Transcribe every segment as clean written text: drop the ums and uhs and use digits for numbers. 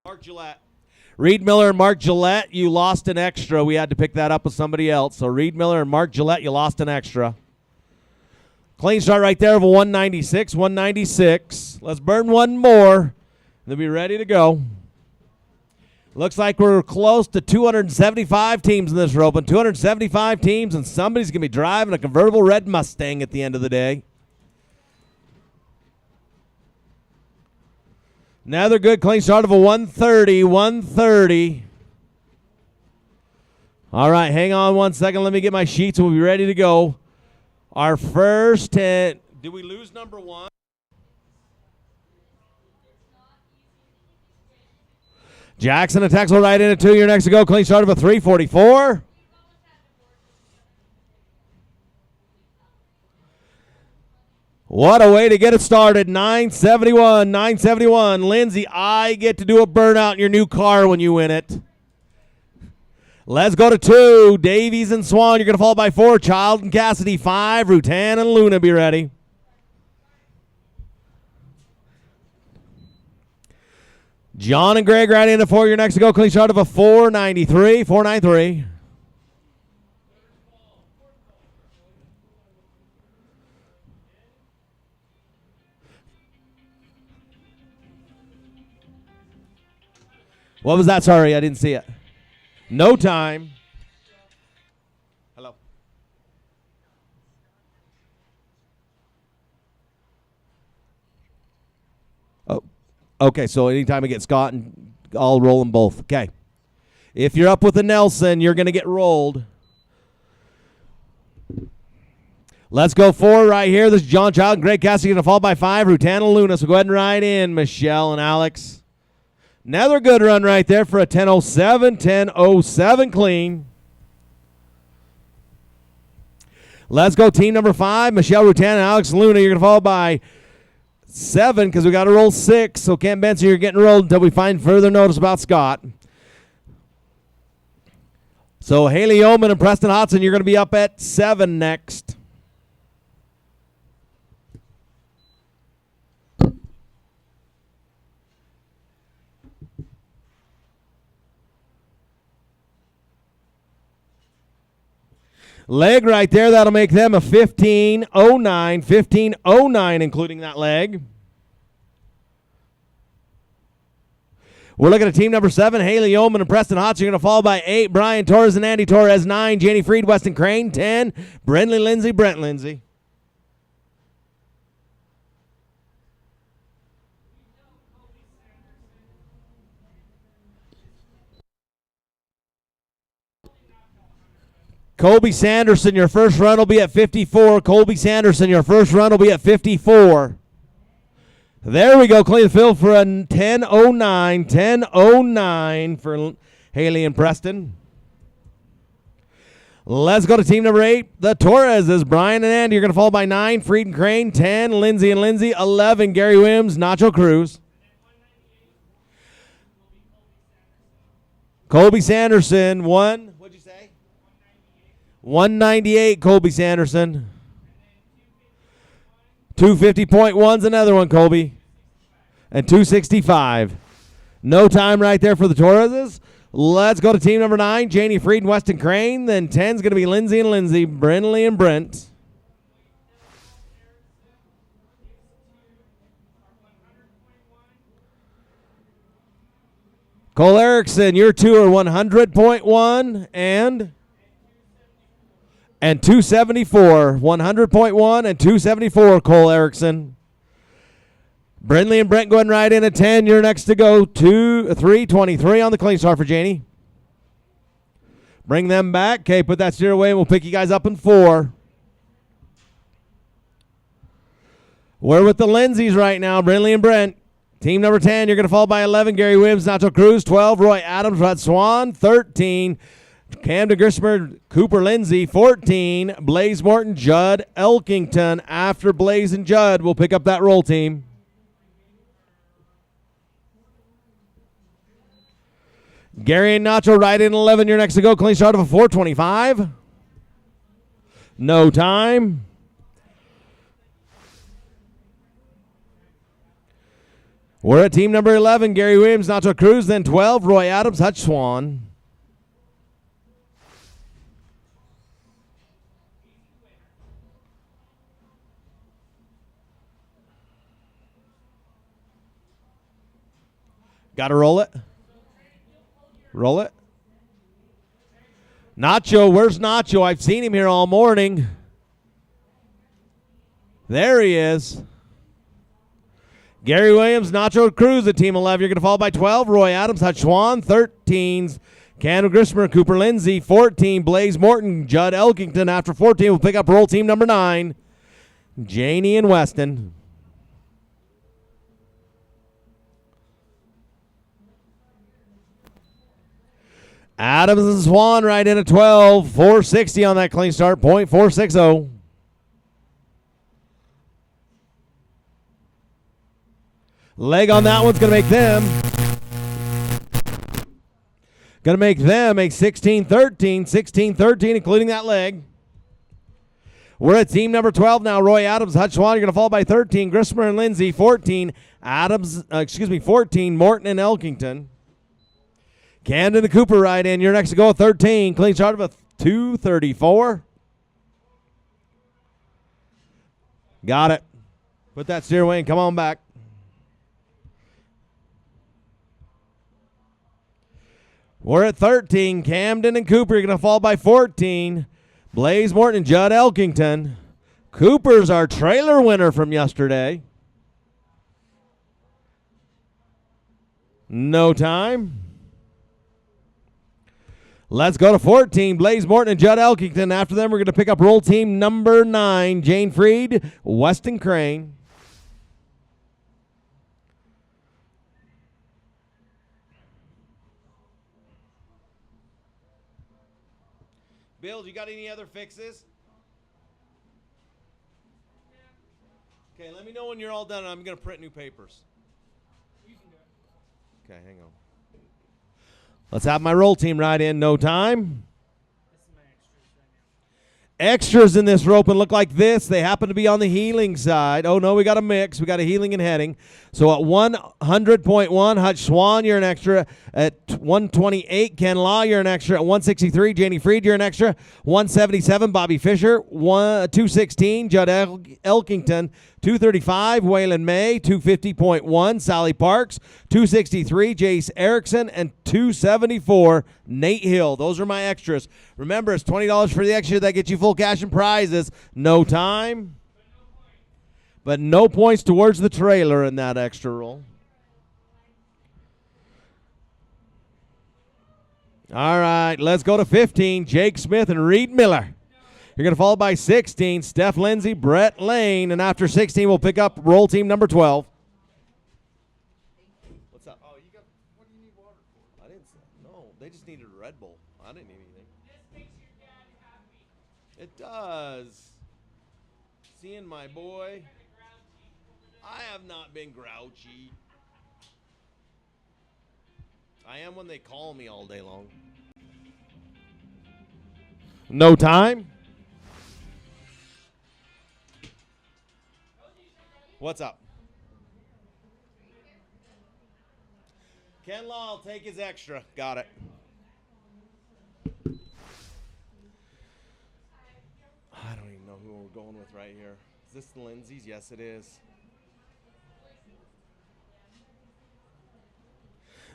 Mark Gillette. Reed Miller and Mark Gillette, you lost an extra. We had to pick that up with somebody else. So Reed Miller and Mark Gillette, you lost an extra. Clean start right there of a 196, 196. Let's burn one more. They'll be ready to go. Looks like we're close to 275 teams in this roping. 275 teams, and somebody's going to be driving a convertible red Mustang at the end of the day. Another good clean start of a 130, 130. All right, hang on one second. Let me get my sheets. We'll be ready to go. Our first 10. Did we lose number one? Jackson and Texel right in at 2. You're next to go. Clean start of a 344. What a way to get it started. 971, 971. Lindsay, I get to do a burnout in your new car when you win it. Let's go to 2. Davies and Swan, you're going to fall by 4. Child and Cassidy, 5. Rutan and Luna, be ready. John and Greg right in at 4. You're next to go. Clean start of a 493, 493. What was that? Sorry, I didn't see it. No time. Hello. Oh, okay. So anytime I get Scott, and I'll roll them both. Okay. If you're up with a Nelson, you're going to get rolled. Let's go 4 right here. This is John Child and Greg Cassidy going to fall by 5. Rutana Luna. So go ahead and ride in, Michelle and Alex. Another good run right there for a 10:07, 10:07 clean. Let's go team number 5, Michelle Rutan and Alex Luna. You're going to fall by 7 because we got to roll 6. So Ken Benson, you're getting rolled until we find further notice about Scott. So Haley Oman and Preston Hodson, you're going to be up at 7 next. Leg right there, that'll make them a 15:09, 15:09 including that leg. We're looking at team number 7, Haley Oman and Preston Hodson. You're going to fall by 8. Brian Torres and Andy Torres, 9. Janie Freed, Weston Crane, 10. Brindley Lindsay, Brent Lindsay. Colby Sanderson, your first run will be at 54. Colby Sanderson, your first run will be at 54. There we go. Clean the field for a 10:09. 10:09 for Haley and Preston. Let's go to team number 8. The Torreses, Brian and Andy. You're going to fall by 9. Freed and Crane, 10. Lindsay and Lindsay, 11. Gary Williams, Nacho Cruz. Colby Sanderson, 1. 198, Colby Sanderson. 250.1's another one, Colby. And 265. No time right there for the Torreses. Let's go to team number 9, Janie Freed and Weston Crane. Then 10's going to be Lindsay and Lindsay, Brindley and Brent. Cole Erickson, your 2 are 100.1 and 274, 100.1 and 274, Cole Erickson. Brindley and Brent going right in at 10. You're next to go. 323 on the clean start for Janie. Bring them back. Okay, put that steer away, and we'll pick you guys up in 4. We're with the Lindsays right now, Brindley and Brent. Team number 10, you're going to fall by 11. Gary Williams, Nacho Cruz. 12, Roy Adams, Rod Swan. 13, Camden Grismer, Cooper Lindsay. 14, Blaze Morton, Judd Elkington. After Blaze and Judd, we'll pick up that roll team. Gary and Nacho right in 11. You're next to go. Clean start of a 425. No time. We're at team number 11, Gary Williams, Nacho Cruz, then 12, Roy Adams, Hutch Swan. Got to roll it. Roll it. Nacho, where's Nacho? I've seen him here all morning. There he is. Gary Williams, Nacho Cruz at team 11. You're going to fall by 12. Roy Adams, Hutch Swan. 13's Cam Grismer, Cooper Lindsay. 14, Blaze Morton, Judd Elkington. After 14, we'll pick up roll team number 9, Janie and Weston. Adams and Swan right in at 12. 460 on that clean start. .460. Leg on that one's going to make them. Going to make them a 16-13. 16-13, including that leg. We're at team number 12 now. Roy Adams, Hutch Swan. You're going to fall by 13. Grismer and Lindsay. 14, 14, Morton and Elkington. Camden and Cooper right in. You're next to go at 13. Clean start of a 2:34. Got it. Put that steer away and come on back. We're at 13. Camden and Cooper are going to fall by 14. Blaze Morton and Judd Elkington. Cooper's our trailer winner from yesterday. No time. Let's go to 14. Blaze Morton and Judd Elkington. After them, we're going to pick up roll team number 9. Jane Freed, Weston Crane. Bill, you got any other fixes? Okay, let me know when you're all done. I'm going to print new papers. Okay, hang on. Let's have my roll team right in. No time. Extras in this rope and look like this. They happen to be on the heeling side. Oh, no, we got a mix. We got a heeling and heading. So at 100.1, Hutch Swan, you're an extra. At 128, Ken Law, you're an extra. At 163, Janie Freed, you're an extra. 177, Bobby Fisher. 216, Judd Elkington. 235, Waylon May. 250.1, Sally Parks. 263, Jace Erickson. And 274, Nate Hill. Those are my extras. Remember, it's $20 for the extra. That gets you full cash and prizes. No time. But no points towards the trailer in that extra roll. All right, let's go to 15. Jake Smith and Reed Miller. You're going to follow by 16. Steph Lindsay, Brett Lane. And after 16, we'll pick up roll team number 12. What's up? Oh, you got, what do you need water for? I didn't say, no, they just needed a Red Bull. I didn't need anything. This makes your dad happy. It does. Seeing my boy. I have not been grouchy. I am when they call me all day long. No time. What's up? Ken Law will take his extra. Got it. I don't even know who we're going with right here. Is this the Lindsay's? Yes, it is.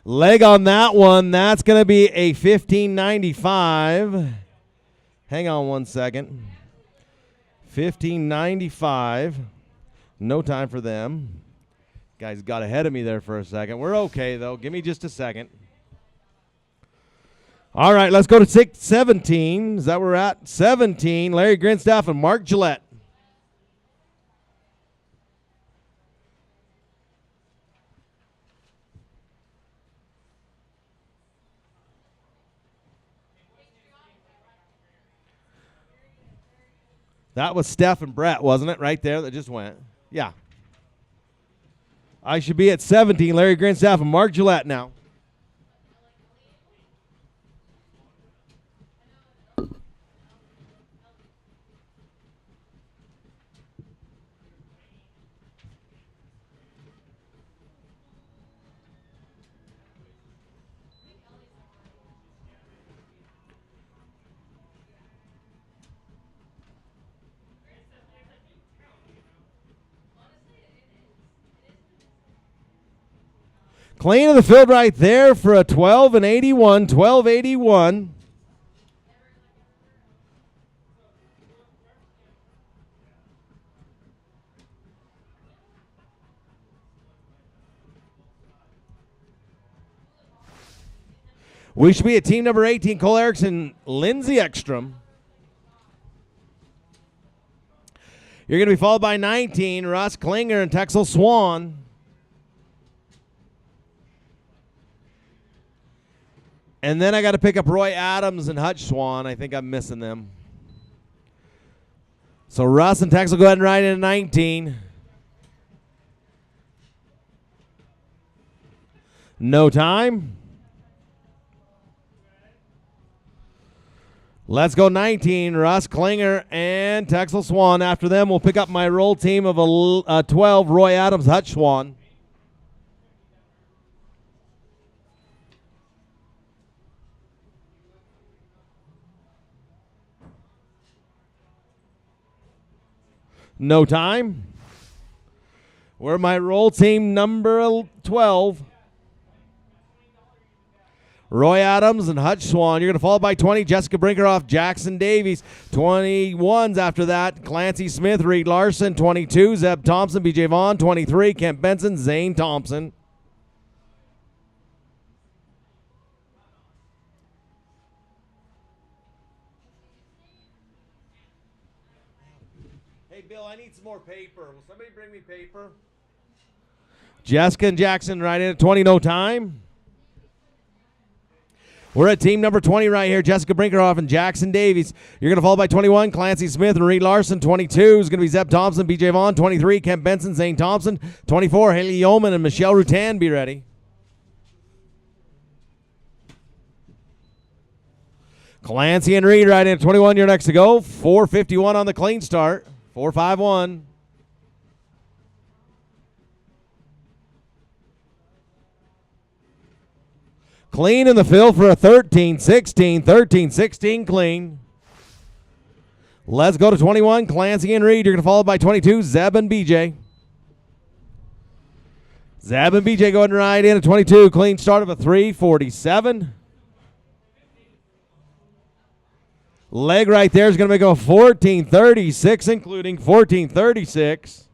Leg on that one. That's going to be a $15.95. Hang on one second. $15.95. No time for them. Guys got ahead of me there for a second. We're okay, though. Give me just a second. All right, let's go to 17. Is that where we're at? 17. Larry Grinstaff and Mark Gillette. That was Steph and Brett, wasn't it? Right there that just went. Yeah. I should be at 17. Larry Grinstaff and Mark Gillette now. Clean of the field right there for a 12 and 81, 1281. We should be at team number 18, Cole Erickson, Lindsey Ekstrom. You're going to be followed by 19, Russ Klinger and Texel Swan. And then I got to pick up Roy Adams and Hutch Swan. I think I'm missing them. So Russ and Texel go ahead and ride in at 19. No time. Let's go 19, Russ Klinger and Texel Swan. After them, we'll pick up my roll team of 12, Roy Adams, Hutch Swan. No time. We're my roll team number 12. Roy Adams and Hutch Swan. You're going to follow by 20, Jessica Brinkerhoff, Jackson Davies. 21s after that, Clancy Smith, Reed Larson. 22, Zeb Thompson, BJ Vaughn. 23, Kent Benson, Zane Thompson. Hey, Bill, I need some more paper. Will somebody bring me paper? Jessica and Jackson right in at 20, no time. We're at team number 20 right here, Jessica Brinkerhoff and Jackson Davies. You're going to follow by 21, Clancy Smith and Reed Larson. 22 is going to be Zeb Thompson, BJ Vaughn. 23, Kent Benson, Zane Thompson. 24, Haley Yeoman and Michelle Rutan. Be ready. Clancy and Reed right in at 21. You're next to go. 4:51 on the clean start. 4:51. Clean in the field for a 13-16, 13-16 clean. Let's go to 21, Clancy and Reed. You're going to follow by 22, Zeb and BJ. Zeb and BJ going to ride in at 22, clean start of a 3:47. Leg right there is going to make a 14:36, including 14:36.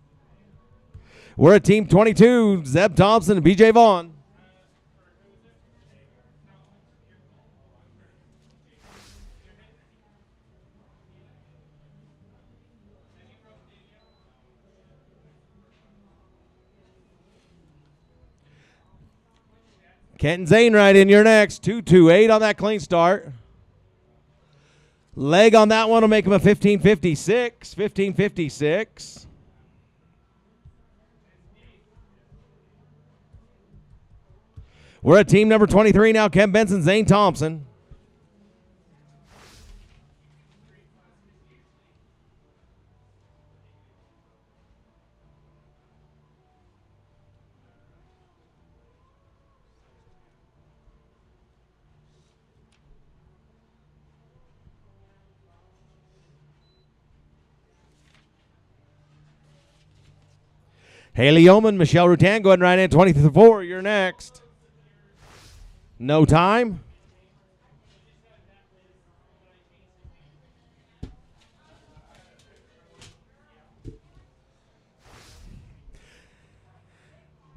We're at team 22, Zeb Thompson and BJ Vaughn. Kent and Zane right in. You're next. 2:28 on that clean start. Leg on that one will make him a 15:56. 15:56. We're at team number 23 now. Kent Benson, Zane Thompson. Haley Yeoman, Michelle Rutan, go ahead and ride in at 24. You're next. No time.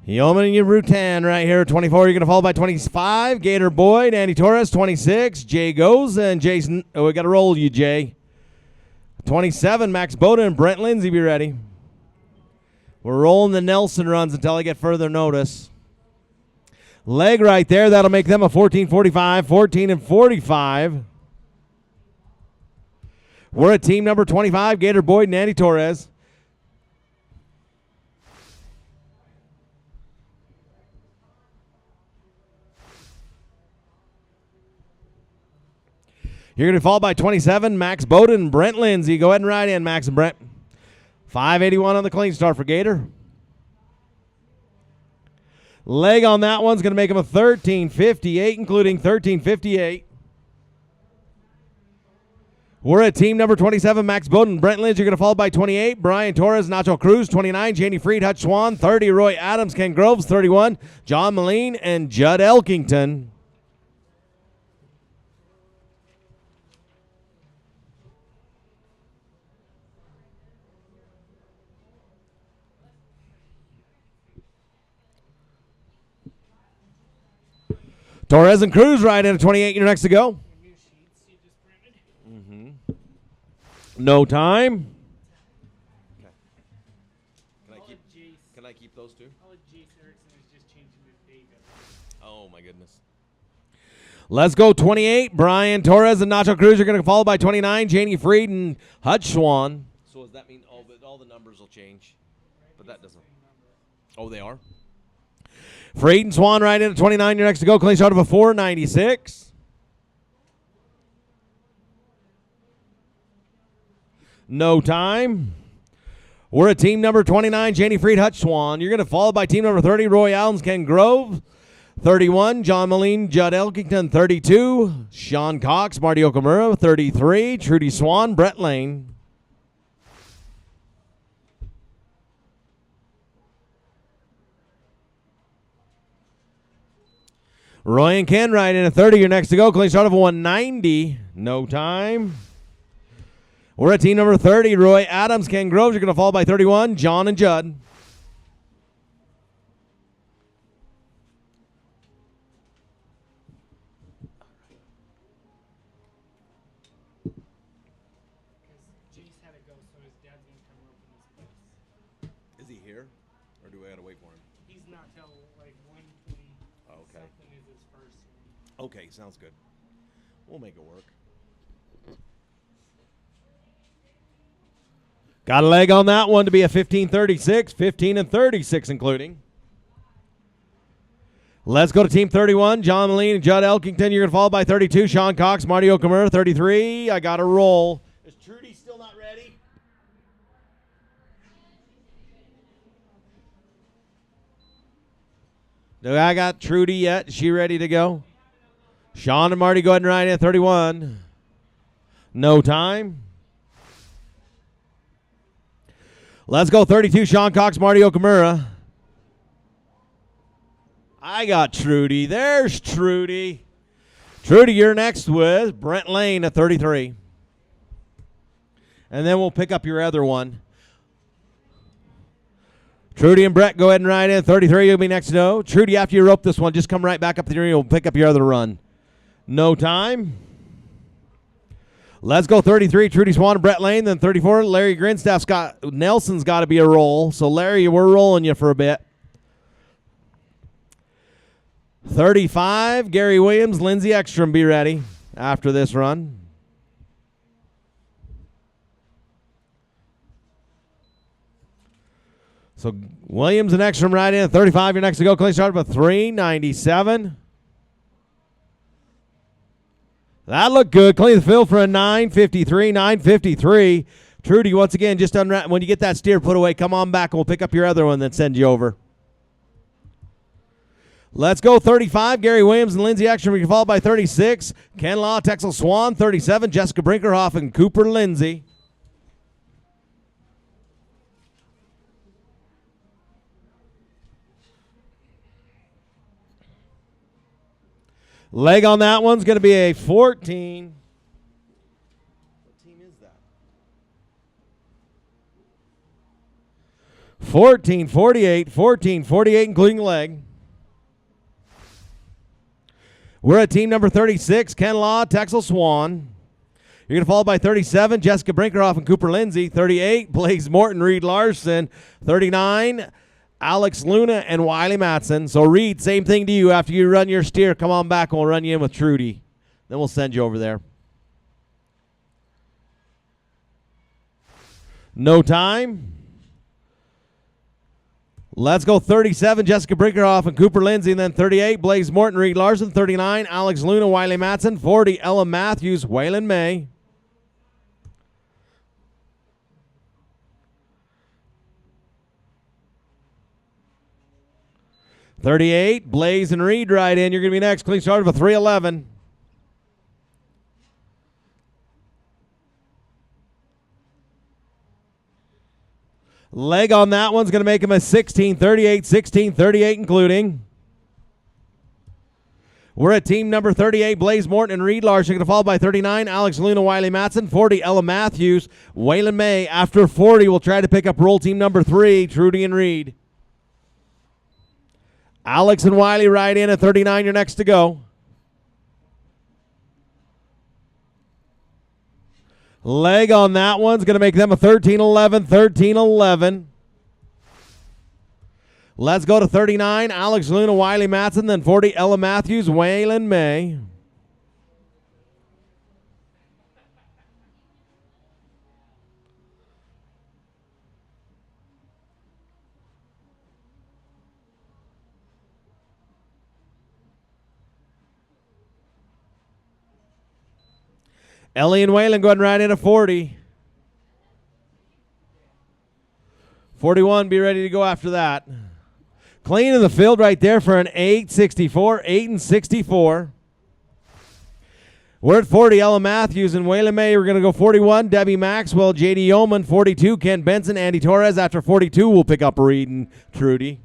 Yeoman and Rutan right here at 24. You're going to follow by 25. Gator Boyd, Andy Torres, 26. Jay Goes and Jason. Oh, we got to roll you, Jay. 27, Max Bowden and Brent Lindsay, be ready. We're rolling the Nelson runs until I get further notice. Leg right there. That'll make them a 14:45, 14:45. We're at team number 25, Gator Boyd and Andy Torres. You're going to fall by 27, Max Bowden and Brent Lindsay. Go ahead and ride in, Max and Brent. 5:81 on the clean start for Gator. Leg on that one's going to make him a 13:58, including 13:58. We're at team number 27, Max Bowden, Brent Lynch. You're going to follow by 28, Brian Torres, Nacho Cruz, 29, Janie Freed, Hutch Swan, 30, Roy Adams, Ken Groves, 31, John Moline, and Judd Elkington. Torres and Cruz right in at 28. You're next to go. No time. Okay. Can I keep those two? I'll let Jace Erickson is just changing to David. Oh my goodness. Let's go 28. Brian Torres and Nacho Cruz are going to follow by 29. Janie Freed and Hutch Swan. So does that mean all the numbers will change? But that doesn't. Oh, they are? Freed and Swan right in at 29. You're next to go. Clean start of a 496. No time. We're at team number 29, Janie Freed, Hutch Swan. You're going to follow by team number 30, Roy Allens, Ken Grove. 31, John Moline, Judd Elkington. 32, Sean Cox, Marty Okamura. 33, Trudy Swan, Brett Lane. Roy and Ken right in at 30. You're next to go. Clean start of a 190. No time. We're at team number 30, Roy Adams, Ken Groves. You're going to follow by 31, John and Judd. Jace had to go, so his dad's going to come open this place. Is he here? Or do I gotta wait for him? He's not till like 1:20. Okay. Something is his first. Okay, sounds good. We'll make it work. Got a leg on that one to be a 15-36, 15 and 36 including. Let's go to team 31, John Moline and Judd Elkington. You're going to follow by 32, Sean Cox, Marty Okamura. 33, I got a roll. Is Trudy still not ready? Do I got Trudy yet? Is she ready to go? Sean and Marty go ahead and ride in at 31. No time. Let's go 32, Sean Cox, Marty Okamura. I got Trudy. There's Trudy. Trudy, you're next with Brent Lane at 33. And then we'll pick up your other one. Trudy and Brett, go ahead and ride in at 33. You'll be next to go. Trudy, after you rope this one, just come right back up the ring. We'll pick up your other run. No time. Let's go 33, Trudy Swan and Brett Lane. Then 34, Larry Grinstaff. Nelson's got to be a roll. So, Larry, we're rolling you for a bit. 35, Gary Williams, Lindsey Ekstrom, be ready after this run. So, Williams and Ekstrom right in at 35. You're next to go. Clay started with 397. That looked good. Clean the field for a 953, 953. Trudy, once again, just unwrap. When you get that steer put away, come on back and we'll pick up your other one, then send you over. Let's go 35, Gary Williams and Lindsey Ekstrom. You can follow by 36, Ken Law, Texel Swan. 37, Jessica Brinkerhoff and Cooper Lindsay. Leg on that one's going to be a 14. What team is that? 14-48, 14-48 including leg. We're at team number 36, Ken Law, Texel Swan. You're going to follow by 37, Jessica Brinkerhoff and Cooper Lindsay. 38, Blaze Morton, Reed Larson. 39, Alex Luna and Wiley Matson. So, Reed, same thing to you. After you run your steer, come on back and we'll run you in with Trudy. Then we'll send you over there. No time. Let's go 37, Jessica Brinkerhoff and Cooper Lindsay. And then 38, Blaze Morton, Reed Larson. 39, Alex Luna, Wiley Matson. 40, Ella Matthews, Waylon May. $38, Blaze and Reed right in. You're going to be next. Clean start of a 311. Leg on that one's going to make him a 16-38, 16-38 including. We're at team number 38, Blaze Morton and Reed Larson, going to follow by 39, Alex Luna, Wiley Matson, 40, Ella Matthews, Waylon May. After 40, we'll try to pick up roll team number 3, Trudy and Reed. Alex and Wiley ride in at 39, you're next to go. Leg on that one's going to make them a 13-11, 13-11. Let's go to 39, Alex Luna, Wiley Matson, then 40, Ella Matthews, Waylon May. Ellie and Waylon going right in at 40. 41, be ready to go after that. Clean in the field right there for an 8-64, 8-64. We're at 40, Ella Matthews and Waylon May. We're going to go 41, Debbie Maxwell, J.D. Yeoman, 42, Ken Benson, Andy Torres. After 42, we'll pick up Reed and Trudy.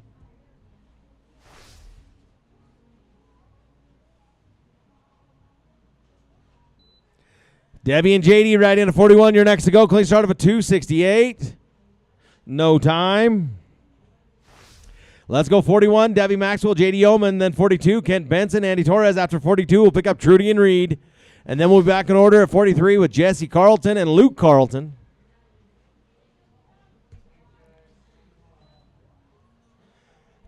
Debbie and J.D. right in at 41. You're next to go. Clean start of a 268. No time. Let's go 41, Debbie Maxwell, J.D. Yeoman, then 42, Kent Benson, Andy Torres. After 42, we'll pick up Trudy and Reed. And then we'll be back in order at 43 with Jesse Carlton and Luke Carlton.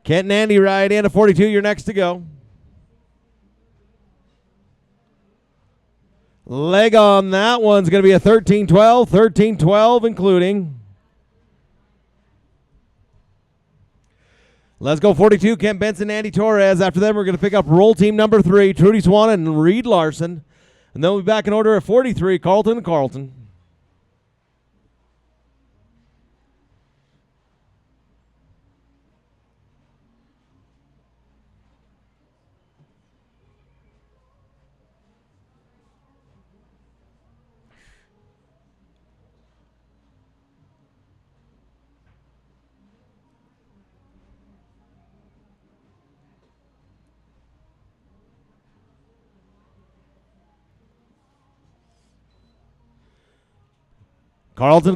Kent and Andy ride in at 42. You're next to go. Leg on that one's going to be a 13-12, 13-12 including. Let's go 42, Kent Benson, Andy Torres. After them, we're going to pick up roll team number 3, Trudy Swan and Reed Larson. And then we'll be back in order at 43, Carlton and Carlton.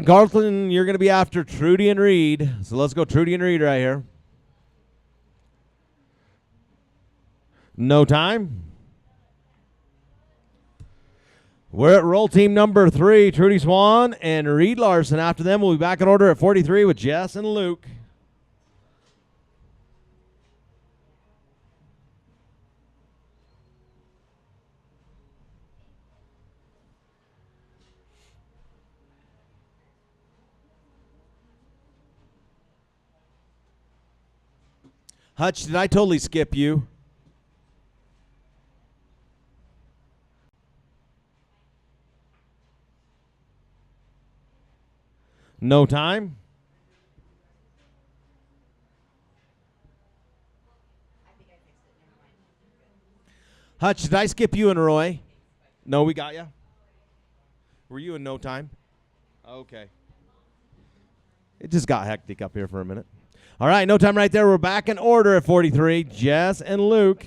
Carlton, you're going to be after Trudy and Reed. So let's go Trudy and Reed right here. No time. We're at roll team number 3, Trudy Swan and Reed Larson. After them, we'll be back in order at 43 with Jess and Luke. Hutch, did I totally skip you? No time? Hutch, did I skip you and Roy? No, we got you. Were you in no time? Okay. It just got hectic up here for a minute. All right, no time right there. We're back in order at 43. Jess and Luke.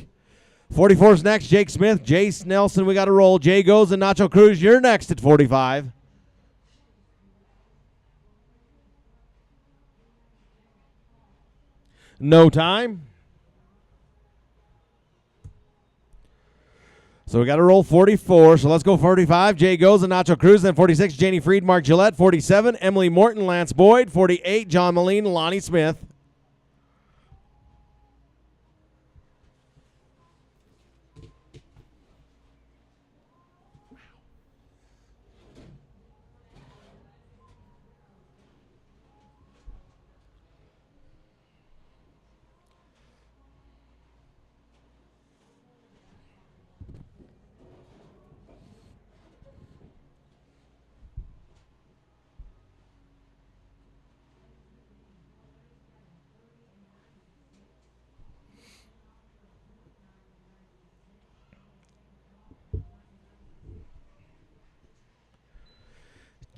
44's next. Jake Smith, Jace Nelson. We got to roll. Jay goes and Nacho Cruz. You're next at 45. No time. So we got to roll 44. So let's go 45. Jay goes and Nacho Cruz. Then 46, Janie Freed, Mark Gillette. 47, Emily Morton, Lance Boyd. 48, John Moline, Lonnie Smith.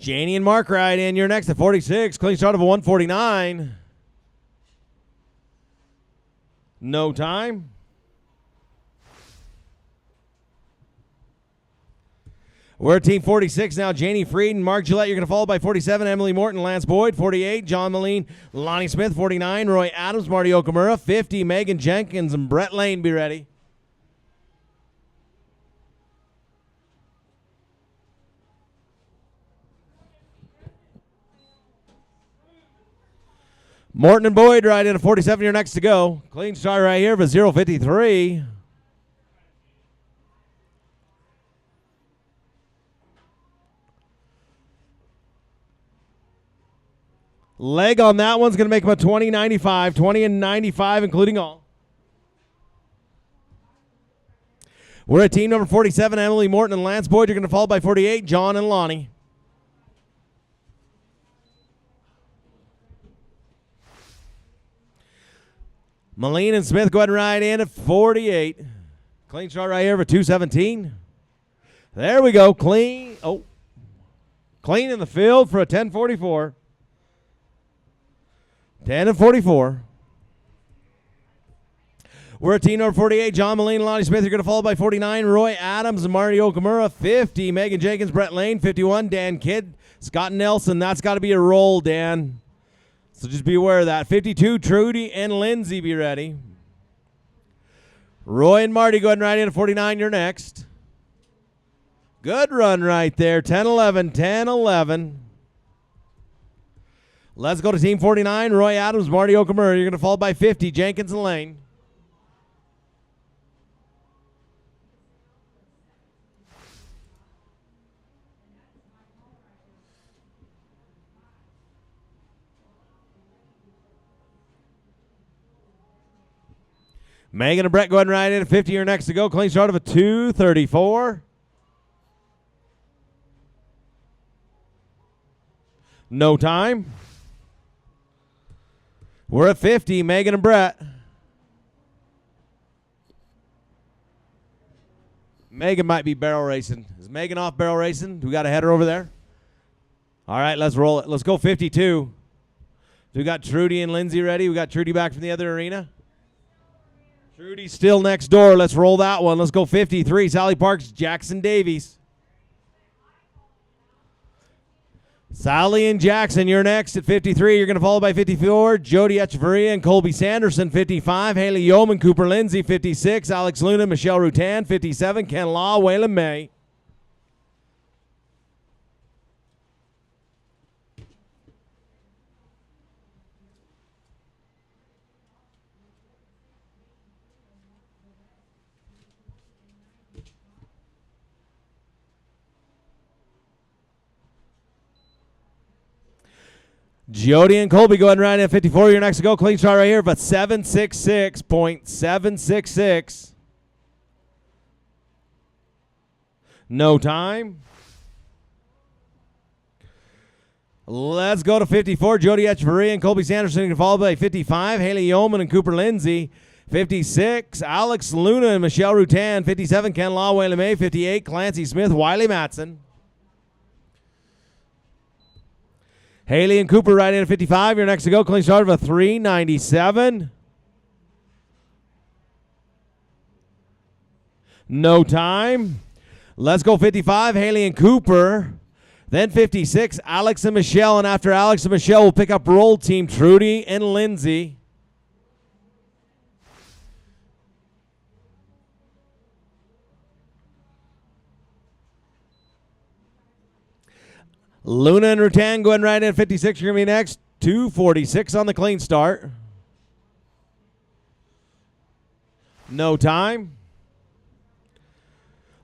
Janie and Mark right in. You're next at 46. Clean start of a 149. No time. We're at team 46 now. Janie Freed and Mark Gillette. You're going to follow by 47. Emily Morton, Lance Boyd. 48. John Moline, Lonnie Smith. 49. Roy Adams, Marty Okamura. 50. Megan Jenkins and Brett Lane. Be ready. Morton and Boyd right in at 47. You're next to go. Clean start right here for 053. Leg on that one's going to make him a 20.95. 20 and 95, including all. We're at team number 47. Emily Morton and Lance Boyd. You're going to follow by 48. John and Lonnie. Moline and Smith go ahead and ride in at 48. Clean start right here for 217. There we go. Clean. Oh. Clean in the field for a 10.44. 10 and 44. We're at team number 48. John Moline and Lonnie Smith. You're going to follow by 49. Roy Adams and Marty Okamura. 50. Megan Jenkins, Brett Lane. 51. Dan Kidd, Scott Nelson. That's got to be a roll, Dan. So just be aware of that. 52, Trudy and Lindsay, be ready. Roy and Marty go ahead and ride in at 49. You're next. Good run right there. 10-11, 10-11. Let's go to team 49. Roy Adams, Marty Okamura. You're going to fall by 50. Jenkins and Lane. Megan and Brett go ahead and ride in at 50. You're next to go. Clean start of a 2:34. No time. We're at 50. Megan and Brett. Megan might be barrel racing. Is Megan off barrel racing? Do we got a header over there? All right, let's roll it. Let's go 52. We got Trudy and Lindsay ready. We got Trudy back from the other arena. Trudy's still next door. Let's roll that one. Let's go 53. Sally Parks, Jackson Davies. Sally and Jackson, you're next at 53. You're going to follow by 54. Jody Echeverria and Colby Sanderson, 55. Haley Yeoman, Cooper Lindsay, 56. Alex Luna, Michelle Rutan, 57. Ken Law, Waylon May. Jody and Colby go ahead and ride in at 54. You're next to go. Clean start right here, but 7.66. No time. Let's go to 54. Jody Echeverria and Colby Sanderson followed by 55. Haley Yeoman and Cooper Lindsay. 56. Alex Luna and Michelle Rutan. 57. Ken Law, Waylon May. 58. Clancy Smith, Wiley Matson. Haley and Cooper right in at 55. You're next to go. Clean start of a 3.97. No time. Let's go 55. Haley and Cooper. Then 56. Alex and Michelle. And after Alex and Michelle, we'll pick up roll team Trudy and Lindsay. Luna and Rutan going right in at 56. You're going to be next. 2:46 on the clean start. No time.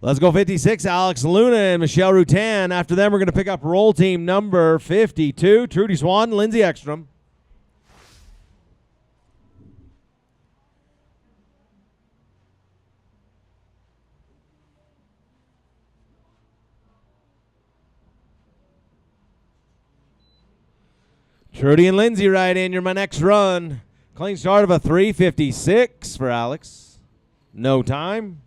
Let's go 56. Alex Luna and Michelle Rutan. After them, we're going to pick up roll team number 52. Trudy Swan, Lindsay Ekstrom. Trudy and Lindsay right in. You're my next run. Clean start of a 3:56 for Alex. No time.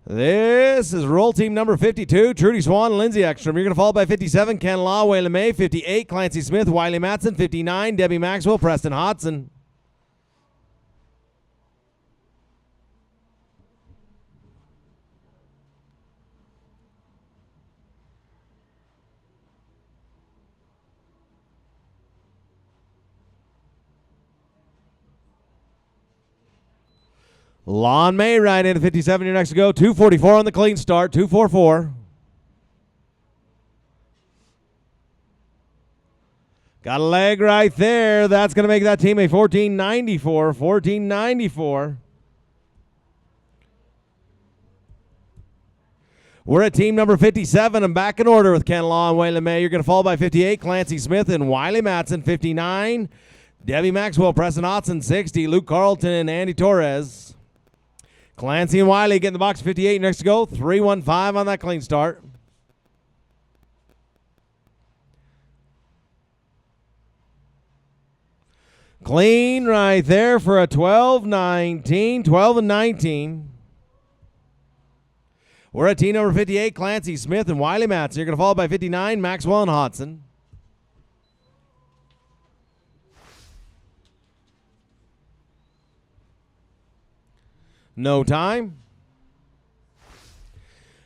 This is roll team number 52, Trudy Swan, Lindsay Ekstrom. You're going to fall by 57, Ken Law, Waylon May, 58, Clancy Smith, Wiley Matson, 59, Debbie Maxwell, Preston Hodson. Lon May right in at 57. You're next to go. 244 on the clean start. 244. Got a leg right there. That's going to make that team a 1494. 1494. We're at team number 57. I'm back in order with Ken Law and Waylon May. You're going to fall by 58. Clancy Smith and Wiley Matson, 59. Debbie Maxwell, Preston Hodson, 60. Luke Carlton and Andy Torres. Clancy and Wiley get in the box, 58. Next to go, 315 on that clean start. Clean right there for a 12-19, 12 and 19. We're at team number 58, Clancy Smith and Wiley Matson. You're going to fall by 59, Maxwell and Hodson. No time.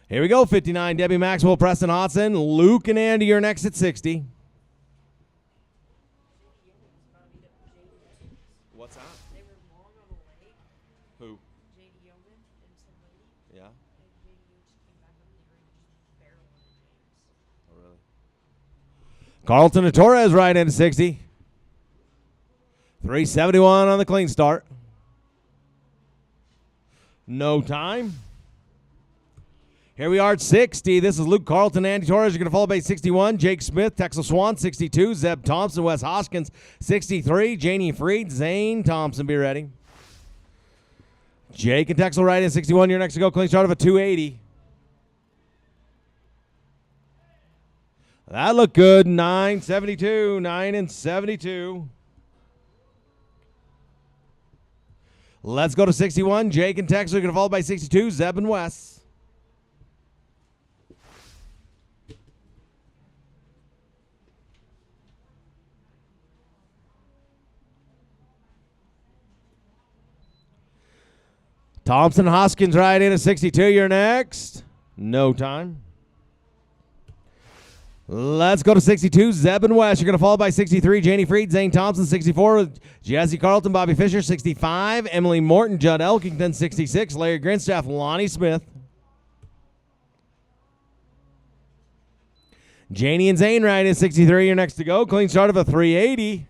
Here we go, 59, Debbie Maxwell, Preston Hodson. Luke and Andy are next at 60. What's that? They were long on the lake. Who? JD Yeoman and somebody. Yeah. And JD just came back up the ring and just barreled on James. Oh, really? Carlton and Torres right into 60. 371 on the clean start. No time. Here we are at 60. This is Luke Carlton, Andy Torres. You're going to follow by 61. Jake Smith, Texas Swan, 62. Zeb Thompson, Wes Hoskins, 63. Janie Freed, Zane Thompson, be ready. Jake and Texel right in 61. You're next to go. Clean start of a 280. That looked good. 972. 9 and 72. Let's go to 61. Jake and Tex are going to follow by 62. Zeb and Wes. Thompson Hoskins right in at 62. You're next. No time. Let's go to 62. Zeb and West. You're going to follow by 63. Janie Freed, Zane Thompson, 64. Jesse Carlton, Bobby Fisher, 65. Emily Morton, Judd Elkington, 66. Larry Grinstaff, Lonnie Smith. Janie and Zane right at 63. You're next to go. Clean start of a 380.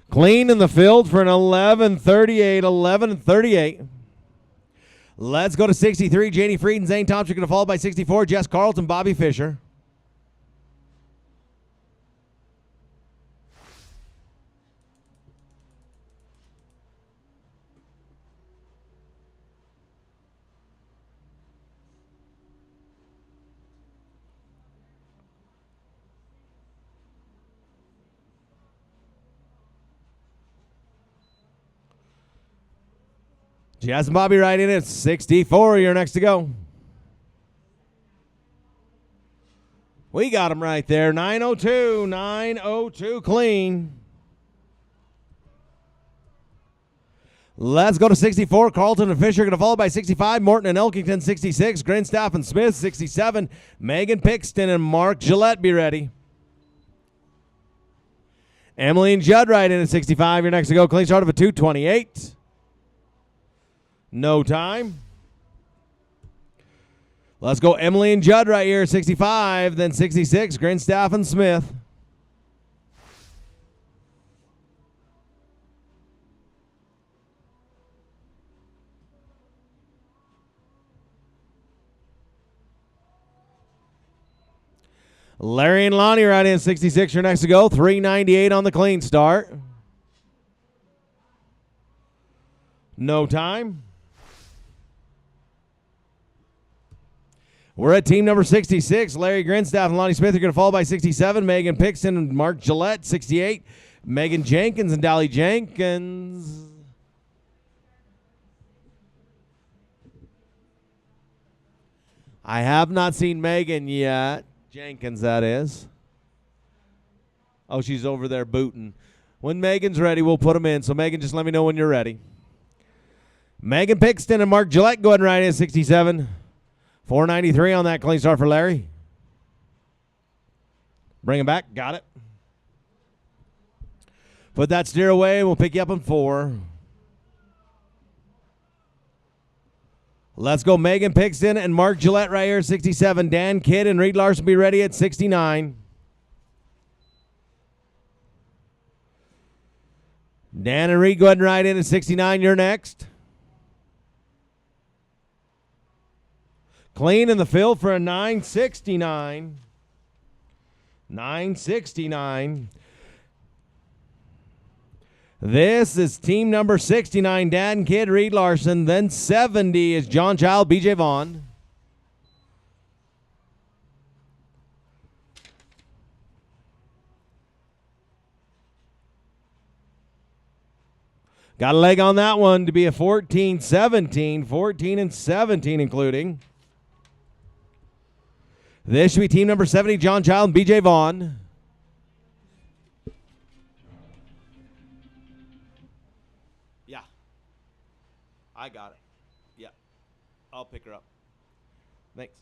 Clean in the field for an 11:38, 11:38. Let's go to 63. Janie Freed and Zane Thompson are going to follow by 64. Jess Carlton, Bobby Fisher. Jazz and Bobby right in at 64. You're next to go. We got him right there. 902. 902 clean. Let's go to 64. Carlton and Fisher going to follow by 65. Morton and Elkington, 66. Grinstaff and Smith, 67. Megan Pixton and Mark Gillette, be ready. Emily and Judd right in at 65. You're next to go. Clean start of a 228. No time. Let's go Emily and Judd right here, 65, then 66, Grinstaff and Smith. Larry and Lonnie right in, 66, you're next to go, 398 on the clean start. No time. We're at team number 66. Larry Grinstaff and Lonnie Smith are going to fall by 67. Megan Pixton and Mark Gillette, 68. Megan Jenkins and Dolly Jenkins. I have not seen Megan yet. Jenkins, that is. Oh, she's over there booting. When Megan's ready, we'll put them in. So, Megan, just let me know when you're ready. Megan Pixton and Mark Gillette, go ahead and ride in 67. 493 on that. Clean start for Larry. Bring him back. Got it. Put that steer away. We'll pick you up in 4. Let's go Megan Pixton and Mark Gillette right here, 67. Dan Kidd and Reed Larson be ready at 69. Dan and Reed, go ahead and ride in at 69. You're next. Clean in the field for a 969. 969. This is team number 69, Dan Kidd, Reed Larson. Then 70 is John Child, BJ Vaughn. Got a leg on that one to be a 14-17, 14 and 17 including. This should be team number 70, John Child and BJ Vaughn. Yeah. I got it. Yeah. I'll pick her up. Thanks.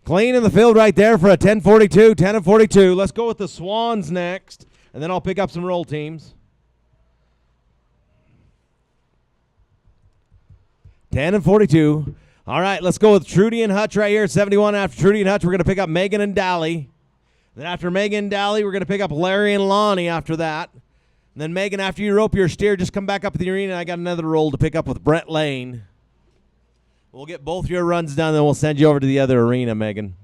Clean in the field right there for a 10-42, 10 and 42. Let's go with the Swans next, and then I'll pick up some roll teams. 10 and 42. All right, let's go with Trudy and Hutch right here at 71. After Trudy and Hutch, we're going to pick up Megan and Dally. Then after Megan and Dally, we're going to pick up Larry and Lonnie after that. And then Megan, after you rope your steer, just come back up to the arena. I got another roll to pick up with Brett Lane. We'll get both your runs done, then we'll send you over to the other arena, Megan.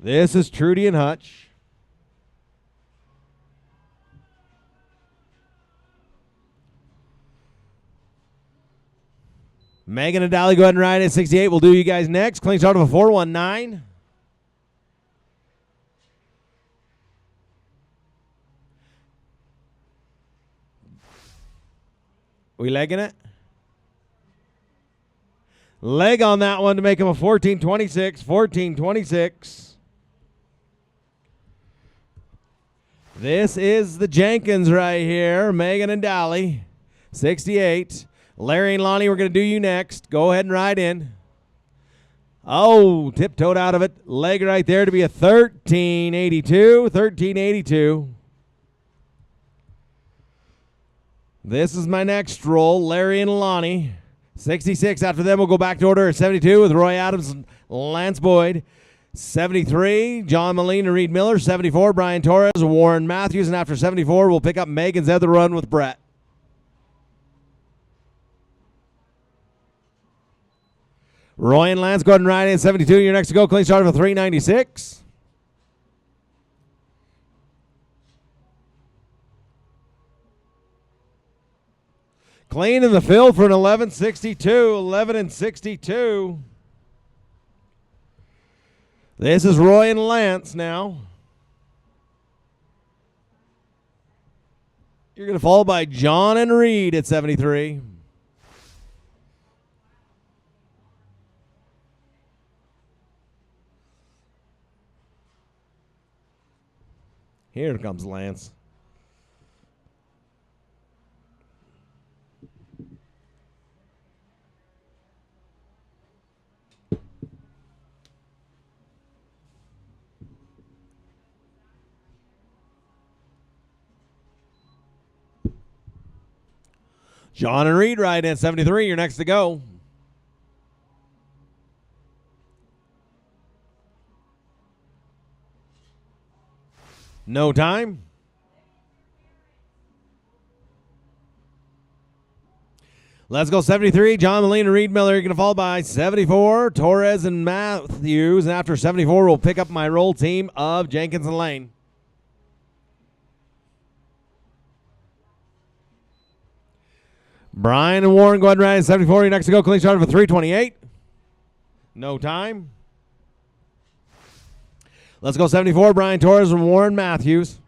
This is Trudy and Hutch. Megan and Dolly, go ahead and ride at 68. We'll do you guys next. Clean start of a 419. We legging it? Leg on that one to make him a 14-26, 14-26. This is the Jenkins right here, Megan and Dolly, 68. Larry and Lonnie, we're going to do you next. Go ahead and ride in. Oh, tiptoed out of it. Leg right there to be a 13-82, 13-82. This is my next roll, Larry and Lonnie. 66. After them, we'll go back to order at 72 with Roy Adams and Lance Boyd. 73, John Moline and Reed Miller. 74, Brian Torres and Warren Matthews. And after 74, we'll pick up Megan's other run with Brett. Roy and Lance, go ahead and ride in 72. You're next to go. Clean start of a 396. Clean in the field for an 11-62, 11 and 62. This is Roy and Lance now. You're going to fall by John and Reed at 73. Here comes Lance. John and Reed ride in 73. You're next to go. No time. Let's go 73. John Moline and Reed Miller. You're going to fall by 74. Torres and Matthews. And after 74, we'll pick up my roll team of Jenkins and Lane. Brian and Warren go ahead and ride in 74. You're next to go. Clean start for 328. No time. Let's go 74. Brian Torres and Warren Matthews.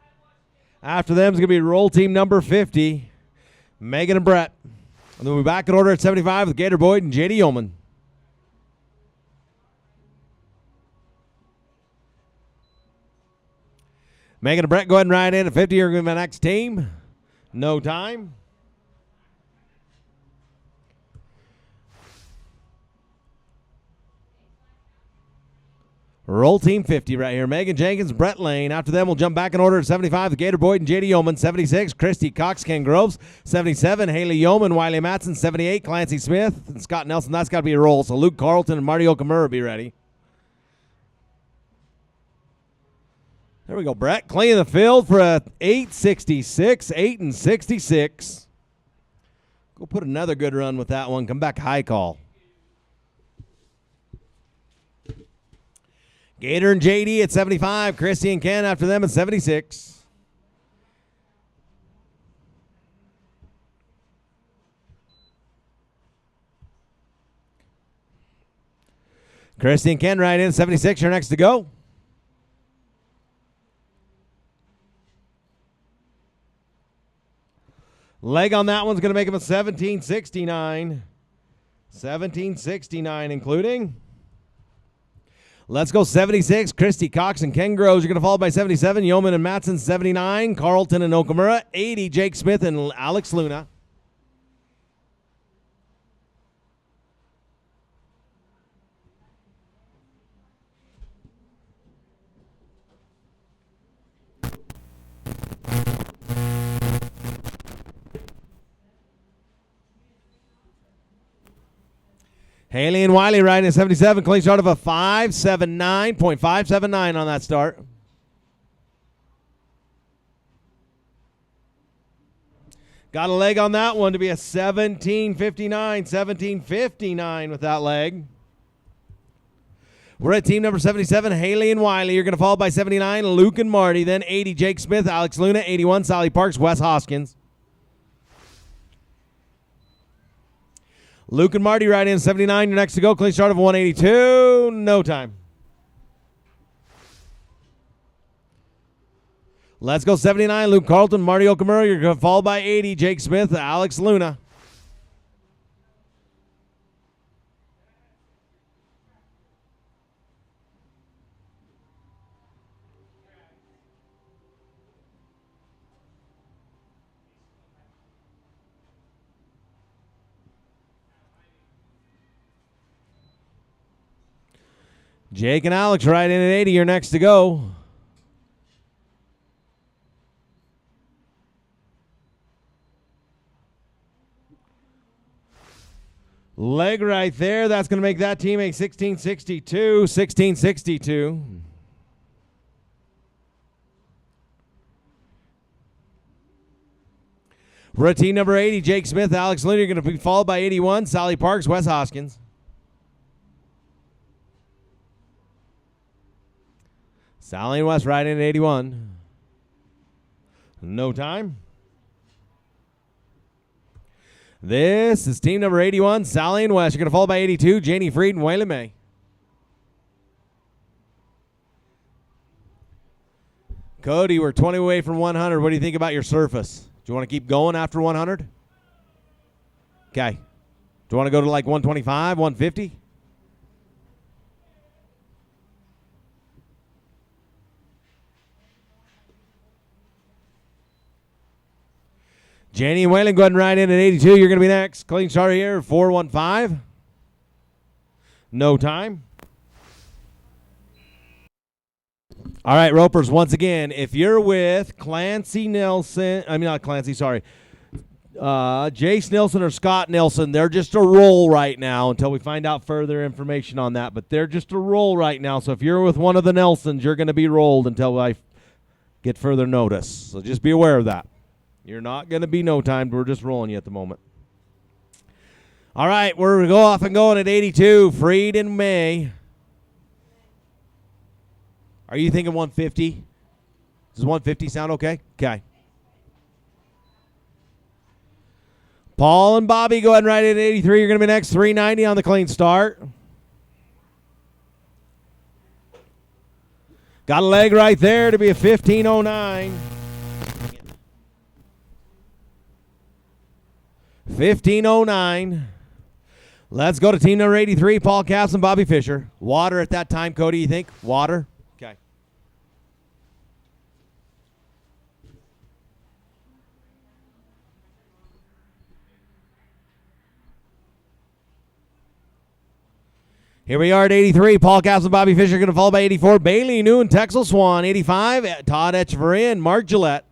After them is going to be roll team number 50, Megan and Brett. And then we'll be back in order at 75 with Gator Boyd and JD Yeoman. Megan and Brett go ahead and ride in at 50. You're going to be my next team. No time. Roll team 50 right here. Megan Jenkins, Brett Lane. After them, we'll jump back in order at 75 with Gator Boyd and JD Yeoman. 76, Christy Cox, Ken Groves. 77, Haley Yeoman, Wiley Matson. 78, Clancy Smith and Scott Nelson. That's got to be a roll. So Luke Carlton and Marty Okamura be ready. There we go, Brett. Clean the field for a 866, 8 and 66. Go put another good run with that one. Come back high call. Gator and JD at 75. Christy and Ken after them at 76. Christy and Ken right in at 76. You're next to go. Leg on that one's going to make him a 1769. 1769 including. Let's go 76, Christy Cox and Ken Groves. You're going to follow by 77, Yeoman and Matson. 79, Carlton and Okamura. 80, Jake Smith and Alex Luna. Haley and Wiley riding at 77. Clean start of a 579.579 on that start. Got a leg on that one to be a 1759. 1759 with that leg. We're at team number 77, Haley and Wiley. You're going to follow by 79, Luke and Marty. Then 80, Jake Smith, Alex Luna. 81, Sally Parks, Wes Hoskins. Luke and Marty right in 79. You're next to go. Clean start of 182. No time. Let's go 79. Luke Carlton, Marty Okamura. You're going to follow by 80. Jake Smith, Alex Luna. Jake and Alex right in at 80. You're next to go. Leg right there. That's going to make that team a 1662. 1662. We're at team number 80. Jake Smith, Alex Luna. You're going to be followed by 81. Sally Parks, Wes Hoskins. Sally and West right in at 81. No time. This is team number 81, Sally and West. You're going to follow by 82, Janie Freed and Waylon May. Cody, we're 20 away from 100. What do you think about your surface? Do you want to keep going after 100? Okay. Do you want to go to like 125, 150? Janie and Waylon, go ahead and ride in at 82. You're going to be next. Clean start here, 415. No time. All right, Ropers, once again, if you're with Clancy Nelson, I mean, not Clancy, sorry, Jace Nelson or Scott Nelson, they're just a roll right now until we find out further information on that, but they're just a roll right now. So if you're with one of the Nelsons, you're going to be rolled until I get further notice. So just be aware of that. You're not going to be no timed. We're just rolling you at the moment. All right, we're going to go off and going at 82. Freed and May. Are you thinking 150? Does 150 sound okay? Okay. Paul and Bobby, go ahead and write in at 83. You're going to be next. 390 on the clean start. Got a leg right there to be a 1509. 1509. Let's go to team number 83, Paul Capps and Bobby Fisher. Water at that time, Cody, you think? Water? Okay. Here we are at 83. Paul Capps and Bobby Fisher going to follow by 84. Bailey New and Texel Swan. 85. Todd Etcheverry and Mark Gillette.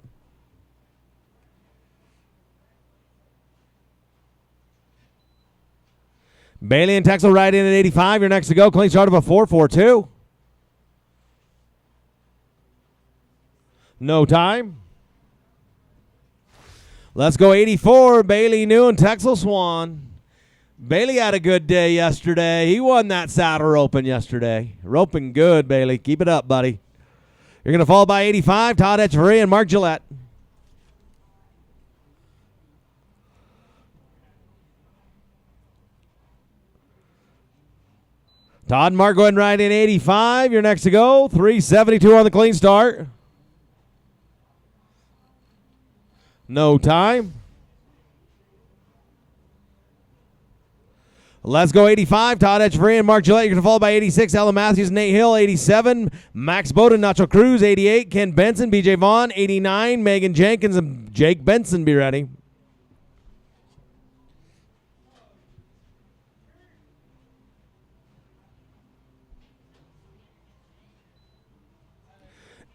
Bailey and Texel right in at 85. You're next to go. Clean start of a 4.42. No time. Let's go 84. Bailey New and Texel Swan. Bailey had a good day yesterday. He won that saddle roping yesterday. Roping good, Bailey. Keep it up, buddy. You're going to fall by 85. Todd Etcheverry and Mark Gillette. Todd and Mark go ahead and ride in 85. You're next to go. 372 on the clean start. No time. Let's go 85. Todd Etcheverry and Mark Gillette. You're going to follow by 86. Ellen Matthews and Nate Hill. 87. Max Bowden, Nacho Cruz. 88. Ken Benson, BJ Vaughn. 89. Megan Jenkins and Jake Benson. Be ready.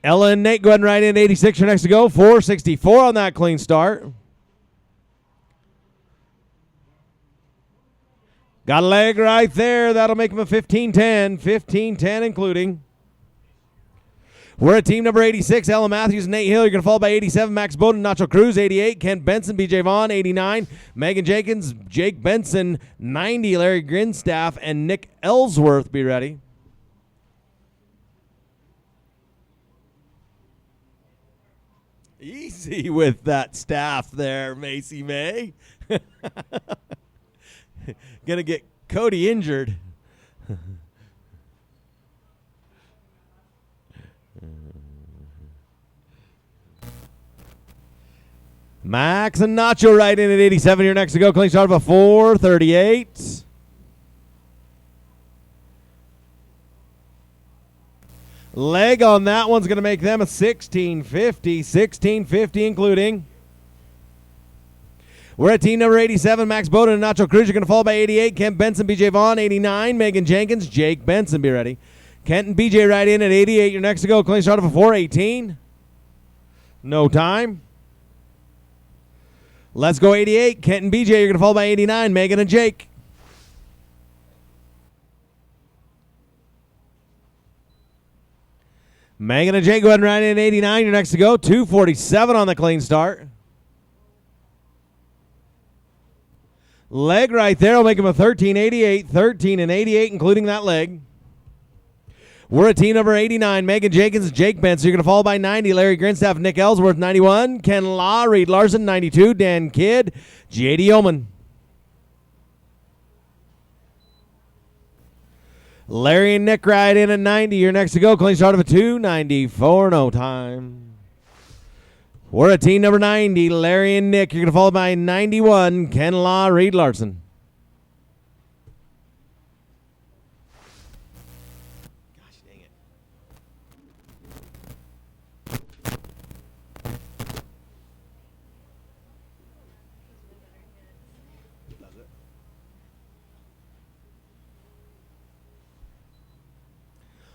Ella and Nate go ahead and ride in 86. You're next to go. 464 on that clean start. Got a leg right there. That'll make him a 15-10. 15-10 including. We're at team number 86. Ella Matthews and Nate Hill. You're going to fall by 87. Max Bowden, Nacho Cruz. 88. Ken Benson, BJ Vaughn. 89. Megan Jenkins, Jake Benson. 90. Larry Grinstaff and Nick Ellsworth. Be ready. Easy with that staff there, Macy May. Gonna get Cody injured. Max and Nacho right in at 87. You're next to go. Clean start of a 4:38. Leg on that one's going to make them a 1650. 1650 including. We're at team number 87. Max Bowden and Nacho Cruz. You're going to fall by 88. Kent Benson, BJ Vaughn. 89. Megan Jenkins, Jake Benson. Be ready. Kent and BJ right in at 88. You're next to go. Clean start of a 418. No time. Let's go 88. Kent and BJ. You're going to fall by 89. Megan and Jake. Megan and Jake go ahead and ride in 89. You're next to go. 247 on the clean start. Leg right there will make him a 1388. 13-88, including that leg. We're at team number 89. Megan Jenkins, Jake Benson. You're going to fall by 90. Larry Grinstaff, Nick Ellsworth, 91. Ken Law, Reed Larson, 92. Dan Kidd, J.D. Oman. Larry and Nick ride in at 90. You're next to go. Clean start of a 294. No time. We're at team number 90. Larry and Nick. You're going to follow by 91. Ken Law, Reed Larson. Gosh dang it. Does it?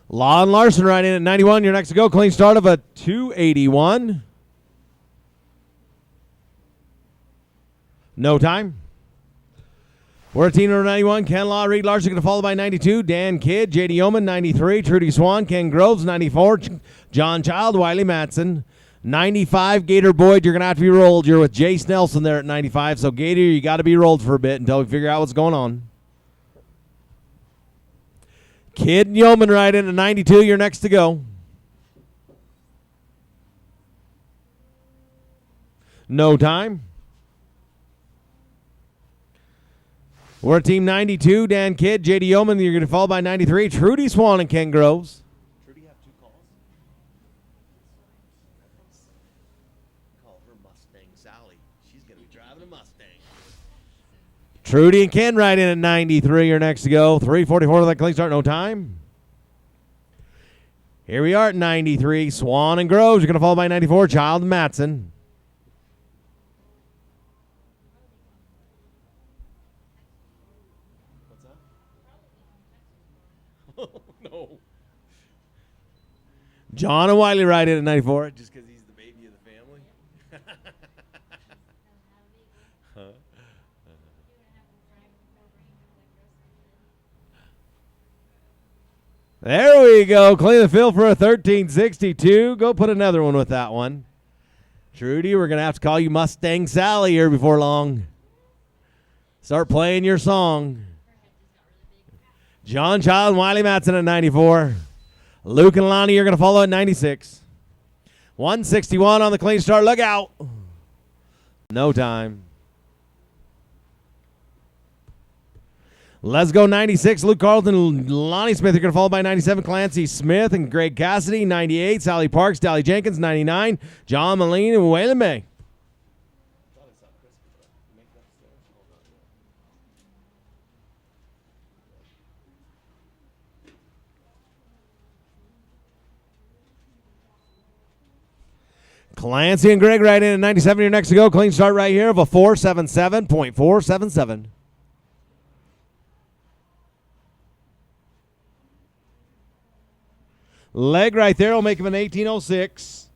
Law and Larson right in at 91. You're next to go. Clean start of a 281. No time. We're at team number 91. Ken Law, Reed Larson going to follow by 92. Dan Kidd, J.D. Oman, 93. Trudy Swan, Ken Groves, 94. John Child, Wiley Matson. 95, Gator Boyd, you're going to have to be rolled. You're with Jace Nelson there at 95. So, Gator, you got to be rolled for a bit until we figure out what's going on. Kidd and Yeoman right in at 92. You're next to go. No time. We're at team 92, Dan Kidd, JD Yeoman. You're going to fall by 93, Trudy Swan and Ken Groves. Trudy have 2 calls? Call her Mustang Sally. She's going to be driving a Mustang. Trudy and Ken right in at 93. You're next to go. 3:44 of that clean start, no time. Here we are at 93. Swan and Groves. You're going to fall by 94. Child and Matson. What's that? Oh, no. John and Wiley right in at 94. Just because he's the baby of the family? There we go. Clean the field for a 1362. Go put another one with that one. Trudy, we're going to have to call you Mustang Sally here before long. Start playing your song. John Child and Wiley Matson at 94. Luke and Lonnie, you're going to follow at 96. 161 on the clean start. Look out. No time. Let's go 96. Luke Carlton, Lonnie Smith. You're going to follow by 97. Clancy Smith and Greg Cassidy. 98. Sally Parks, Dally Jenkins. 99. John Moline and Waylon May. Clancy and Greg right in at 97. You're next to go. Clean start right here of a 477.477. Leg right there will make him an 1806.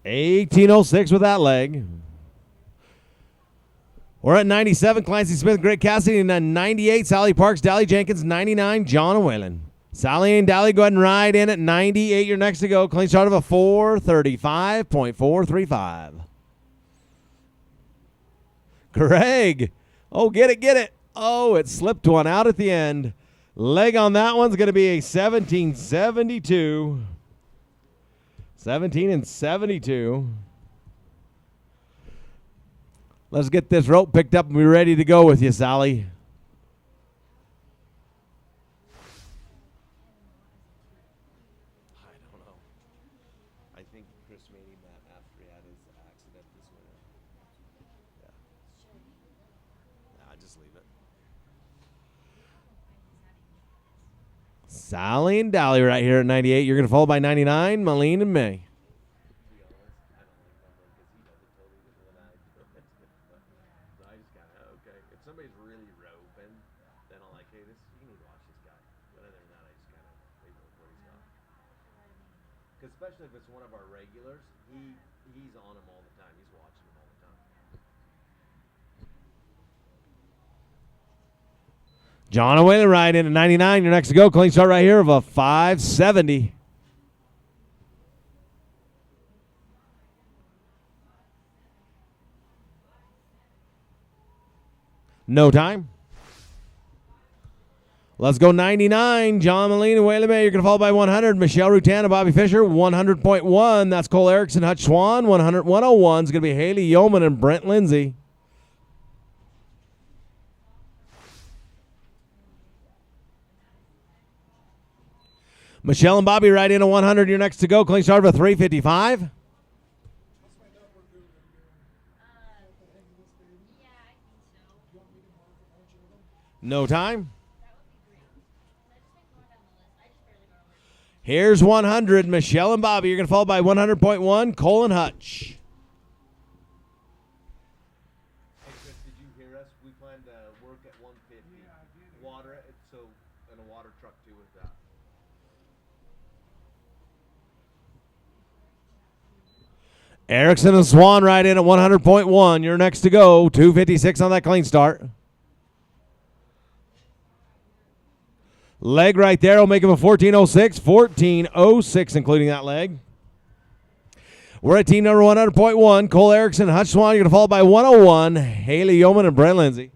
1806 with that leg. We're at 97. Clancy Smith, Greg Cassidy, and then 98. Sally Parks, Dally Jenkins, 99. John and Whalen. Sally and Dally go ahead and ride in at 98. You're next to go. Clean start of a 435.435. Greg. Oh, get it, get it. Oh, it slipped one out at the end. Leg on that one's going to be a 1772. 17 and 72. Let's get this rope picked up and be ready to go with you, Sally. I don't know. I think Chris made him that after he had his accident this winter. Yeah. Nah, just leave it. Sally and Dally right here at 98. You're going to follow by 99, Moline and May. To be honest, I don't like that one because he does it totally different than I do. So I just kind of, okay. If somebody's really roping, then I'm like, hey, you need to watch this guy. But other than that, I just kind of leave him where he's at. Because especially if it's one of our regulars, he's on him all the time. He's watching him all the time. John and Whalen right in at 99. You're next to go. Clean start right here of a 570. No time. Let's go 99. John Moline and Waylon May. You're going to follow by 100. Michelle Rutan and Bobby Fisher. 100.1. That's Cole Erickson, Hutch Swan. 101 is going to be Haley Yeoman and Brent Lindsay. Michelle and Bobby right in at 100. You're next to go. Clean start of a 355. Yeah, I think so. No time. That would be great. I just been going down the list. I just barely got over it. Here's 100. Michelle and Bobby. You're going to follow by 100.1. Cole and Hutch. Hey, Chris, did you hear us? We plan to work at 150. Yeah, I did. Water it, so, and a water truck too with that. Erickson and Swan right in at 100.1. You're next to go. 256 on that clean start. Leg right there will make him a 1406. 1406 including that leg. We're at team number 100.1. Cole Erickson, Hutch Swan. You're going to follow by 101. Haley Yeoman and Brent Lindsay.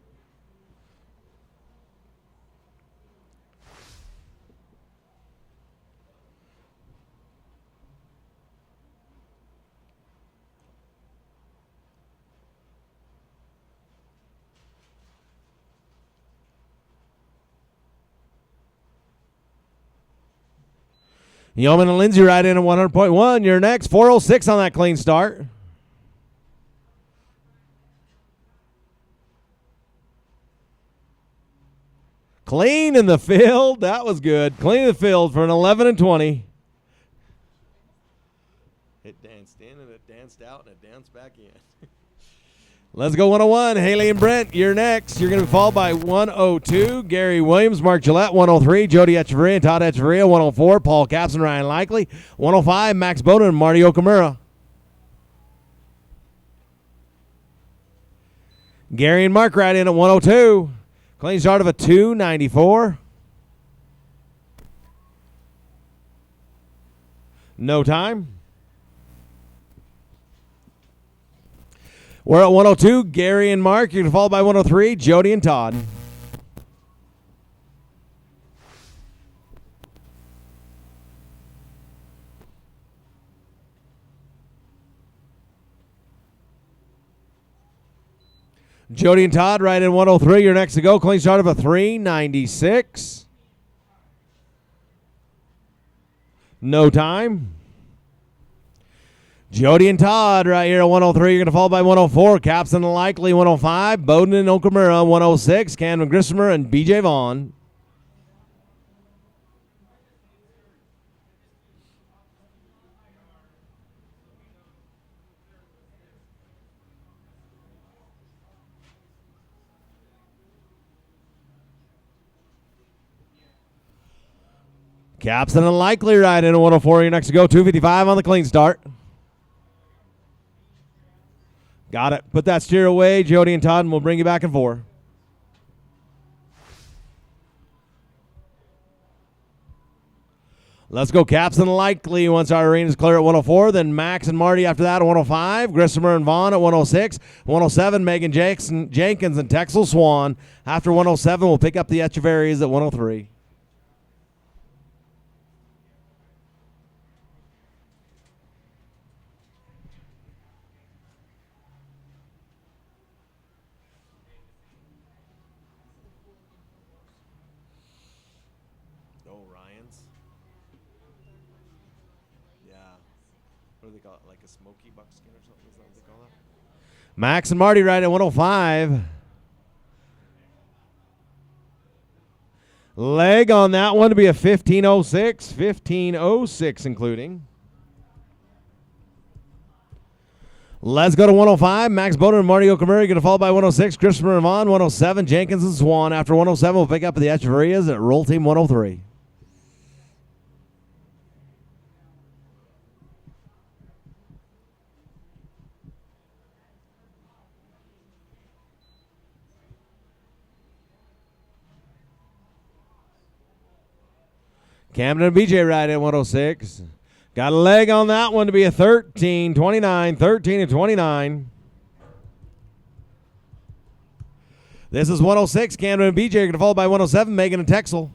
Yeoman and Lindsay right in at 100.1. You're next. 406 on that clean start. Clean in the field. That was good. Clean in the field for an 11 and 20. It danced in and it danced out and it danced back in. Let's go 101. Haley and Brent, you're next. You're going to be followed by 102. Gary Williams, Mark Gillette, 103. Jody Echeverria and Todd Echeverria, 104. Paul Capps and Ryan Likely, 105. Max Bowden and Marty Okamura. Gary and Mark right in at 102. Clean start of a 294. No time. We're at 102. Gary and Mark. You're going to follow by 103. Jody and Todd. Jody and Todd right in 103. You're next to go. Clean start of a 396. No time. Jody and Todd right here at 103. You're going to follow by 104. Capps and Likely, 105. Bowden and Okamura, 106. Camden Grissomer and BJ Vaughn. Capps and Likely right in at 104. You're next to go. 255 on the clean start. Got it. Put that steer away, Jody and Todd, and we'll bring you back in 4. Let's go Capps and Likely once our arena's clear at 104. Then Max and Marty after that at 105. Grissomer and Vaughn at 106. 107, Megan Jenkins and Texel Swan. After 107, we'll pick up the Echeverrias at 103. What do they call it? Like a smoky buckskin or something? Is that what they call that? Max and Marty right at 105. Leg on that one to be a 1506. 1506 including. Let's go to 105. Max Bowden and Marty Okamura going to follow by 106. Christopher and Vaughn, 107. Jenkins and Swan. After 107, we'll pick up the Echeverrias at Roll Team 103. Camden and BJ right at 106. Got a leg on that one to be a 13-29. 13-29. This is 106. Camden and BJ are going to follow by 107. Megan and Texel.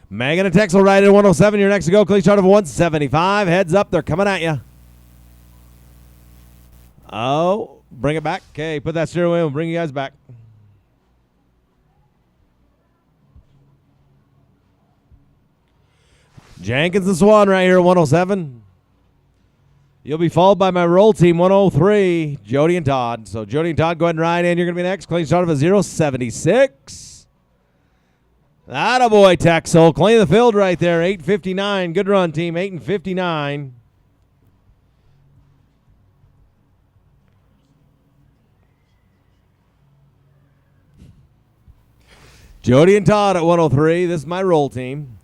Megan and Texel right at 107. You're next to go. Clean start of 175. Heads up. They're coming at you. Oh, bring it back. Okay, put that steer away. We'll bring you guys back. Jenkins and Swan right here at 107. You'll be followed by my roll team, 103, Jody and Todd. So Jody and Todd, go ahead and ride in. You're going to be next. Clean start of a 076. Attaboy, Texel. Clean the field right there, 8:59. Good run, team, 8:59. Jody and Todd at 103. This is my roll team.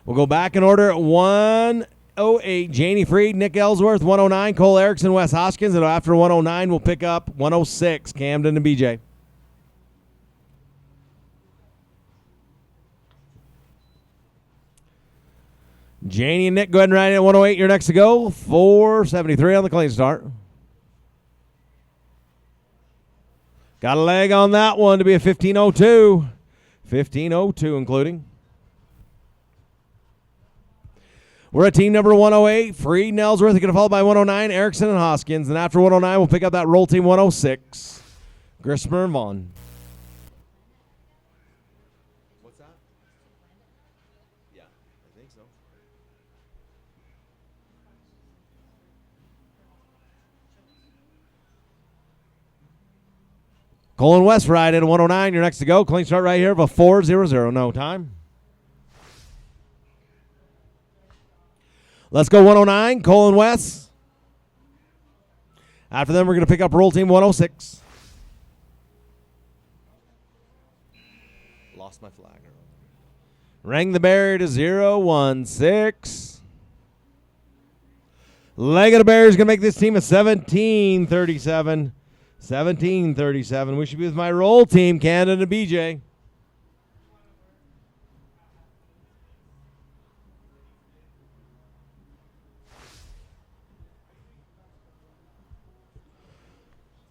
We'll go back in order at 108. Janie Freed, Nick Ellsworth, 109. Cole Erickson, Wes Hoskins. And after 109, we'll pick up 106. Camden and BJ. Janie and Nick, go ahead and ride in at 108. You're next to go. 473 on the clean start. Got a leg on that one to be a 1502. 1502 including. We're at team number 108. Freed and Ellsworth are going to follow by 109. Erickson and Hoskins. And after 109, we'll pick up that roll team 106. Grismer and Vaughn. What's that? Yeah, I think so. Colin West ride in 109. You're next to go. Clean start right here of a 4:00. No time. Let's go 109. Colin West. After them, we're going to pick up roll team 106. Lost my flag. Rang the barrier to 016. Leg of the barrier is going to make this team a 1737. 1737. We should be with my roll team, Canada and BJ.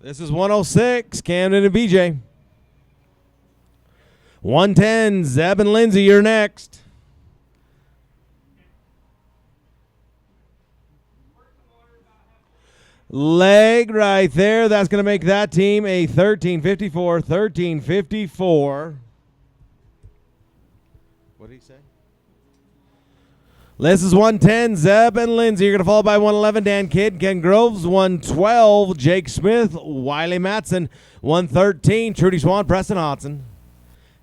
This is 106, Camden and BJ. 110, Zeb and Lindsay, you're next. Leg right there. That's going to make that team a 1354. 1354. What did he say? This is 110, Zeb and Lindsay. You're going to follow by 111, Dan Kidd, Ken Groves. 112, Jake Smith, Wiley Matson. 113, Trudy Swan, Preston Hodson.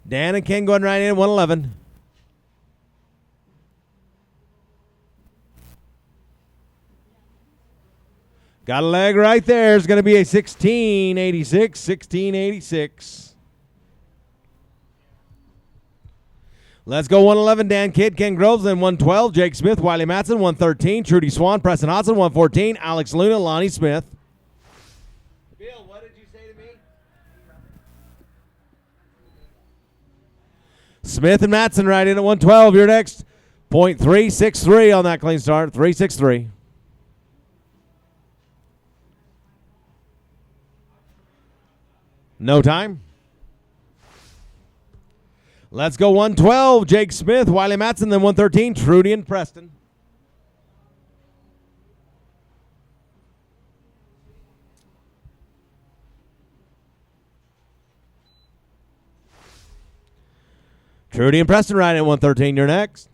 Dan and Ken going right in at 111. Got a leg right there. It's going to be a 1686. 1686. Let's go 111, Dan Kidd, Ken Groves, then 112, Jake Smith, Wiley Matson, 113, Trudy Swan, Preston Hodson, 114, Alex Luna, Lonnie Smith. Bill, what did you say to me? Smith and Matson right in at 112. You're next. .363 on that clean start. 363. No time. Let's go 112, Jake Smith, Wiley Matson, then 113, Trudy and Preston. Trudy and Preston right at 113, you're next.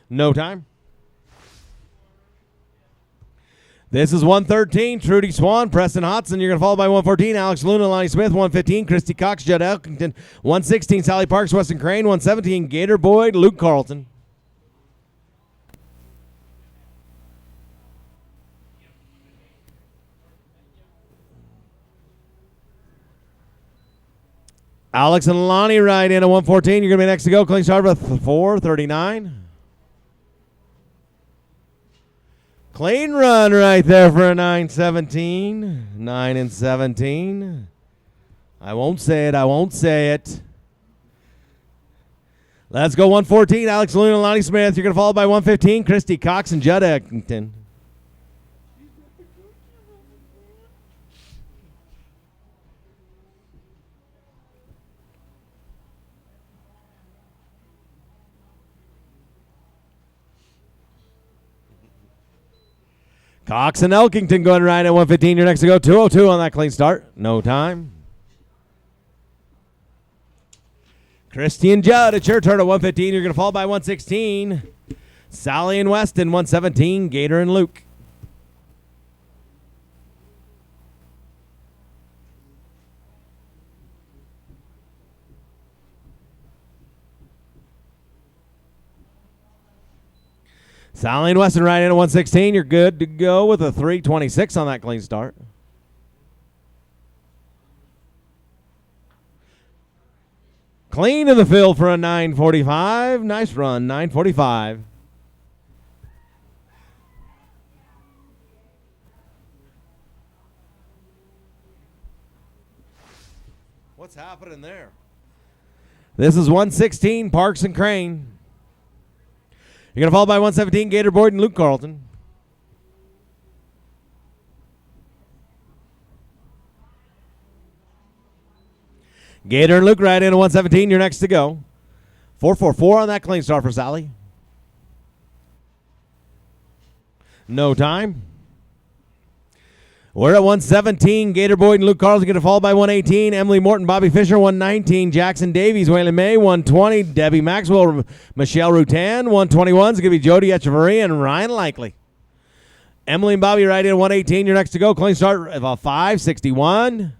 No time. This is 113, Trudy Swan, Preston Hodson. You're going to follow by 114, Alex Luna, Lonnie Smith, 115, Christy Cox, Judd Elkington, 116, Sally Parks, Weston Crane, 117, Gator Boyd, Luke Carlton. Alex and Lonnie right in at 114. You're going to be next to go. Clean start with 439. Clean run right there for a 917. 9 and 17. I won't say it. I won't say it. Let's go 114. Alex Luna and Lonnie Smith. You're going to follow by 115. Christy Cox and Judd Eckington. Cox and Elkington going right at 115. You're next to go. 202 on that clean start. No time. Christy and Judd, it's your turn at 115. You're going to fall by 116. Sally and Weston, 117. Gator and Luke. Sally and Weston right in at 116. You're good to go with a 326 on that clean start. Clean in the field for a 945. Nice run, 945. What's happening there? This is 116, Parks and Crane. You're going to follow by 117, Gator Boyd and Luke Carlton. Gator and Luke right in at 117. You're next to go. 444 on that clean start for Sally. No time. We're at 117. Gator Boyd and Luke Carlson going to fall by 118. Emily Morton, Bobby Fisher, 119. Jackson Davies, Waylon May, 120. Debbie Maxwell, Michelle Rutan, 121. It's going to be Jody Echeverry and Ryan Likely. Emily and Bobby right in 118. You're next to go. Clean start of a 561.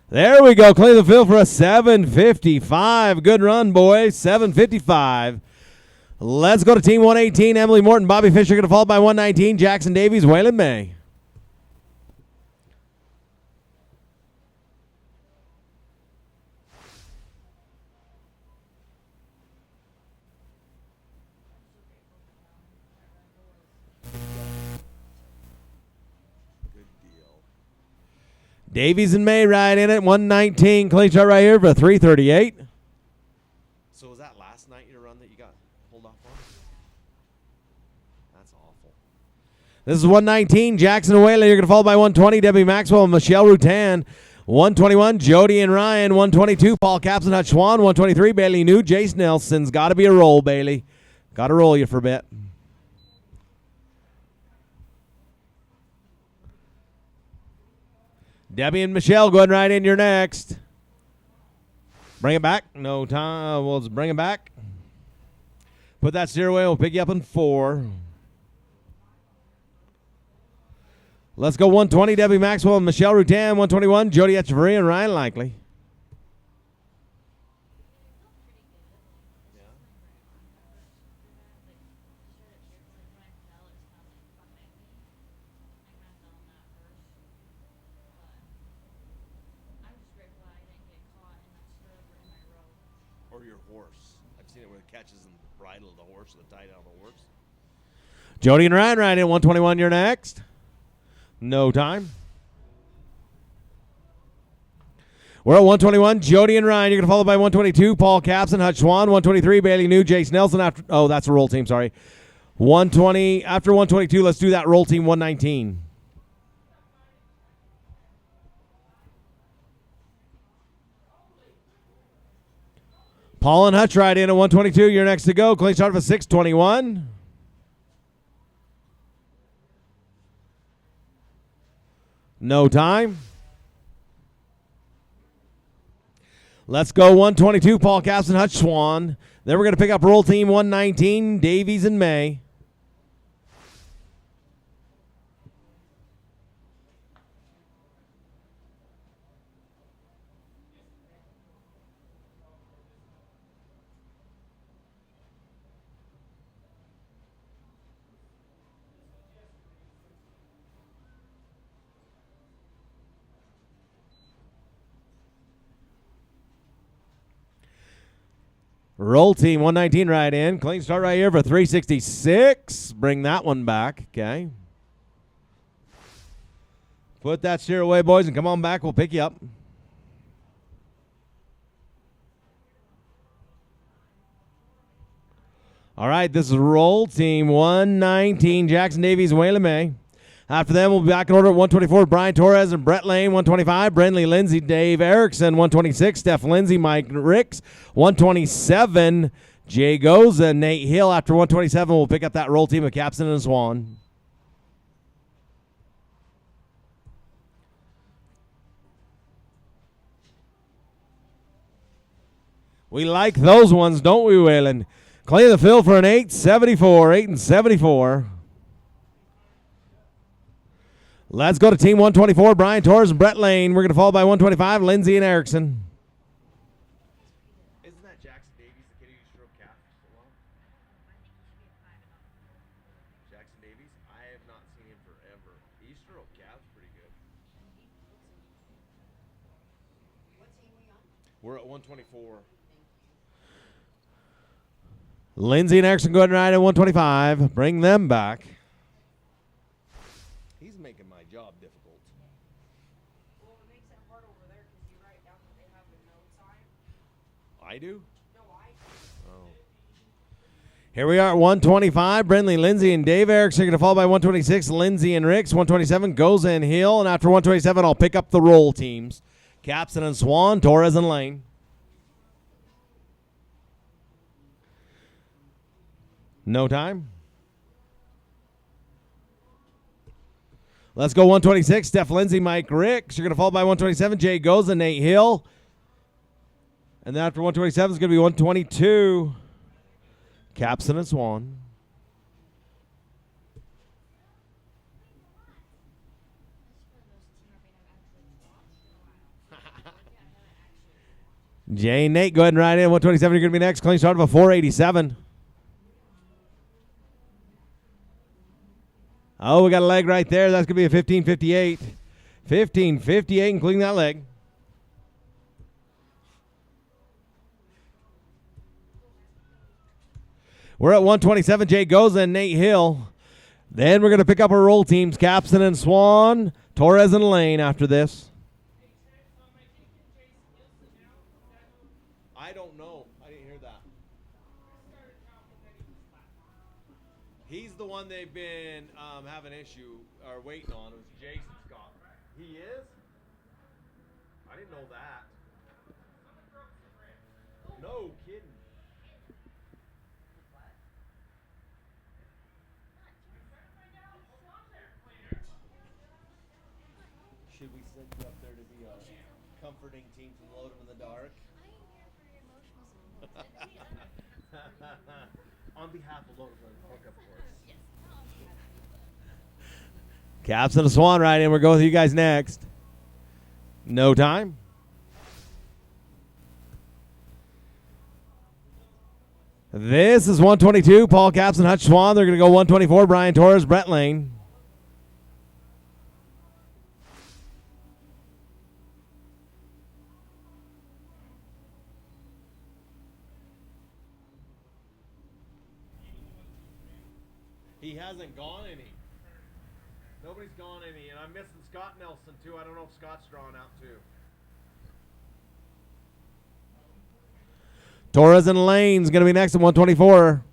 There we go. Clear the field for a 755. Good run, boys. 755. Let's go to team 118. Emily Morton, Bobby Fisher going to fall by 119. Jackson Davies, Waylon May. Davies and May right in it. 119. Clean start right here for 338. So was that last night your run that you got pulled off on? That's awful. This is 119. Jackson and Whaley. You're going to fall by 120. Debbie Maxwell and Michelle Rutan. 121. Jody and Ryan. 122. Paul Capson, Hutch Swan. 123. Bailey New. Jace Nelson's got to be a roll, Bailey. Got to roll you for a bit. Debbie and Michelle going right in. You're next. Bring it back. No time. We'll just bring it back. Put that steer away. We'll pick you up in 4. Let's go 120. Debbie Maxwell and Michelle Rutan. 121. Jody Echeverry and Ryan Likely. Or your horse. I've seen it where it catches and bridle the horse or the tie down the horse. Jody and Ryan right in 121. You're next. No time. We're at 121. Jody and Ryan. You're going to follow by 122. Paul Capson, Hutch Swan. 123. Bailey New, Jace Nelson. After that's a roll team. Sorry. 120. After 122, let's do that roll team 119. Paul and Hutch right in at 122. You're next to go. Clean start for 621. No time. Let's go 122. Paul Capson, Hutch Swan. Then we're going to pick up roll team 119. Davies and May. Roll team 119 right in. Clean start right here for 366. Bring that one back. Okay. Put that steer away, boys, and come on back. We'll pick you up. All right, this is roll team 119. Jackson Davies and Waylon May. After them, we'll be back in order at 124. Brian Torres and Brett Lane. 125. Brendley Lindsay, Dave Erickson. 126. Steph Lindsay, Mike Ricks. 127. Jay Goza, Nate Hill. After 127, we'll pick up that roll team of Capson and Swan. We like those ones, don't we, Waylon? Clear the field for an 874. 8 and 74. Let's go to team 124. Brian Torres and Brett Lane. We're going to fall by 125. Lindsay and Erickson. Isn't that Jackson Davies, the kid who stroked calf so long? Jackson Davies? I have not seen him forever. He stroked calf's pretty good. What team we on? We're at 124. Lindsay and Erickson going right at 125. Bring them back. He's making my job difficult. Well, it makes it hard over there because you write down what they have in notes on it. I do? No, I. Oh. Here we are at 125. Brindley, Lindsay, and Dave Erickson are going to fall by 126. Lindsay and Ricks. 127, Goza and Hill. And after 127, I'll pick up the roll teams. Capson and Swan, Torres and Lane. No time. Let's go 126. Steph Lindsay, Mike Ricks. You're going to fall by 127. Jay Goza, Nate Hill. And then after 127 is going to be 122. Capson and Swan. Jay and Nate, go ahead and ride in. 127, you're going to be next. Clean start of a 487. Oh, we got a leg right there. That's going to be a 1558. 1558, including that leg. We're at 127. Jay Goza and Nate Hill. Then we're going to pick up our roll teams. Capson and Swan. Torres and Lane after this. I don't know. I didn't hear that. He's the one they've been having issue or waiting on. It was Jason Scott. He is? I didn't know that. No kidding. Should we set you up there to be a comforting team to load them in the dark? On behalf of Lotus Park, of course. Caps and a Swan right in. We're going with you guys next. No time. This is 122. Paul Caps and Hutch Swan. They're going to go 124. Brian Torres, Brett Lane. He hasn't gone any. Nobody's gone any. And I'm missing Scott Nelson, too. I don't know if Scott's drawn out, too. Torres and Lane's going to be next at 124.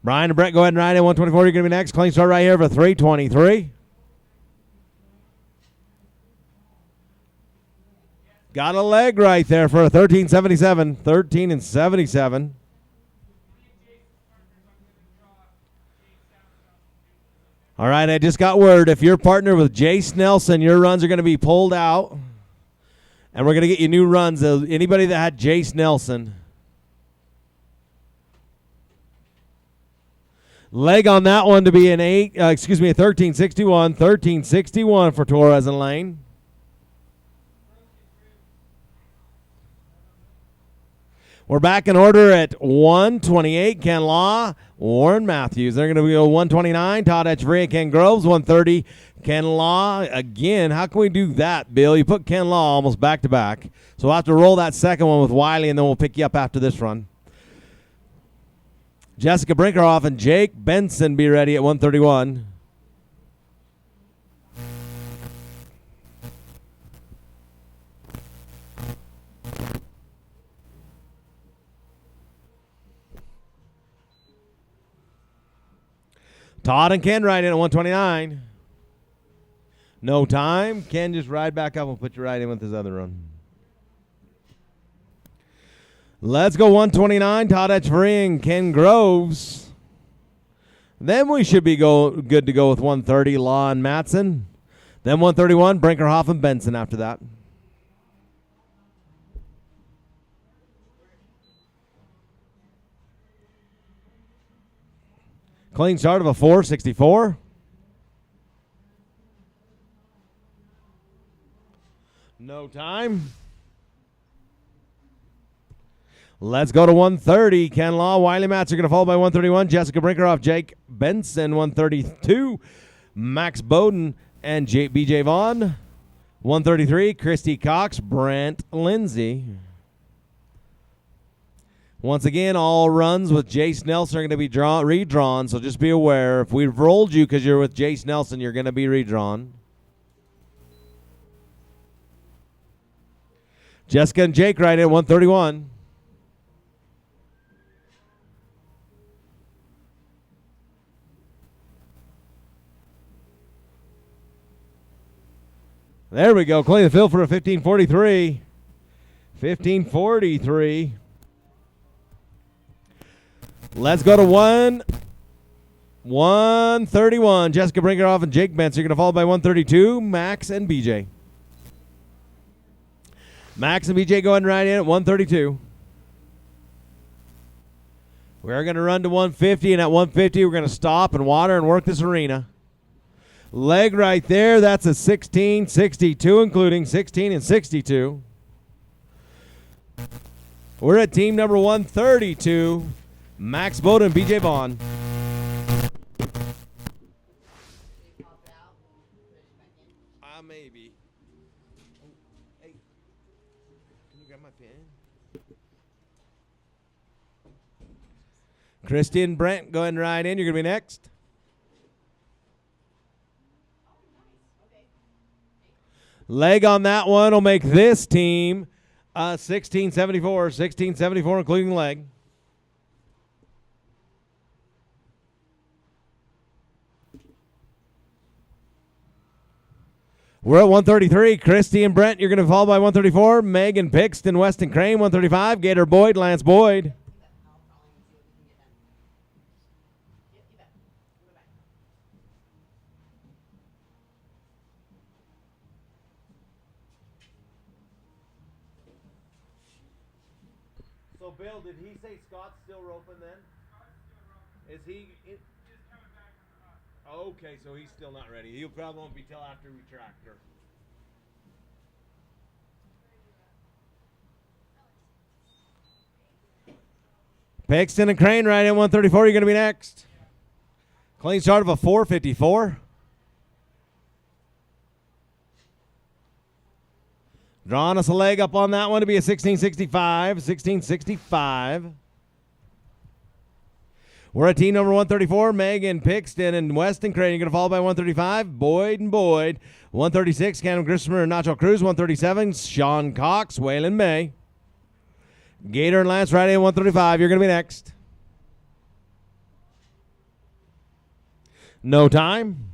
Brian and Brett, go ahead and ride in 124. You're going to be next. Clean start right here for 323. Got a leg right there for a 1377. 13 and 77. All right, I just got word. If you're partnered with Jace Nelson, your runs are going to be pulled out. And we're going to get you new runs. Anybody that had Jace Nelson. Leg on that one to be a 1361. 1361 for Torres and Lane. We're back in order at 128. Ken Law, Warren Matthews. They're going to go 129. Todd Echeverria, Ken Groves, 130. Ken Law again. How can we do that, Bill? You put Ken Law almost back to back. So we'll have to roll that second one with Wiley, and then we'll pick you up after this run. Jessica Brinkerhoff and Jake Benson be ready at 131. Todd and Ken ride in at 129. No time. Ken, just ride back up and put you right in with his other run. Let's go 129. Todd Echeverria and Ken Groves. Then we should be good to go with 130. Law and Matson. Then 131. Brinkerhoff and Benson after that. Clean start of a 464. No time. Let's go to 130. Ken Law, Wiley Matz are going to fall by 131. Jessica Brinkerhoff, Jake Benson, 132. Max Bowden and BJ Vaughn, 133. Christy Cox, Brent Lindsay. Once again, all runs with Jace Nelson are going to be redrawn, so just be aware. If we've rolled you because you're with Jace Nelson, you're going to be redrawn. Jessica and Jake right in 131. There we go. Clay the field for a 1543. 1543. Let's go to 131. Jessica Brinkerhoff and Jake Benson. You're going to follow by 132. Max and BJ. Max and BJ going right in at 132. We're going to run to 150, and at 150, we're going to stop and water and work this arena. Leg right there, that's a 16.62, including 16 and 62. We're at team number 132, Max Bowden and BJ Vaughn. Maybe. Oh, hey, can you grab my pen? Christy and Brent going right in. You're going to be next. Leg on that one will make this team 1674, including leg. We're at 133. Christy and Brent, you're going to fall by 134. Megan Pixton, Weston Crane, 135. Gator Boyd, Lance Boyd. So, Bill, did he say Scott's still roping then? Is he? Okay, so he's still not ready. He probably won't be till after we tractor. Paxton and Crane right in 134. You're going to be next. Clean start of a 454. Drawing us a leg up on that one to be a 1665. 1665. We're at team number 134, Megan Pixton and Weston Crane. You're going to follow by 135, Boyd and Boyd. 136, Cameron Grismer and Nacho Cruz. 137, Sean Cox, Waylon May. Gator and Lance right in 135. You're going to be next. No time.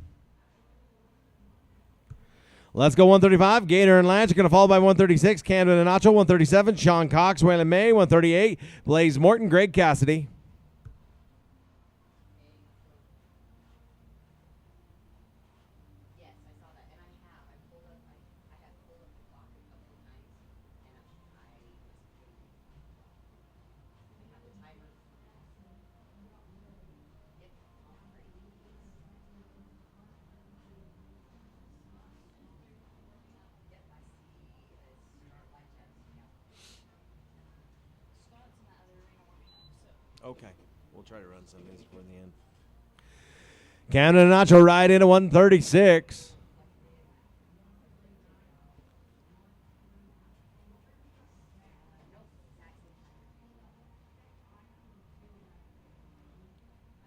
Let's go 135. Gator and Lance. You're going to follow by 136, Camden and Nacho. 137, Sean Cox, Waylon May. 138, Blaze Morton, Greg Cassidy. Okay. We'll try to run some of these before the end. Camden and Nacho right into 136.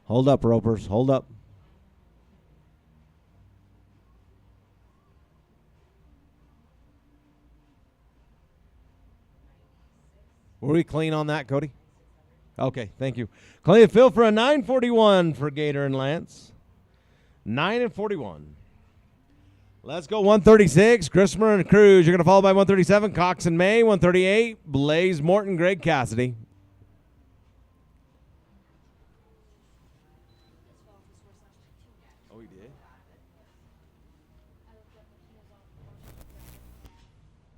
Hold up, ropers. Hold up. Were we clean on that, Cody? Okay, thank you. Clay Phil for a 941 for Gator and Lance. 9 and 41. Let's go 136. Grismer and Cruz. You're going to follow by 137. Cox and May. 138. Blaze Morton, Greg Cassidy. Oh, he did?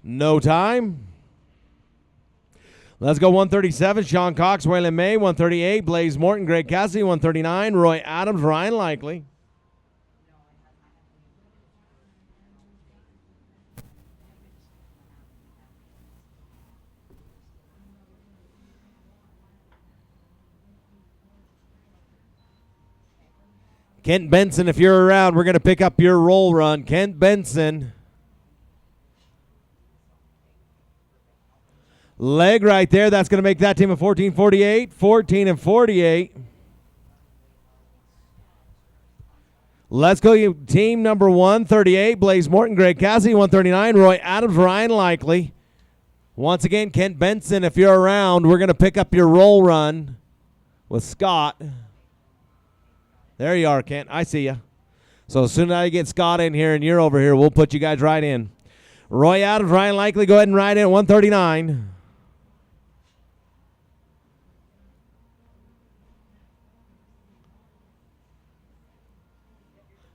No time. Let's go 137, Sean Cox, Waylon May. 138, Blaze Morton, Greg Cassidy. 139, Roy Adams, Ryan Likely. Kent Benson, if you're around, we're going to pick up your roll run. Kent Benson. Leg right there. That's going to make that team a 14-48. 14 and 48. Let's go team number 138. Blaze Morton, Greg Cassidy. 139. Roy Adams, Ryan Likely. Once again, Kent Benson, if you're around, we're going to pick up your roll run with Scott. There you are, Kent. I see you. So as soon as I get Scott in here and you're over here, we'll put you guys right in. Roy Adams, Ryan Likely, go ahead and ride in at 139.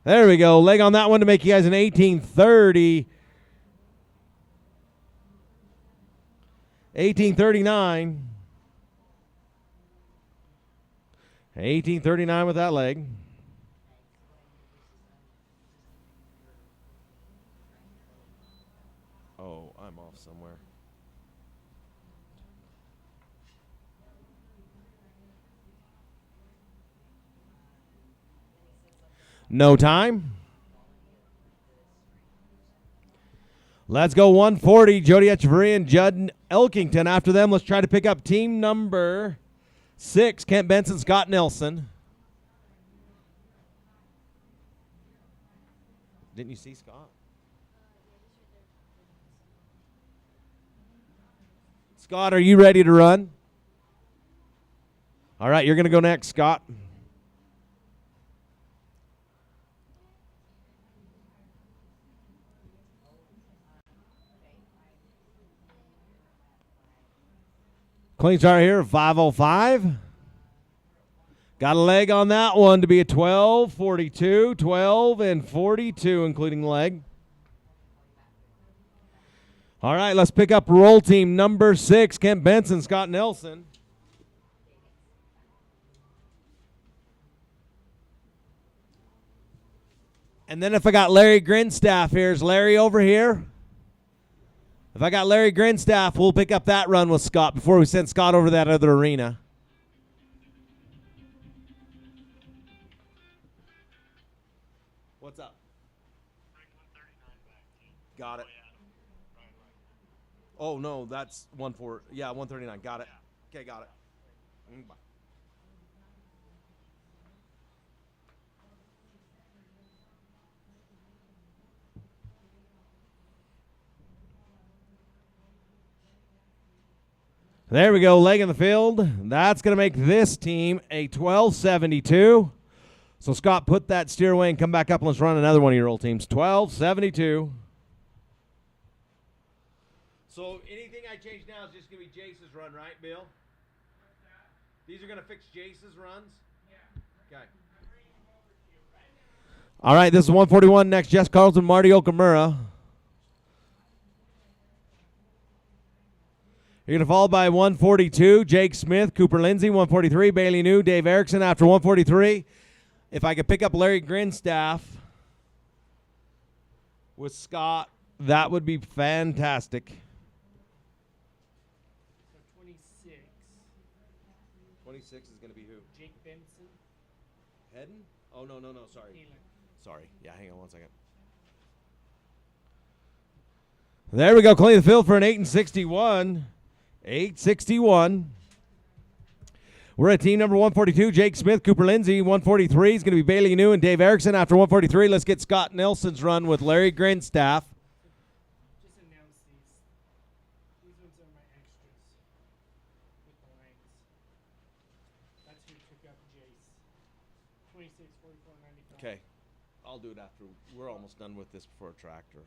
There we go. Leg on that one to make you guys an 1830. 1839. 1839 with that leg. Oh, I'm off somewhere. No time. Let's go 140. Jody Echeverry and Judd Elkington. After them, let's try to pick up team number 6, Kent Benson, Scott Nelson. Didn't you see Scott? Scott, are you ready to run? All right, you're going to go next, Scott. Clean start here, 5:05. Got a leg on that one to be a 12:42, 12 and 42, including leg. All right, let's pick up roll team number 6, Kent Benson, Scott Nelson. And then if I got Larry Grinstaff here, is Larry over here? If I got Larry Grinstaff, we'll pick up that run with Scott before we send Scott over to that other arena. What's up? Got it. Oh, no, that's 139. Got it. Okay, got it. Bye. There we go, leg in the field. That's going to make this team a 1272. So, Scott, put that steer away and come back up and let's run another one of your old teams. 1272. So, anything I change now is just going to be Jace's run, right, Bill? These are going to fix Jace's runs? Yeah. Okay. All right, this is 141 next. Jess Carlton, Marty Okamura. You're going to follow by 142, Jake Smith, Cooper Lindsay, 143, Bailey New, Dave Erickson after 143. If I could pick up Larry Grinstaff with Scott, that would be fantastic. So 26. 26 is going to be who? Jake Benson. Hedden? Oh, no, sorry. Taylor. Sorry. Yeah, hang on one second. There we go, clean the field for an 8-61. 861. We're at team number 142, Jake Smith, Cooper Lindsay. 143 is going to be Bailey New and Dave Erickson. After 143, let's get Scott Nelson's run with Larry Grinstaff. Just announce these. These ones are my extras with the lines. That's who took up Jace. 26, 44, 95. Okay. I'll do it after. We're almost done with this before a tractor.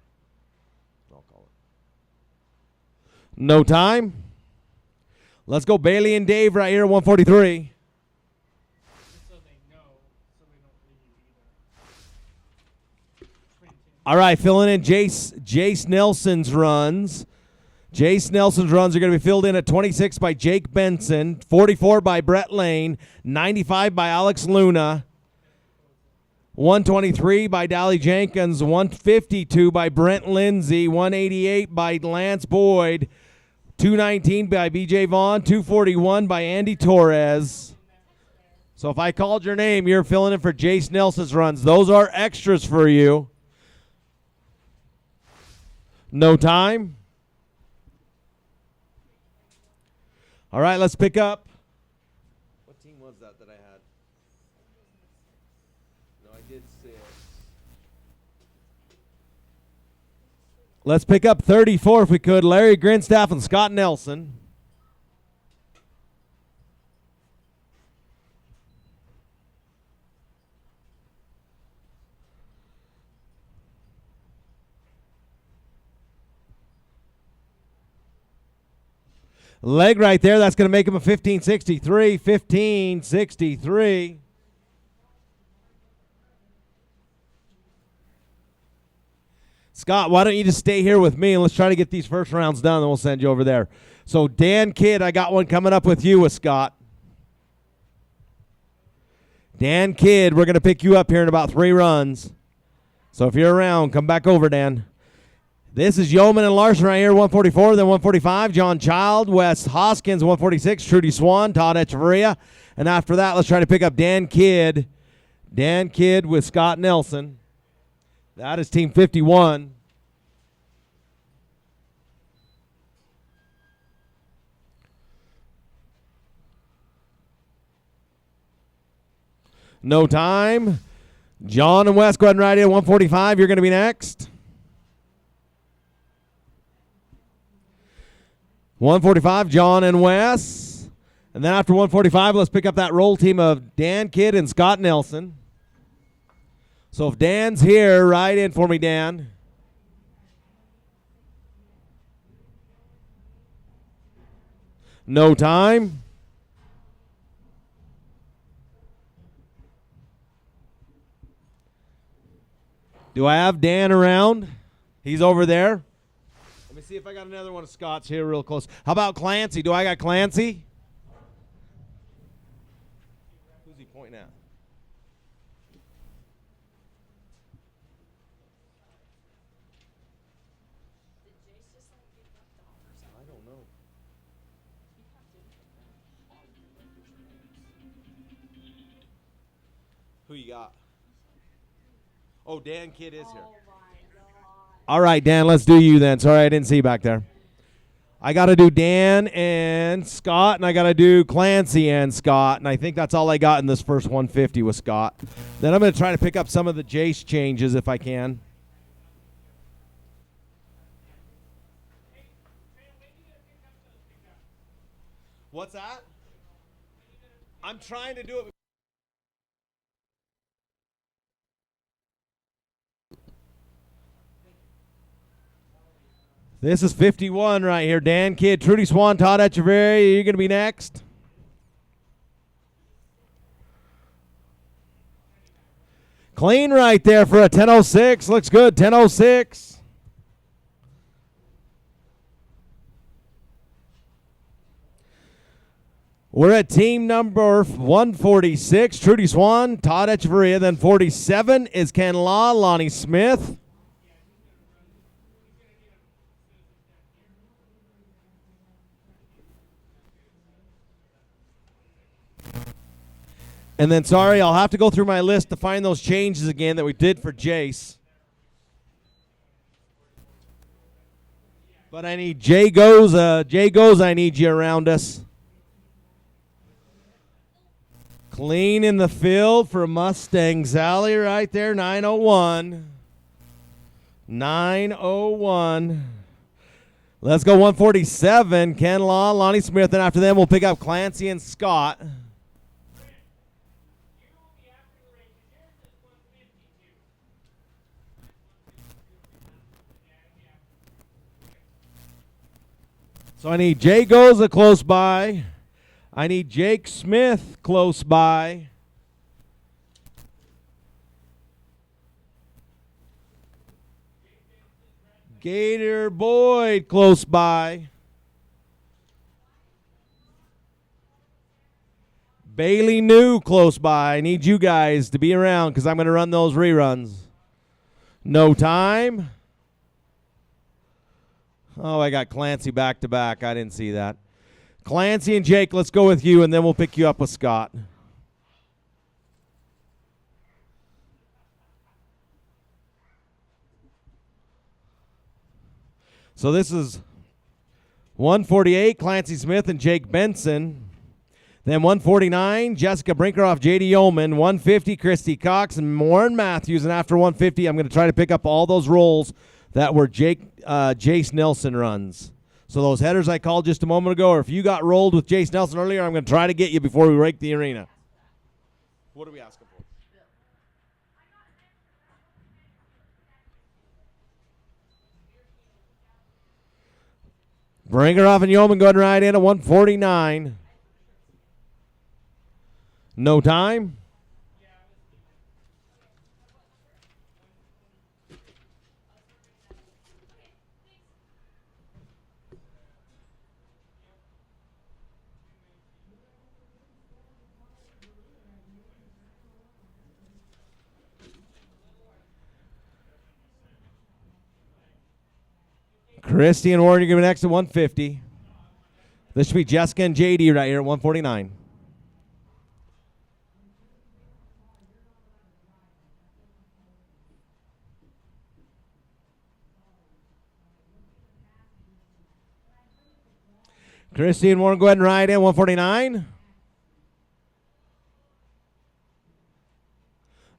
I'll call it. No time. Let's go Bailey and Dave right here at 143. Just so they know, so they don't leave either. 22. All right, filling in Jace Nelson's runs. Jace Nelson's runs are going to be filled in at 26 by Jake Benson, 44 by Brett Lane, 95 by Alex Luna, 123 by Dally Jenkins, 152 by Brent Lindsay, 188 by Lance Boyd, 219 by BJ Vaughn, 241 by Andy Torres. So if I called your name, you're filling in for Jace Nelson's runs. Those are extras for you. No time. All right, let's pick up. What team was that I had? No, I did 6. Let's pick up 34 if we could. Larry Grinstaff and Scott Nelson. Leg right there. That's going to make him a 1563. 1563. Scott, why don't you just stay here with me and let's try to get these first rounds done, and we'll send you over there. So, Dan Kidd, I got one coming up with you with Scott. Dan Kidd, we're going to pick you up here in about 3 runs. So if you're around, come back over, Dan. This is Yeoman and Larson right here, 144, then 145. John Child, Wes Hoskins, 146. Trudy Swan, Todd Echeverria. And after that, let's try to pick up Dan Kidd. Dan Kidd with Scott Nelson. That is Team 51. No time. John and Wes, go ahead and ride in. 145, you're going to be next. 145, John and Wes. And then after 145, let's pick up that roll team of Dan Kidd and Scott Nelson. So if Dan's here, ride in for me, Dan. No time. Do I have Dan around? He's over there. Let me see if I got another one of Scott's here real close. How about Clancy? Do I got Clancy? Who's he pointing at? I don't know. Who you got? Oh, Dan Kidd is here. Oh my god. All right, Dan, let's do you then. Sorry, I didn't see you back there. I got to do Dan and Scott, and I got to do Clancy and Scott, and I think that's all I got in this first 150 with Scott. Then I'm going to try to pick up some of the Jace changes if I can. What's that? I'm trying to do it. This is 51 right here. Dan Kidd, Trudy Swan, Todd Echeverria. You're going to be next. Clean right there for a 10:06. Looks good. 10:06. We're at team number 146. Trudy Swan, Todd Echeverria. Then 47 is Ken Law, Lonnie Smith. And then, sorry, I'll have to go through my list to find those changes again that we did for Jace. But I need Jay Goza. Jay Goza, I need you around us. Clean in the field for Mustang Sally right there, 901. 901. Let's go 147. Ken Law, Lonnie Smith, and after them we'll pick up Clancy and Scott. So I need Jay Goza close by. I need Jake Smith close by. Gator Boyd close by. Bailey New close by. I need you guys to be around because I'm going to run those reruns. No time. Oh, I got Clancy back to back. I didn't see that. Clancy and Jake, let's go with you, and then we'll pick you up with Scott. So this is 148, Clancy Smith and Jake Benson. Then 149, Jessica Brinkeroff, J.D. Yeoman. 150, Christy Cox and Warren Matthews. And after 150, I'm going to try to pick up all those rolls that were Jace Nelson runs. So those headers I called just a moment ago, or if you got rolled with Jace Nelson earlier, I'm going to try to get you before we rake the arena. What are we asking for? Brinkeroff and Yeoman going right in at 149. No time. Christy and Warren, you're going to be next at 150. This should be Jessica and JD right here at 149. Christy and Warren, go ahead and ride in 149.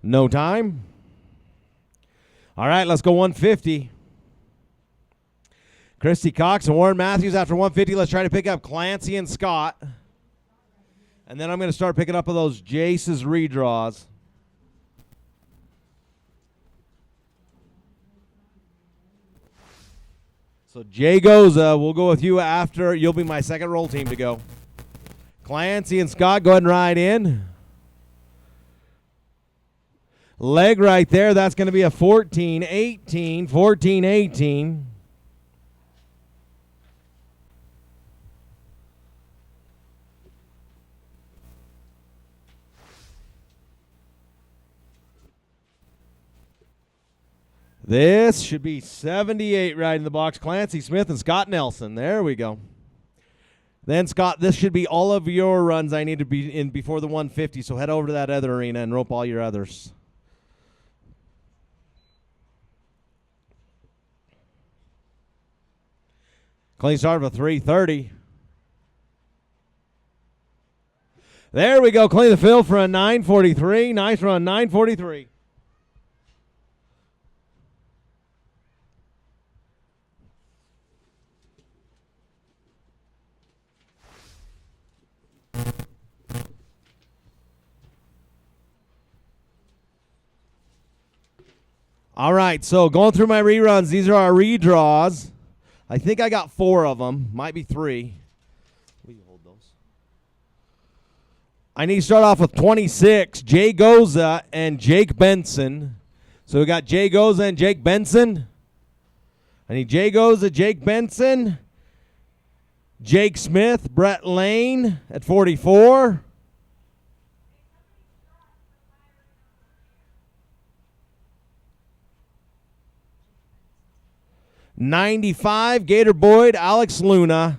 No time. All right, let's go 150. Christy Cox and Warren Matthews after 150. Let's try to pick up Clancy and Scott. And then I'm going to start picking up those Jace's redraws. So Jay Goza, we'll go with you after. You'll be my second roll team to go. Clancy and Scott, go ahead and ride in. Leg right there, that's going to be a 14-18, 14-18. This should be 78 right in the box. Clancy Smith and Scott Nelson. There we go. Then, Scott, this should be all of your runs I need to be in before the 150, so head over to that other arena and rope all your others. Clean start of a 330. There we go. Clean the field for a 943. Nice run, 943. All right, so going through my reruns, these are our redraws. I think I got 4 of them. Might be 3. Will you hold those? I need to start off with 26, Jay Goza and Jake Benson. So we got Jay Goza and Jake Benson. I need Jay Goza, Jake Benson, Jake Smith, Brett Lane at 44. $95, Gator Boyd, Alex Luna.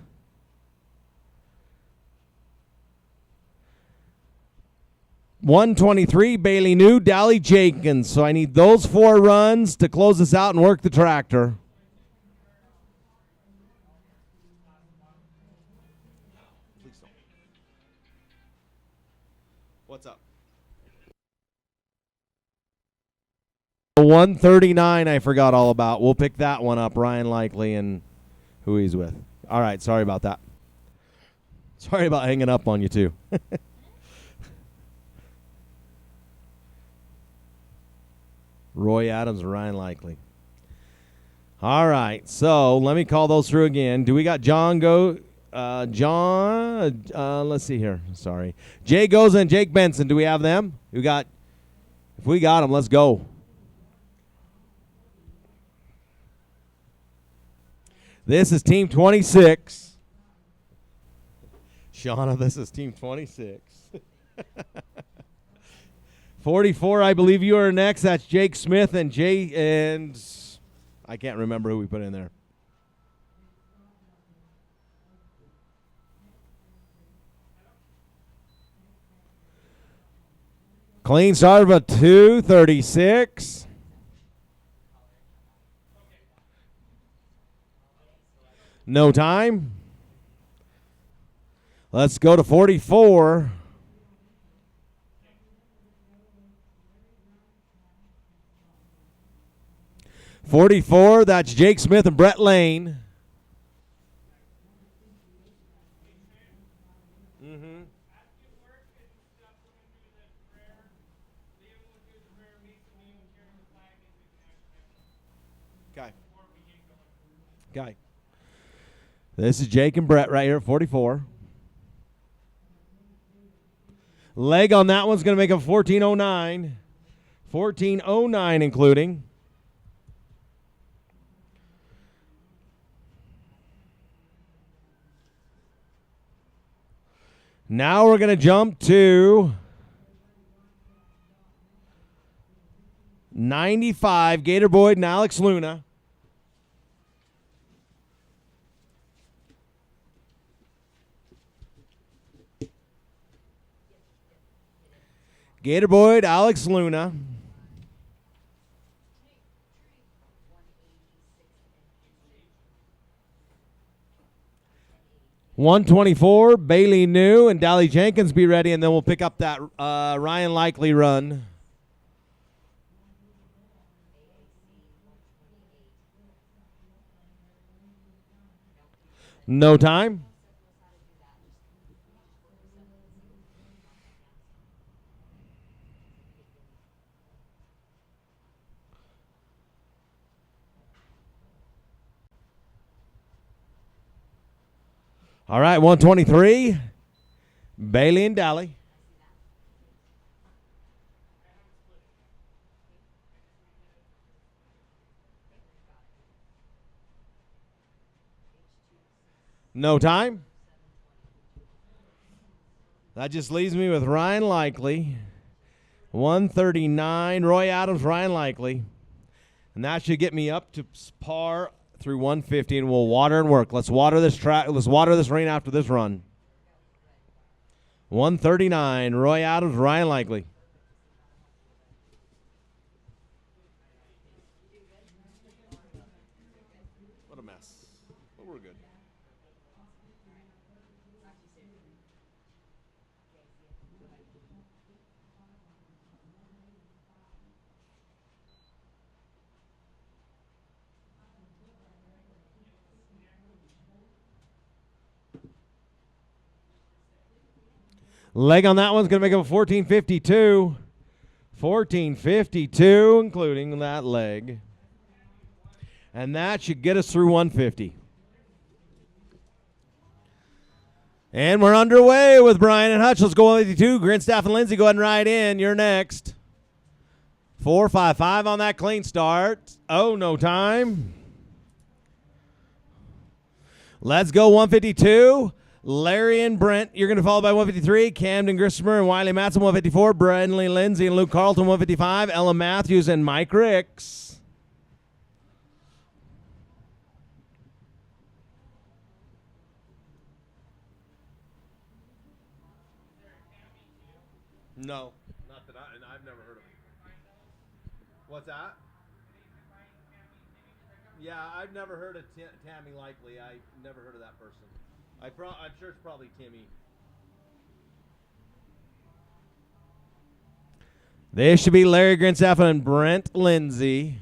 $123, Bailey New, Dally Jenkins. So I need those 4 runs to close this out and work the tractor. What's up? 139 I forgot all about. We'll pick that one up, Ryan Likely and who he's with. All right, sorry about that. Sorry about hanging up on you, too. Roy Adams and Ryan Likely. All right, so let me call those through again. Do we got John let's see here. Sorry. Jay Goza and Jake Benson. Do we have them? If we got them, let's go. This is Team 26. Shauna, this is Team 26. 44, I believe you are next. That's Jake Smith and I can't remember who we put in there. Clean start of a 236. No time. Let's go to 44. That's Jake Smith and Brett Lane. Okay. This is Jake and Brett right here at 44. Leg on that one's going to make a 1409. 1409 including. Now we're going to jump to 95, Gator Boyd and Alex Luna. Gator Boyd, Alex Luna. 124, Bailey New and Dally Jenkins be ready, and then we'll pick up that Ryan Likely run. No time. All right, 123, Bailey and Dally. No time. That just leaves me with Ryan Likely. 139, Roy Adams, Ryan Likely. And that should get me up to par through 150, and we'll water and work. Let's water this track. Let's water this rain after this run. 139, Roy Adams, Ryan Likely. What a mess. But we're good. Leg on that one's going to make up a 1452. 1452, including that leg. And that should get us through 150. And we're underway with Brian and Hutch. Let's go 152. Grinstaff and Lindsay, go ahead and ride in. You're next. 455 on that clean start. Oh, no time. Let's go 152. Larry and Brent, you're going to follow by 153. Camden Grismer and Wiley Matson, 154. Bradley Lindsay and Luke Carlton, 155. Ella Matthews and Mike Ricks. No. Not that I've never heard of him. What's that? Yeah, I've never heard of Tammy Likely. I never heard of that person. I'm sure it's probably Timmy. This should be Larry Grinstaff and Brent Lindsay.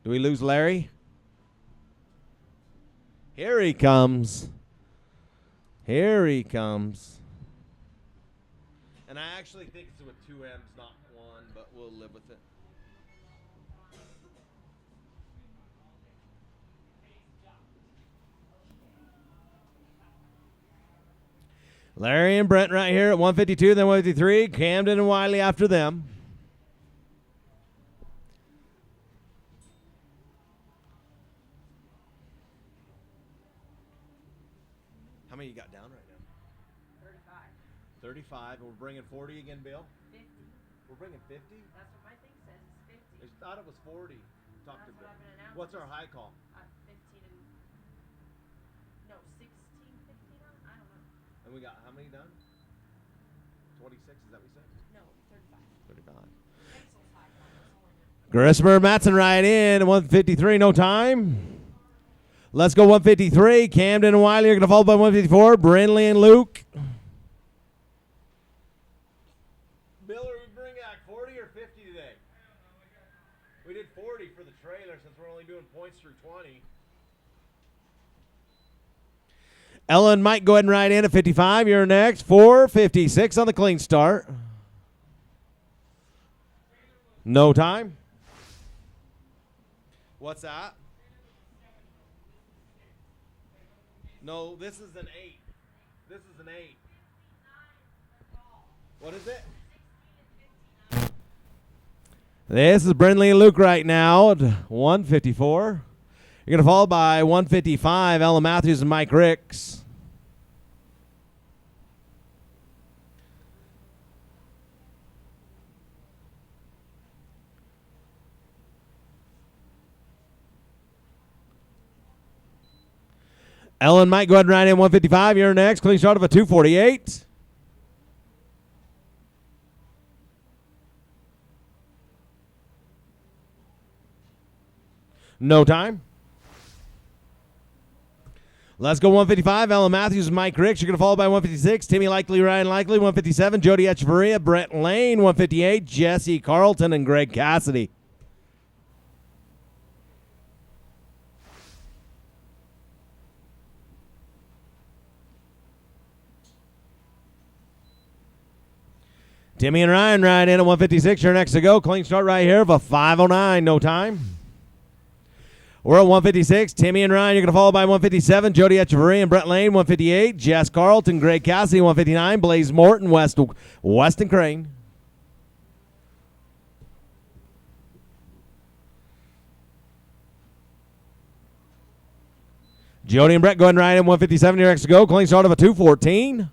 Do we lose Larry? Here he comes. Here he comes. And I actually think it's with two M's, not one, but we'll live with it. Larry and Brent right here at 152, then 153. Camden and Wiley after them. How many you got down right now? 35. 35. And we're bringing 40 again, Bill? 50. We're bringing 50? That's what my thing says. It's 50. I thought it was 40. Talk to That's Bill. what I've been announcing. What's our high call? 15 and... No, 16, 15 on? I don't know. And we got how many done? 26, is that what we said? No, 35. 35. Pencil's high call. That's all I know. Grismer Matson right in at 153, no time. Let's go 153. Camden and Wiley are going to follow by 154. Brindley and Luke. Bill, are we bringing back 40 or 50 today? We did 40 for the trailer since we're only doing points through 20. Ella and Mike go ahead and ride in at 55. You're next. 456 on the clean start. No time. What's that? No, this is an 8. This is an 8. What is it? This is Brindley and Luke right now at 154. You're going to follow by 155, Ella Matthews and Mike Ricks. Ellen might go ahead and ride in 155. You're next. Clean start of a 248. No time. Let's go 155. Ellen Matthews and Mike Ricks. You're going to follow by 156. Timmy Likely, Ryan Likely, 157. Jody Echeverria, Brent Lane, 158. Jesse Carlton and Greg Cassidy. Timmy and Ryan ride in at 156. You're next to go. Clean start right here of a 509. No time. We're at 156. Timmy and Ryan, you're going to follow by 157. Jody Echeverria and Brett Lane, 158. Jess Carlton, Greg Cassidy, 159. Blaze Morton, Weston Crane. Jody and Brett go ahead and ride in 157. You're next to go. Clean start of a 214.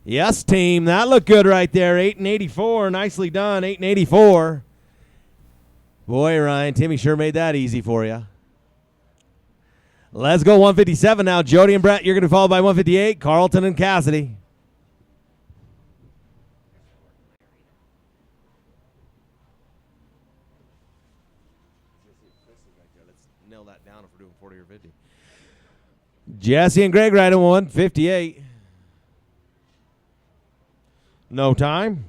Yes, team. That looked good right there. 8 and 84. Nicely done. 8 and 84. Boy, Ryan, Timmy sure made that easy for you. Let's go 157 now. Jody and Brett, you're going to follow by 158. Carlton and Cassidy. Let's nail that down if we're doing 40 or 50. Jesse and Greg riding 158. No time.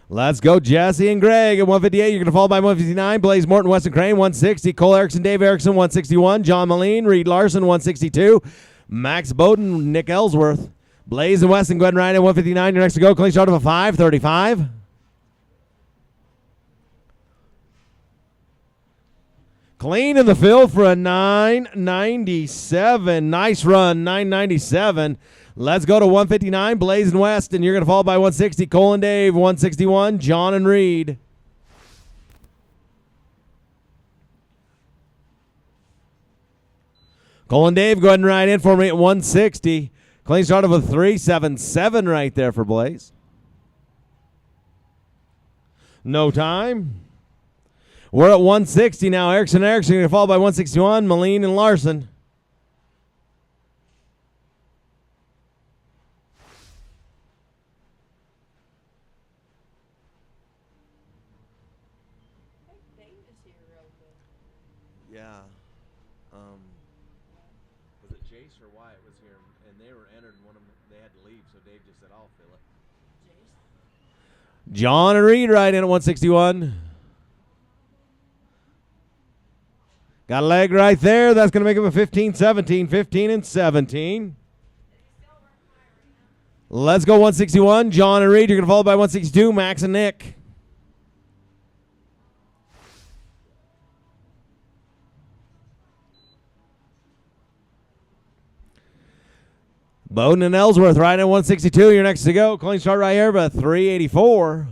Let's go, Jesse and Greg at 158. You're going to follow by 159. Blaze Morton, Weston Crane, 160. Cole Erickson, Dave Erickson, 161. John Moline, Reed Larson, 162. Max Bowden, Nick Ellsworth. Blaze and Weston go ahead and ride at 159. You're next to go. Clean start of a 535. Clean in the field for a 997. Nice run, 997. Let's go to 159, Blaze and West, and you're going to follow by 160, Cole and Dave, 161, John and Reed. Cole and Dave, go ahead and ride in for me at 160. Clean start of a 377 right there for Blaze. No time. We're at 160 now. Erickson going to follow by 161, Moline and Larson. Yeah. Was it Jace or Wyatt was here, and they were entered, and one of them, they had to leave, so Dave just said, I'll fill it. John and Reed right in at 161. Got a leg right there. That's going to make him a 15-17. 15 and 17. Let's go 161. John and Reed. You're going to follow by 162. Max and Nick. Bowden and Ellsworth right at 162. You're next to go. Clean start right here, but 384.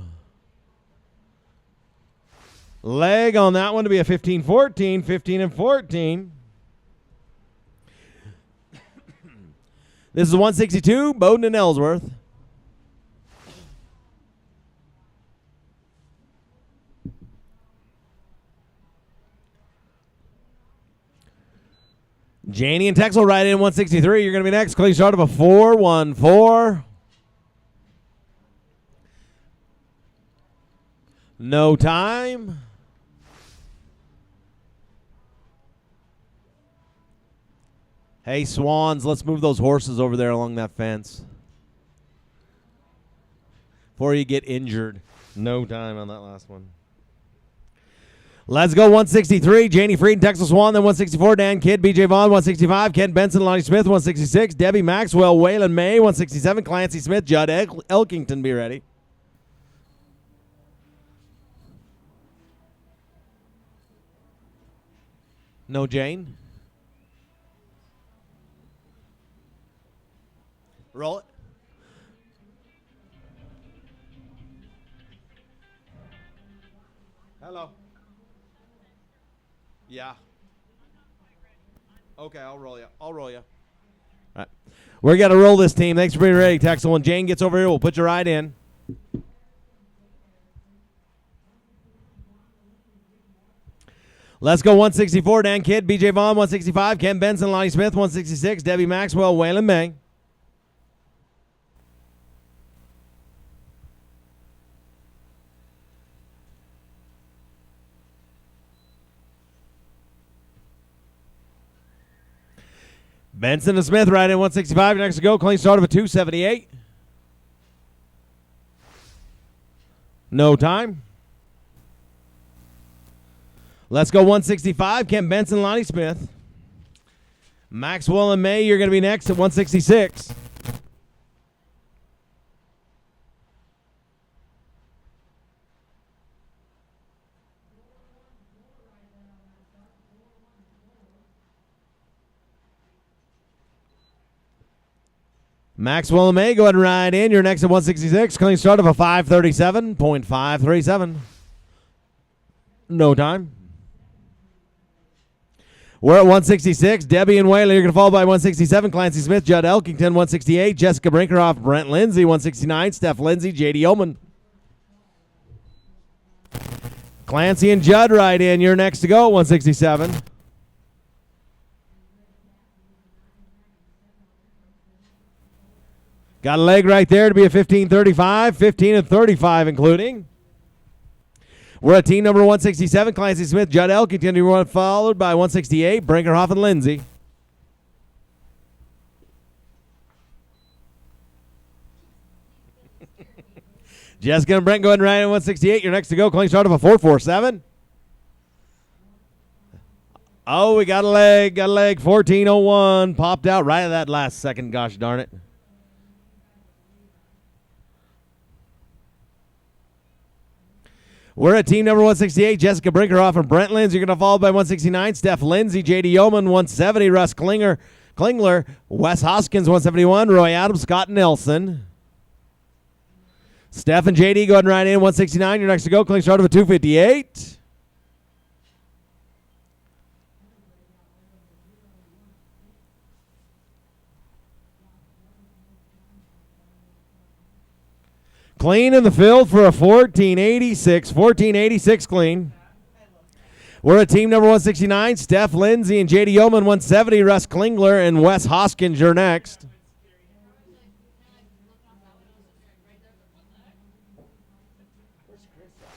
Leg on that one to be a 15-14. 15 and 14. This is 162. Bowden and Ellsworth. Janie and Texel right in 163. You're going to be next. Clean start of a 414. No time. Hey, Swans, let's move those horses over there along that fence before you get injured. No time on that last one. Let's go 163. Janie Freed and Texas Swan. Then 164. Dan Kidd, BJ Vaughn. 165. Ken Benson, Lonnie Smith. 166. Debbie Maxwell, Waylon May. 167. Clancy Smith, Judd Elkington. Be ready. No Jane. Roll it. Hello. Yeah. Okay, I'll roll you. All right. We're going to roll this team. Thanks for being ready, Texel. When Jane gets over here, we'll put you right in. Let's go 164. Dan Kidd, BJ Vaughn, 165. Ken Benson, Lonnie Smith, 166. Debbie Maxwell, Waylon May. Benson and Smith right in 165. Next to go. Clean start of a 278. No time. Let's go 165. Ken Benson, Lonnie Smith. Maxwell and May, you're going to be next at 166. Maxwell and May, go ahead and ride in. You're next at 166. Clean start of a 537.537. No time. We're at 166. Debbie and Whaley are going to fall by 167. Clancy Smith, Judd Elkington, 168. Jessica Brinkerhoff, Brent Lindsay, 169. Steph Lindsay, JD Oman. Clancy and Judd ride in. You're next to go at 167. Got a leg right there to be a 15:35, 15 and 35 including. We're at team number 167, Clancy Smith, Judd Elkington, followed by 168, Brinkerhoff and Lindsay. Jessica and Brent go ahead and ride in 168. You're next to go. Clean start of a 447. Oh, we got a leg. 14:01. Popped out right at that last second. Gosh darn it. We're at team number 168, Jessica Brinkerhoff and Brent Lindsay. You're going to follow by 169, Steph Lindsay, JD Yeoman, 170, Russ Klingler, Wes Hoskins, 171, Roy Adams, Scott Nelson. Steph and JD go ahead and ride in 169. You're next to go. Clean start of a 258. Clean in the field for a 1486 clean. We're at team number 169, Steph Lindsay and JD Yeoman, 170, Russ Klingler and Wes Hoskins, you're next. Where's Chris at?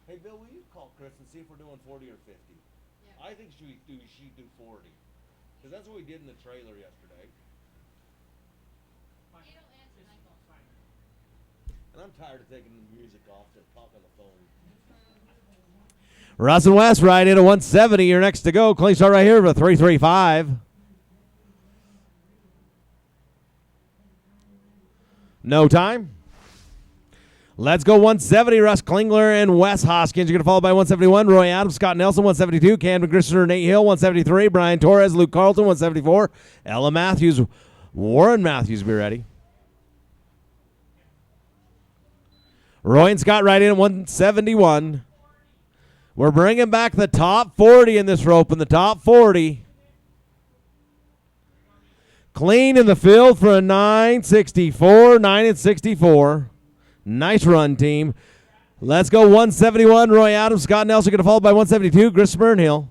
Hey, Bill, will you call Chris and see if we're doing 40 or 50? I think she'd do 40. Because that's what we did in the trailer yesterday. And I'm tired of taking the music off to talk on the phone. Russ and Wes ride in at 170. You're next to go. Clean start right here for a 335. No time. Let's go 170. Russ Klingler and Wes Hoskins. You're going to follow by 171. Roy Adams, Scott Nelson, 172. Camden Grister, Nate Hill, 173. Brian Torres, Luke Carlton, 174. Ella Matthews, Warren Matthews, be ready. Roy and Scott right in at 171. We're bringing back the top 40 in this rope, in the top 40. Clean in the field for a 964, 9 and 64. Nice run, team. Let's go 171. Roy Adams, Scott Nelson going to follow by 172. Chris Burnhill.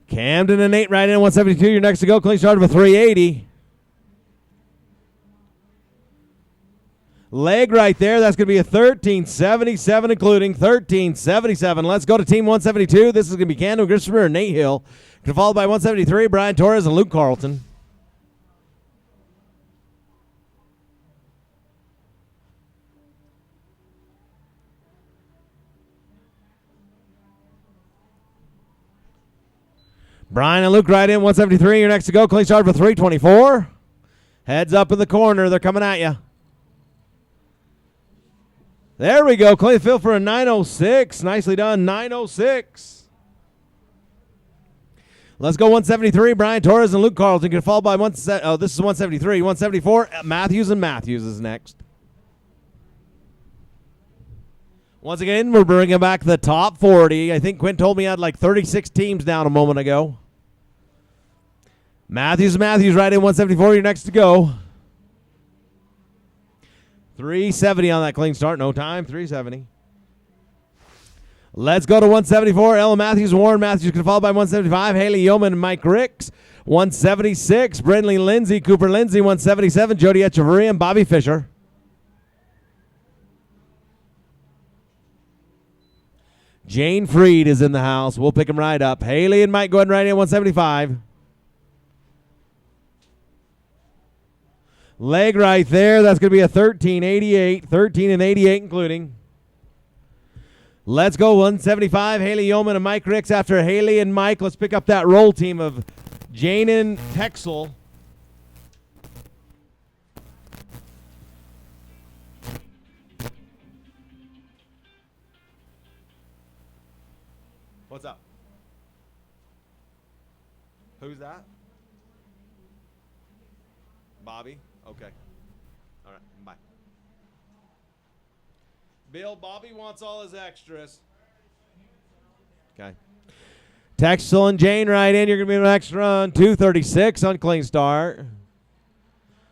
Camden and Nate right in 172. You're next to go. Clean start of a 380. Leg right there. That's going to be a 1377, including 1377. Let's go to team 172. This is going to be Camden Christopher and Nate Hill. Followed by 173, Brian Torres and Luke Carlton. Brian and Luke right in 173. You're next to go. Clean start for 324. Heads up in the corner. They're coming at you. There we go. Clean field for a 906. Nicely done. 906. Let's go 173. Brian Torres and Luke Carlton. Can fall by this is 173. 174. Matthews and Matthews is next. Once again, we're bringing back the top 40. I think Quinn told me I had like 36 teams down a moment ago. Matthews right in 174. You're next to go. 370 on that clean start. No time. 370. Let's go to 174. Ella Matthews, Warren Matthews can follow by 175. Haley Yeoman and Mike Ricks. 176. Brindley Lindsay, Cooper Lindsay. 177. Jody Echeverria and Bobby Fisher. Jane Freed is in the house. We'll pick him right up. Haley and Mike go ahead and right in 175. Leg right there. That's going to be a 13.88. 13 and 88 including. Let's go 175. Haley Yeoman and Mike Ricks. After Haley and Mike, let's pick up that roll team of Jane and Texel. What's up? Who's that? Bobby? Okay. All right. Bye. Bill, Bobby wants all his extras. Okay. Texel and Jane right in. You're going to be an extra run. 236 on clean start.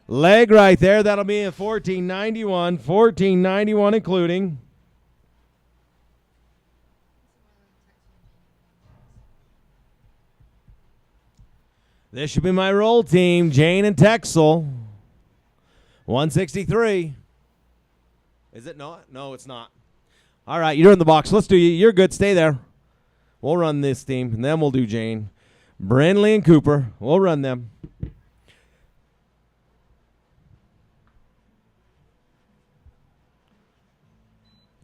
Leg right there. That'll be a 1491. 1491 including. This should be my roll team. Jane and Texel. 163. Is it not? No, it's not. All right, you're in the box. Let's do you. You're good. Stay there. We'll run this team, and then we'll do Jane. Brindley and Cooper. We'll run them.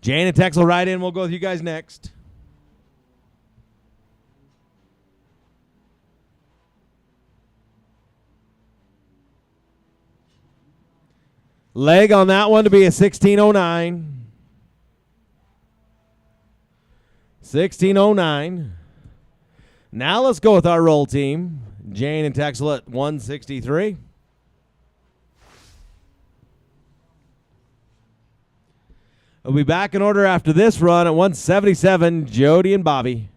Jane and Texel right in. We'll go with you guys next. Leg on that one to be a 1609. 1609. Now let's go with our roll team. Jane and Texel at 163. We'll be back in order after this run at 177, Jody and Bobby.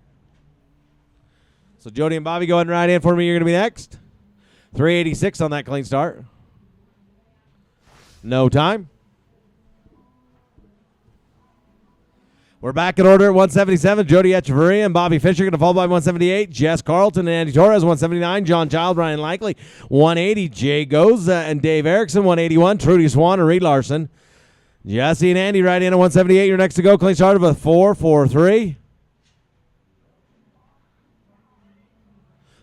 So Jody and Bobby, go ahead and ride in for me. You're going to be next. 386 on that clean start. No time. We're back in order at 177. Jody Echeverria and Bobby Fisher going to fall by 178. Jess Carlton and Andy Torres, 179. John Child, Ryan Likely, 180. Jay Goza and Dave Erickson, 181. Trudy Swan and Reed Larson. Jesse and Andy right in at 178. You're next to go. Clean start of a 4-4-3.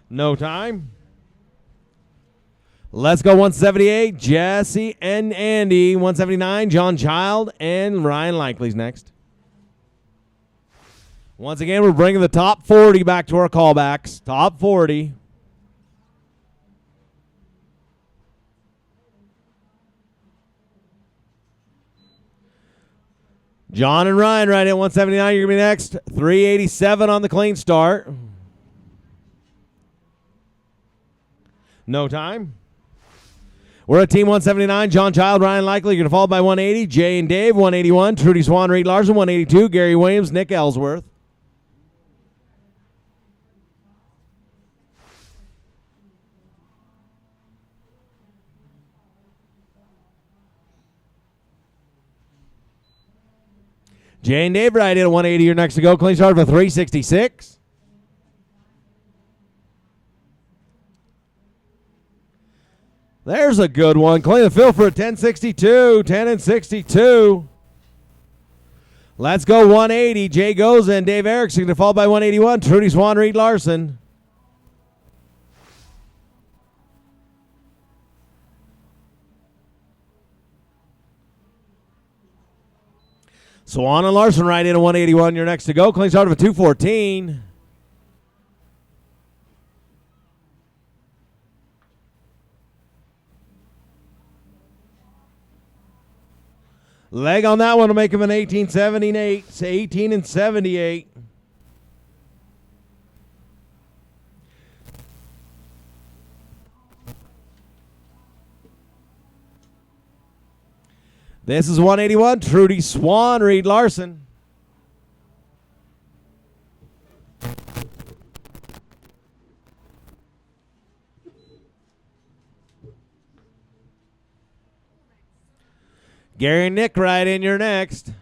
No time. Let's go 178. Jesse and Andy. 179. John Child and Ryan Likely's next. Once again, we're bringing the top 40 back to our callbacks. Top 40. John and Ryan right at 179. You're going to be next. 387 on the clean start. No time. We're at team 179. John Child, Ryan Likely. You're going to fall by 180. Jay and Dave, 181. Trudy Swan, Reed Larson, 182. Gary Williams, Nick Ellsworth. Jay and Dave right in at 180. You're next to go. Clean start for 366. There's a good one. Clay the fill for a 1062. 10 and 62. Let's go 180. Jay Goza and Dave Erickson to fall by 181. Trudy Swan, Reed Larson. Swan and Larson right in at 181. You're next to go. Clean start of a 214. Leg on that one will make him an 1878. 18 and 78. This is 181. Trudy Swan, Reed Larson. Gary and Nick, right in. You're next.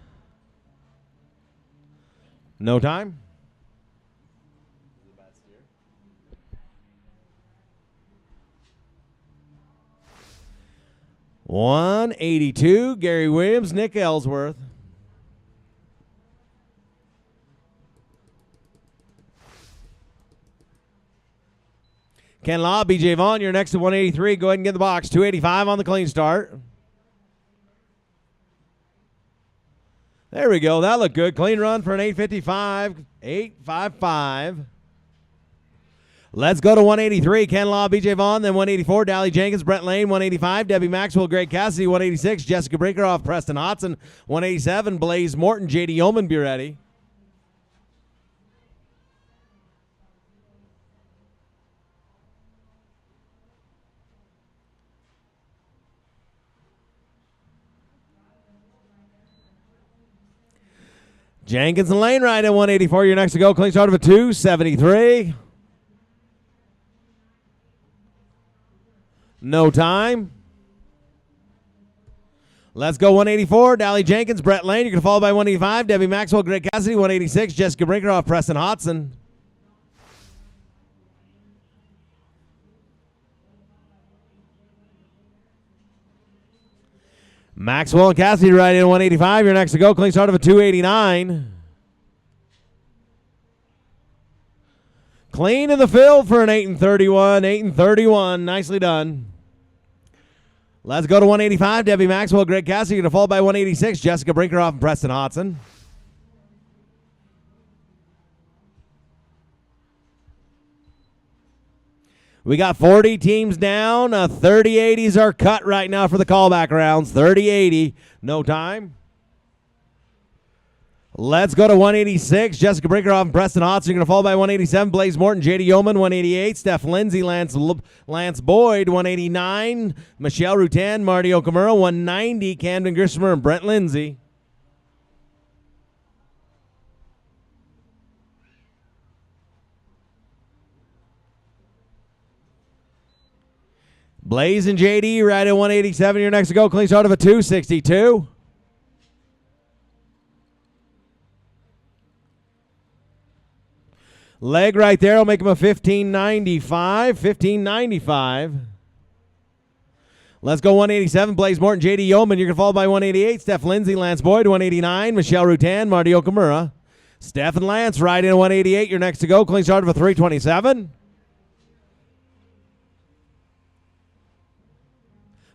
No time. Is it a bad steer? 182. Gary Williams, Nick Ellsworth. Ken Law, BJ Vaughn, you're next to 183. Go ahead and get the box. 285 on the clean start. There we go. That looked good. Clean run for an 855. 855. Let's go to 183. Ken Law, BJ Vaughn. Then 184. Dally Jenkins, Brent Lane. 185. Debbie Maxwell, Greg Cassidy. 186. Jessica Brinkerhoff, Preston Hodson. 187. Blaze Morton, JD Yeoman. Be ready. Jenkins and Lane right at 184. You're next to go. Clean start of a 273. No time. Let's go 184. Dally Jenkins, Brett Lane. You're going to follow by 185. Debbie Maxwell, Greg Cassidy. 186. Jessica Brinkerhoff, Preston Hodson. Maxwell and Cassidy right in 185. You're next to go. Clean start of a 289. Clean in the field for an 8 and 31. 8 and 31. Nicely done. Let's go to 185. Debbie Maxwell, Greg Cassidy. Going to fall by 186. Jessica Brinkerhoff and Preston Hodson. We got 40 teams down. 30-80s are cut right now for the callback rounds. 30-80. No time. Let's go to 186. Jessica Brinkerhoff and Preston Hodson. You're going to fall by 187. Blaze Morton, JD Yeoman, 188. Steph Lindsay, Lance Boyd, 189. Michelle Rutan, Marty Okamura, 190. Camden Grismer and Brent Lindsay. Blaze and JD right at 187. You're next to go. Clean start of a 262. Leg right there will make him a 1595. 1595. Let's go 187. Blaze Morton, JD Yeoman. You're going to fall by 188. Steph Lindsay, Lance Boyd, 189. Michelle Rutan, Marty Okamura. Steph and Lance right in at 188. You're next to go. Clean start of a 327.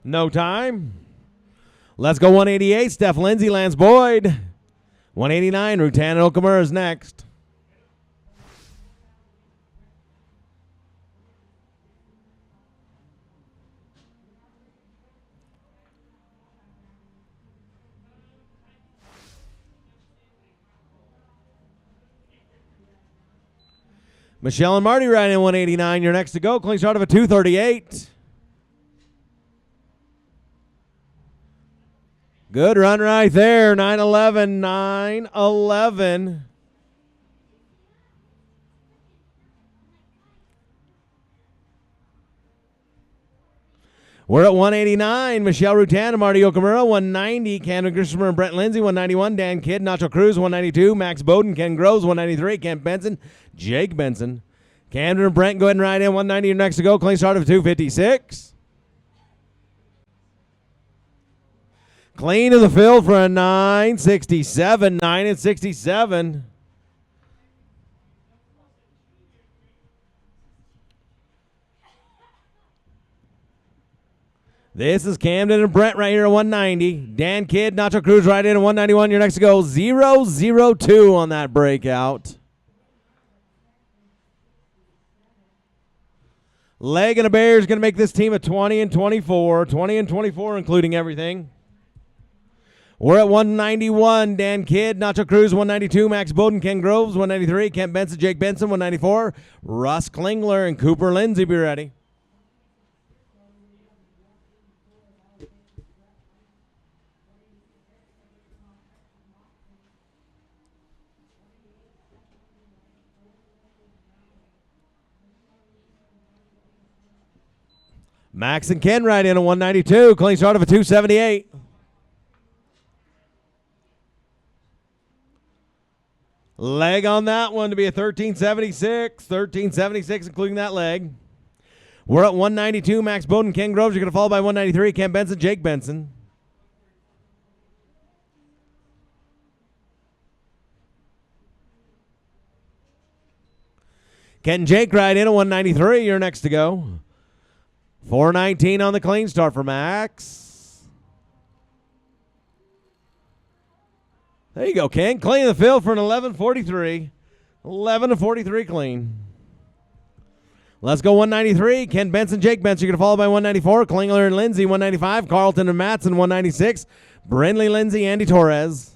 No time. Let's go 188. Steph Lindsay, Lance Boyd. 189. Rutan and Okamura is next. Michelle and Marty right in 189. You're next to go. Clean start of a 238. Good run right there. 911. 911. We're at 189. Michelle Rutan and Marty Okamura. 190. Camden Grismer and Brent Lindsay. 191. Dan Kidd, Nacho Cruz. 192. Max Bowden, Ken Groves. 193. Kent Benson, Jake Benson. Camden and Brent go ahead and ride in. 190. You're next to go. Clean start of 256. Clean in the field for a 967. 9 and 67. This is Camden and Brent right here at 190. Dan Kidd, Nacho Cruz right in at 191. You're next to go. 002 on that breakout. Leg and a bear is going to make this team a 20 and 24. 20 and 24, including everything. We're at 191. Dan Kidd, Nacho Cruz, 192. Max Bowden, Ken Groves, 193. Kent Benson, Jake Benson, 194. Russ Klingler and Cooper Lindsay, be ready. Max and Ken right in at 192. Clean start of a 278. Leg on that one to be a 1376. 1376, including that leg. We're at 192. Max Bowden, Ken Groves. You're going to follow by 193. Ken Benson, Jake Benson. Ken and Jake right in at 193. You're next to go. 419 on the clean start for Max. There you go, Ken. Clean the field for an 1143. 11-43 clean. Let's go 193. Ken Benson, Jake Benson. You're going to follow by 194. Klingler and Lindsay, 195. Carlton and Matson, 196. Brindley, Lindsay, Andy Torres.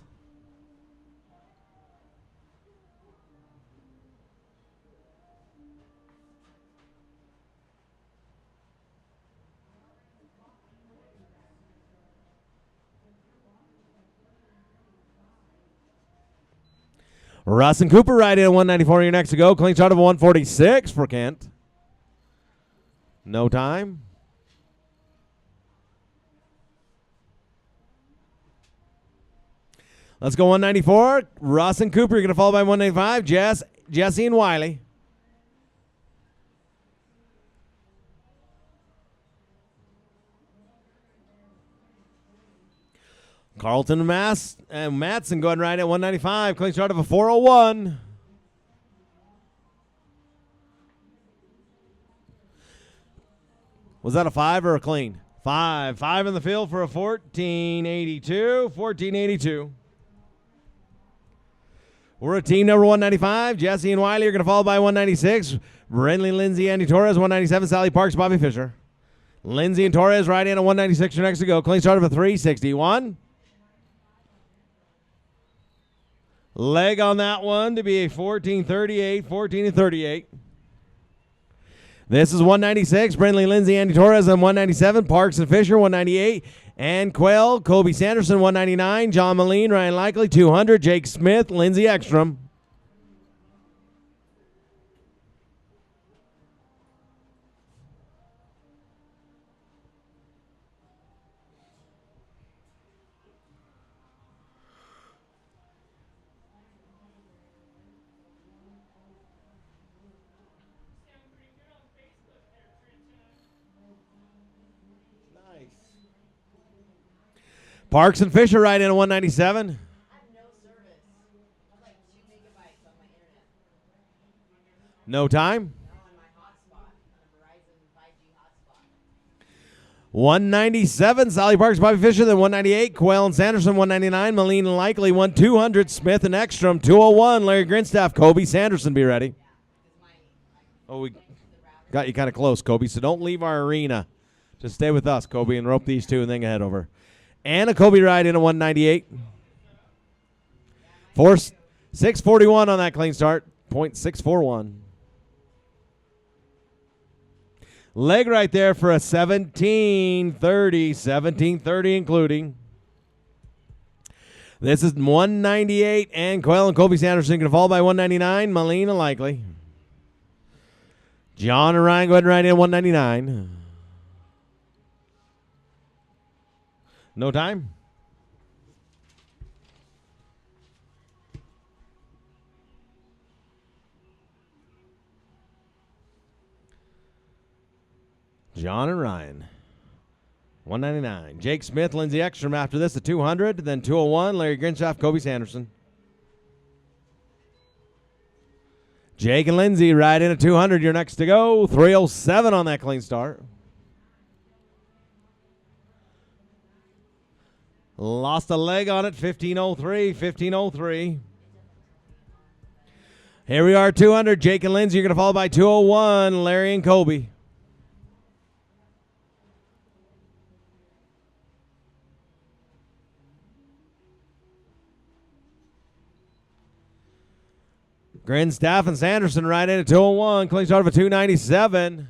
Russ and Cooper right in at 194. You're next to go. Clean start of 146 for Kent. No time. Let's go 194. Russ and Cooper. You're going to follow by 195. Jesse and Wiley. Carlton and Matson going right at 195. Clean start of a 401. Was that a 5 or a clean? 5. 5 in the field for a 1482. 1482. We're at team number 195. Jesse and Wiley are going to follow by 196. Brindley, Lindsay, Andy Torres, 197. Sally Parks, Bobby Fisher. Lindsay and Torres right in at 196. You're next to go. Clean start of a 361. Leg on that one to be a 1438, 14-38. This is 196. Brindley, Lindsay, Andy Torres on 197. Parks and Fisher, 198. And Quayle, Kobe Sanderson, 199. John Moline, Ryan Likely, 200. Jake Smith, Lindsay Ekstrom. Parks and Fisher right in at 197. I have no service. I have like 2 megabytes on my internet. No time. Now on my hotspot, on a Verizon 5G hotspot. 197. Sally Parks, Bobby Fisher. Then 198. Quayle and Sanderson, 199. Moline and Likely, 200. Smith and Ekstrom, 201. Larry Grinstaff, Kobe Sanderson, be ready. Oh, we got you kind of close, Kobe, so don't leave our arena. Just stay with us, Kobe, and rope these two and then head over. And a Kobe ride in a 198. 641 on that clean start. .641. Leg right there for a 1730. 1730 including. This is 198. And Quayle and Kobe Sanderson going to fall by 199. Moline and Likely. John and Ryan go ahead and ride in 199. No time? John and Ryan. 199. Jake Smith, Lindsay Ekstrom after this at 200. Then 201, Larry Grinshaft, Kobe Sanderson. Jake and Lindsay right in at 200. You're next to go. 307 on that clean start. Lost a leg on it, 1503, 1503. Here we are, 200. Jake and Lindsay, you're going to follow by 201, Larry and Kobe. Grinstaff and Sanderson right in at 201. Clean start of a 297.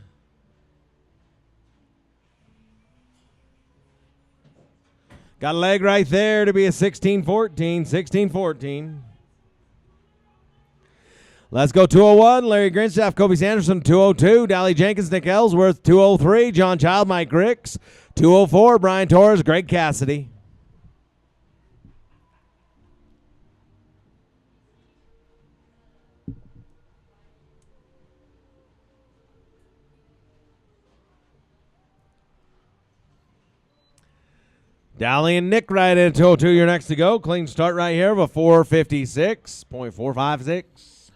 Got a leg right there to be a 1614. 1614. Let's go 201. Larry Grinstaff, Kobe Sanderson, 202. Dally Jenkins, Nick Ellsworth, 203. John Child, Mike Ricks, 204. Brian Torres, Greg Cassidy. Dally and Nick right in 202. You're next to go. Clean start right here of a 456.456.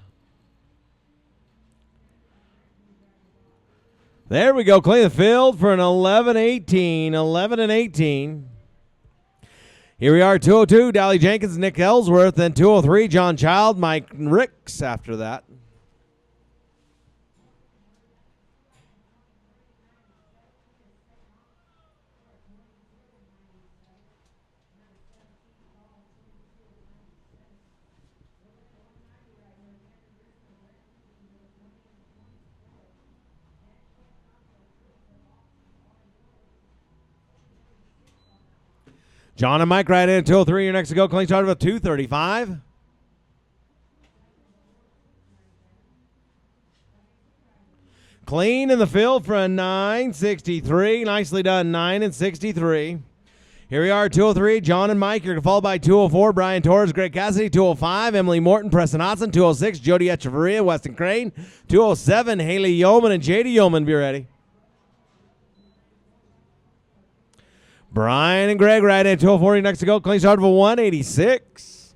There we go. Clean the field for an 11-18. 11 and 18. Here we are, 202. Dally Jenkins, Nick Ellsworth. Then 203, John Child, Mike Ricks after that. John and Mike right in at 203. You're next to go. Clean start of a 235. Clean in the field for a 963. Nicely done, 9 and 63. Here we are, 203. John and Mike. You're followed by 204. Brian Torres, Greg Cassidy. 205. Emily Morton, Preston Hodson. 206. Jody Echeverria, Weston Crane. 207. Haley Yeoman and JD Yeoman. Be ready. Brian and Greg right at 240 next to go. Clean start of a 186.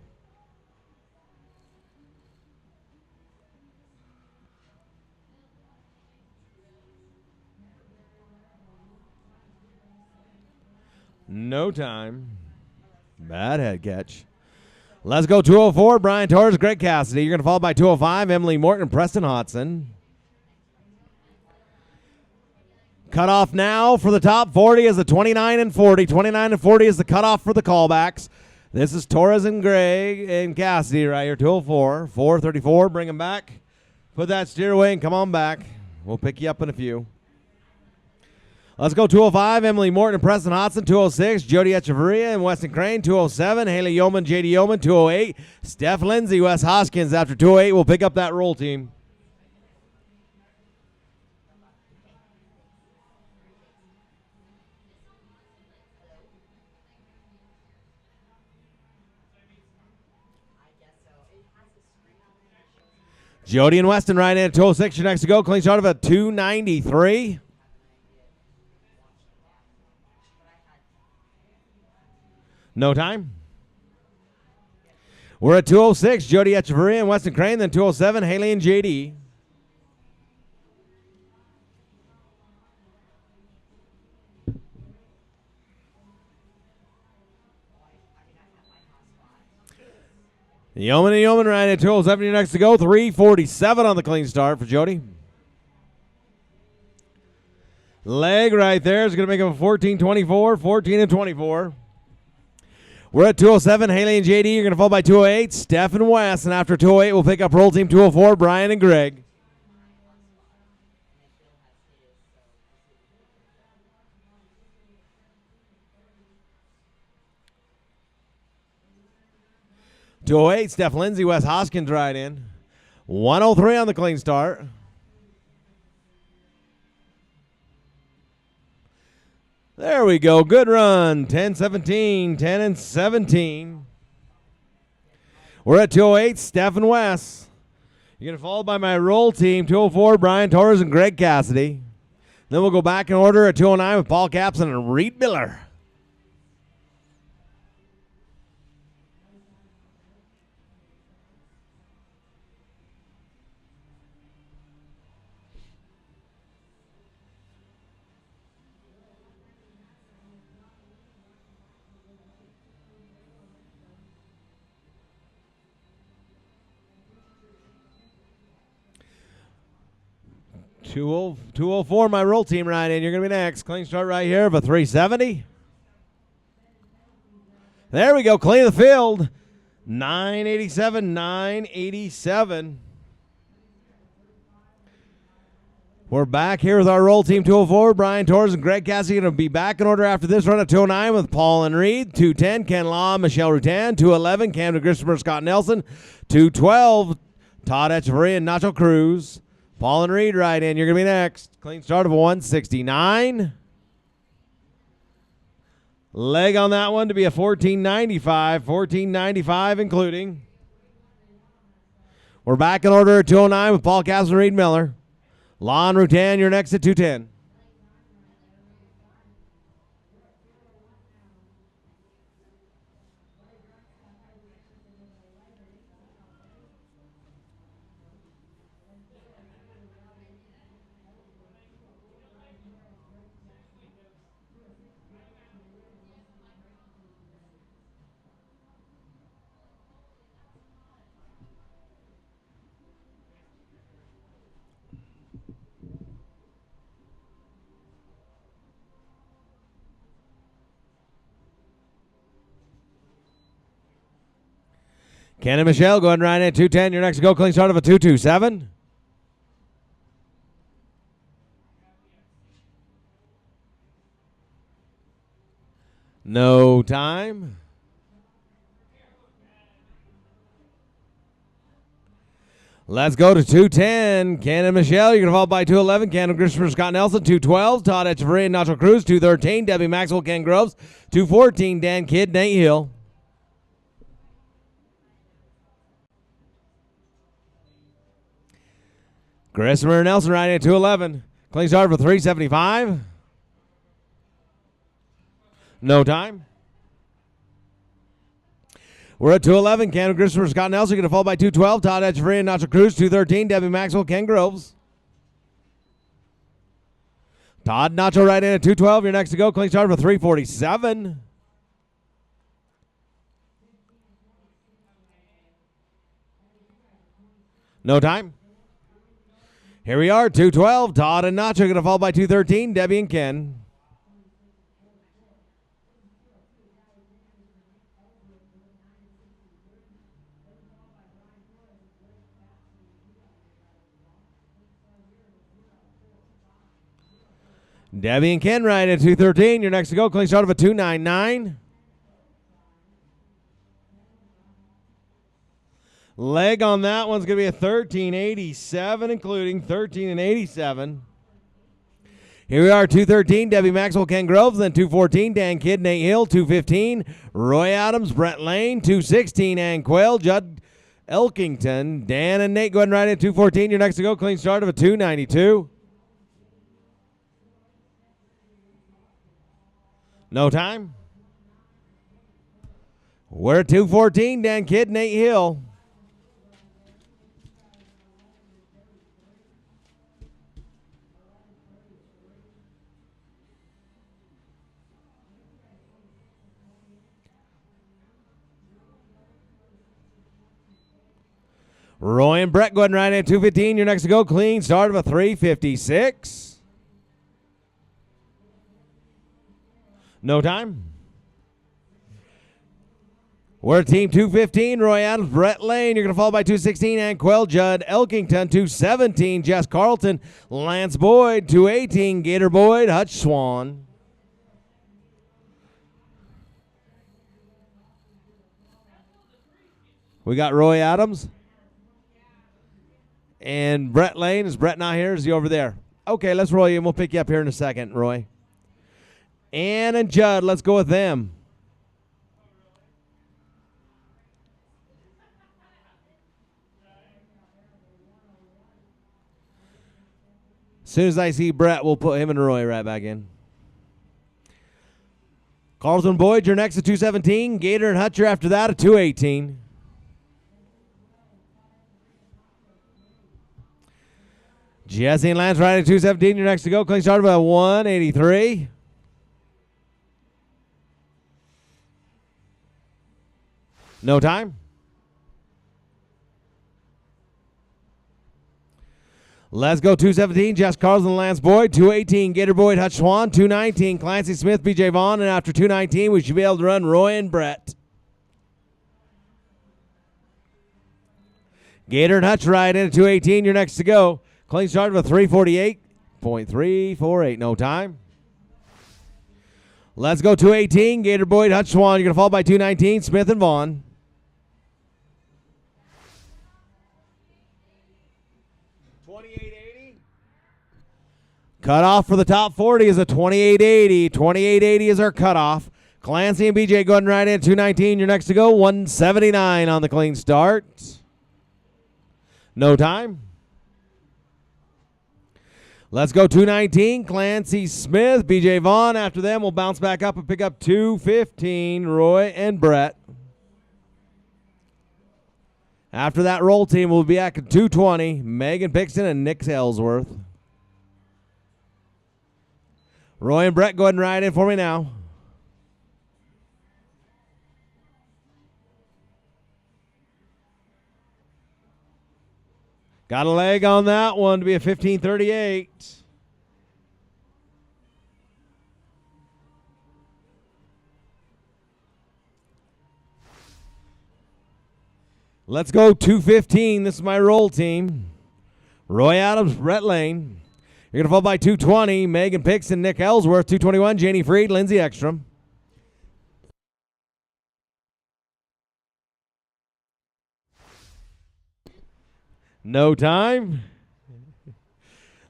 No time. Bad head catch. Let's go 204. Brian Torres, Greg Cassidy. You're going to follow by 205. Emily Morton, Preston Hodson. Cutoff now for the top 40 is the 29 and 40. 29 and 40 is the cutoff for the callbacks. This is Torres and Greg and Cassidy right here, 204. 434, bring them back. Put that steer away and come on back. We'll pick you up in a few. Let's go 205, Emily Morton and Preston Hodson. 206, Jody Echeverria and Weston Crane. 207, Haley Yeoman, JD Yeoman. 208, Steph Lindsay, Wes Hoskins. After 208, we'll pick up that roll team. Jody and Weston right in at 206. You're next to go. Clean start of a 293. No time. We're at 206. Jody Echeverria and Weston Crane. Then 207. Haley and JD. Yeoman and Yeoman right at 207. You're next to go. 347 on the clean start for Jody. Leg right there is going to make him a 14-24. 14 and 24. We're at 207. Haley and JD. You're going to fall by 208. Steph and Wes. And after 208, we'll pick up roll team 204. Brian and Greg. .208, Steph Lindsay, Wes Hoskins right in. 103 on the clean start. There we go. Good run. 10-17. 10 and 17. We're at 208, Steph and Wes. You're going to follow by my roll team, 204, Brian Torres and Greg Cassidy. Then we'll go back in order at 209 with Paul Capson and Reed Miller. Two 204, my roll team right in. You're going to be next. Clean start right here of a 370. There we go. Clean the field. 987, 987. We're back here with our roll team 204. Brian Torres and Greg Cassidy going to be back in order after this run at 209 with Paul and Reed. 210, Ken Law, Michelle Rutan. 211, Camden Christopher, Scott Nelson. 212, Todd Echeverria and Nacho Cruz. Paul and Reed right in. You're going to be next. Clean start of a 169. Leg on that one to be a 1495. 1495 including. We're back in order at 209 with Paul Castle and Reed Miller. Lon Rutan, you're next at 210. Ken and Michelle going right in at 210. Your next to go. Clean start of a 227. No time. Let's go to 210. Ken and Michelle, you're going to fall by 211. Ken and Christopher Scott Nelson, 212. Todd Echeverria and Nacho Cruz, 213. Debbie Maxwell, Ken Groves, 214. Dan Kidd, Nate Hill. Christopher Nelson riding at 211. Clean start for 375. No time. We're at 211. Ken and Christopher Scott Nelson going to fall by 212. Todd Echeverria and Nacho Cruz, 213. Debbie Maxwell, Ken Groves. Todd Nacho right in at 212. You're next to go. Clean start for 347. No time. Here we are, 212. Todd and Nacho going to fall by 213. Debbie and Ken. Debbie and Ken right at 213. You're next to go. Clean start of a 299. Leg on that one's going to be a 1387, including 13 and 87. Here we are, 213. Debbie Maxwell, Ken Groves. Then 214. Dan Kidd, Nate Hill. 215. Roy Adams, Brett Lane. 216. Ann Quayle, Judd Elkington. Dan and Nate going right at 214. You're next to go. Clean start of a 292. No time. We're at 214. Dan Kidd, Nate Hill. Roy and Brett going right at 215. You're next to go. Clean start of a 356. No time. We're at team 215. Roy Adams, Brett Lane. You're going to fall by 216. Ann Quayle, Judd Elkington. 217. Jess Carlton. Lance Boyd. 218. Gator Boyd. Hutch Swan. We got Roy Adams. And Brett Lane. Is Brett not here? Is he over there? Okay, let's roll you, and we'll pick you up here in a second, Roy. Ann and Judd, let's go with them. As soon as I see Brett, we'll put him and Roy right back in. Carlton Boyd, you're next at 217. Gator and Hutcher after that at 218. Jesse and Lance right at 217. You're next to go. Clean start about 183. No time. Let's go 217. Jess Carlson, Lance Boyd. 218. Gator Boyd, Hutch Swan. 219. Clancy Smith, BJ Vaughn. And after 219, we should be able to run Roy and Brett. Gator and Hutch right in at 218. You're next to go. Clean start of a 348.348. No time. Let's go 218. Gator Boyd, Hutch Swan. You're going to fall by 219. Smith and Vaughn. Cutoff for the top 40 is a 2880. 2880 is our cutoff. Clancy and BJ going right in at 219. You're next to go. 179 on the clean start. No time. Let's go 219. Clancy Smith, BJ Vaughn. After them, we'll bounce back up and pick up 215. Roy and Brett. After that roll team, we'll be back at 220. Megan Pixton and Nick Ellsworth. Roy and Brett, go ahead and ride in for me now. Got a leg on that one to be a 1538. Let's go 215. This is my roll team. Roy Adams, Brett Lane. You're going to fall by 220. Megan Pixon, Nick Ellsworth. 221. Janie Freed, Lindsey Ekstrom. No time.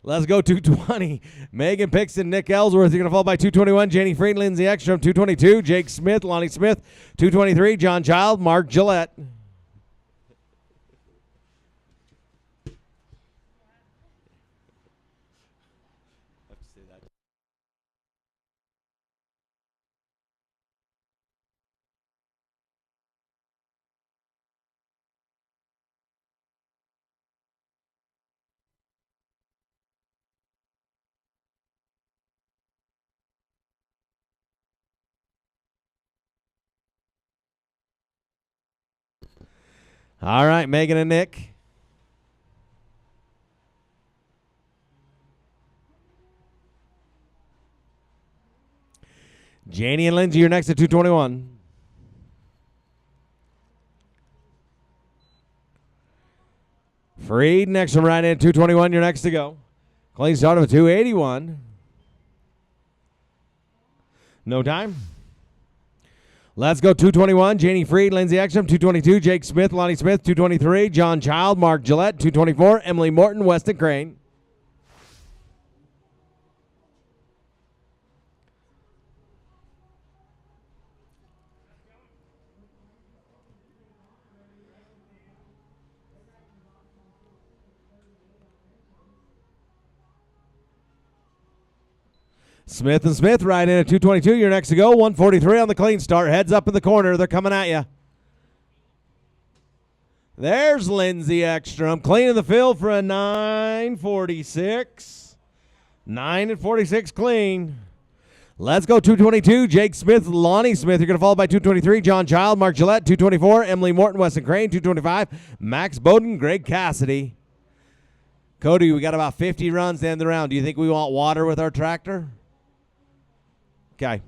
Let's go 220. Megan Pixon, Nick Ellsworth. You're going to fall by 221. Janie Freed, Lindsey Ekstrom. 222. Jake Smith, Lonnie Smith. 223. John Child, Mark Gillette. All right, Megan and Nick. Janie and Lindsay, you're next at 221. Freed, next one right in at 221. You're next to go. Clean start of a 281. No time. Let's go 221. Janie Freed, Lindsey Ekstrom. 222. Jake Smith, Lonnie Smith. 223. John Child, Mark Gillette. 224. Emily Morton, Weston Crane. Smith and Smith right in at 222. You're next to go. 143 on the clean start. Heads up in the corner. They're coming at you. There's Lindsey Ekstrom cleaning the field for a 946. 9:46 clean. Let's go 222. Jake Smith, Lonnie Smith. You're going to follow by 223. John Child, Mark Gillette. 224. Emily Morton, Weston Crane. 225. Max Bowden, Greg Cassidy. Cody, we got about 50 runs to end the round. Do you think we want water with our tractor? Okay.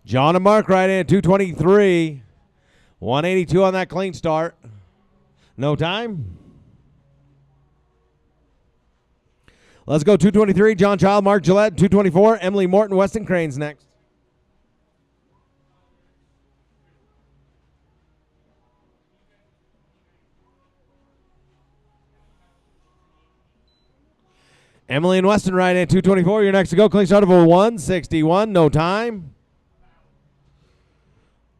John and Mark right in at 223. 182 on that clean start. No time. Let's go 223. John Child, Mark Gillette. 224. Emily Morton, Weston Crane's next. Emily and Weston right in 224. You're next to go. Clean start of a 161. No time.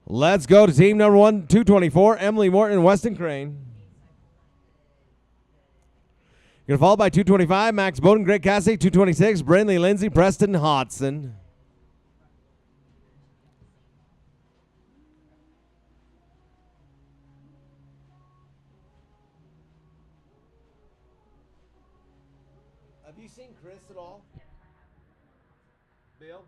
Let's go to team number 1, 224. Emily Morton and Weston Crane. You're going to follow by 225. Max Bowden, Greg Cassidy. 226. Brindley Lindsay, Preston Hodson. Have you seen Chris at all? Bill?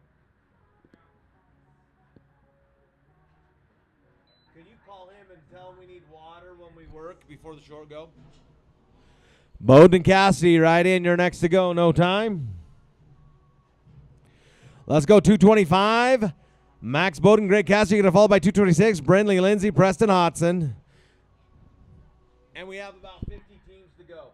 Can you call him and tell him we need water when we work before the short go? Bowden Cassidy right in. You're next to go. No time. Let's go 225. Max Bowden, Greg Cassidy going to follow by 226. Brindley Lindsay, Preston Hodson. And we have about 50 teams to go.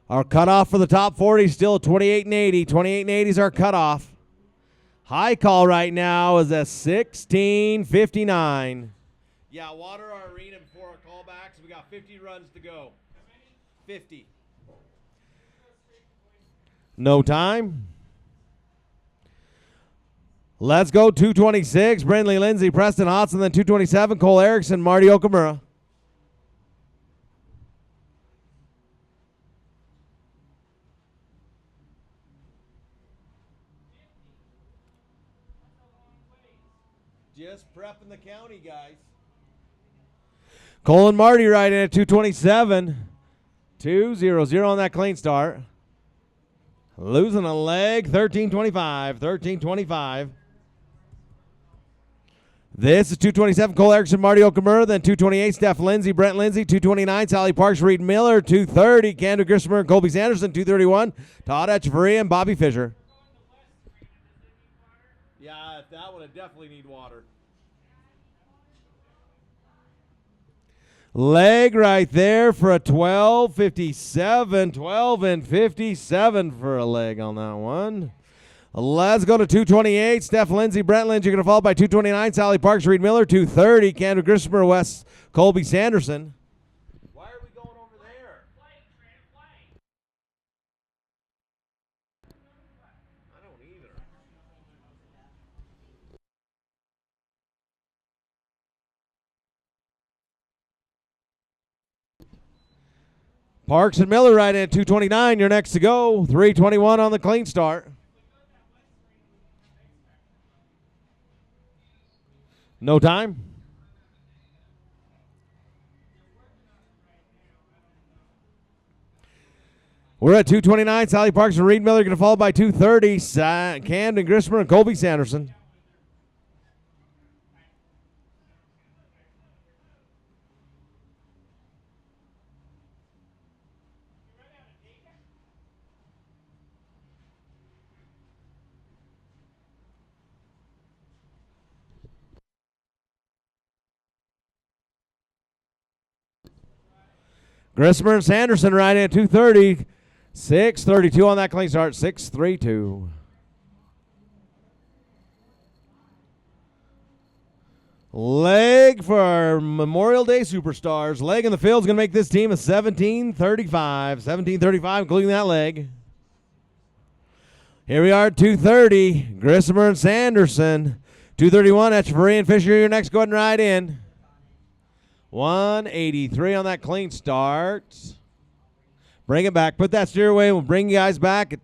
Our cutoff for the top 40 is still 28 and 80. 28 and 80 is our cutoff. High call right now is a 16:59. Yeah, water our arena before our callbacks. We got 50 runs to go. 50. No time. Let's go 226. Brindley Lindsay, Preston Hodson, then 227. Cole Erickson, Marty Okamura. Just prepping the county, guys. Cole and Marty right in at 227. 2-0-0 on that clean start. Losing a leg, 13:25. 13:25. This is 227, Cole Erickson, Marty Okamura. Then 228, Steph Lindsay, Brent Lindsay. 229, Sally Parks, Reed Miller. 230, Camden Grismer and Colby Sanderson. 231, Todd Echeverria and Bobby Fisher. Yeah, that one would definitely need water. Leg right there for a 12.57. 12 and 57 for a leg on that one. Let's go to 228. Steph Lindsay, Brent Lindsay. You're going to fall by 229. Sally Parks, Reed Miller. 230. Camden Grismer, West Colby Sanderson. Why are we going over there? I don't either. Parks and Miller right in 229. You're next to go. 321 on the clean start. No time. We're at 229. Sally Parks and Reed Miller going to fall by 230. Camden Grismer and Colby Sanderson. Grismer and Sanderson right in 230. 6:32 on that clean start. 6:32. Leg for our Memorial Day superstars. Leg in the field is going to make this team a 17:35. 17:35, including that leg. Here we are at 230. Grismer and Sanderson. 231, Echeverria and Fisher. You're next. Go ahead and ride in. 183 on that clean start. Bring it back. Put that steer away. We'll bring you guys back.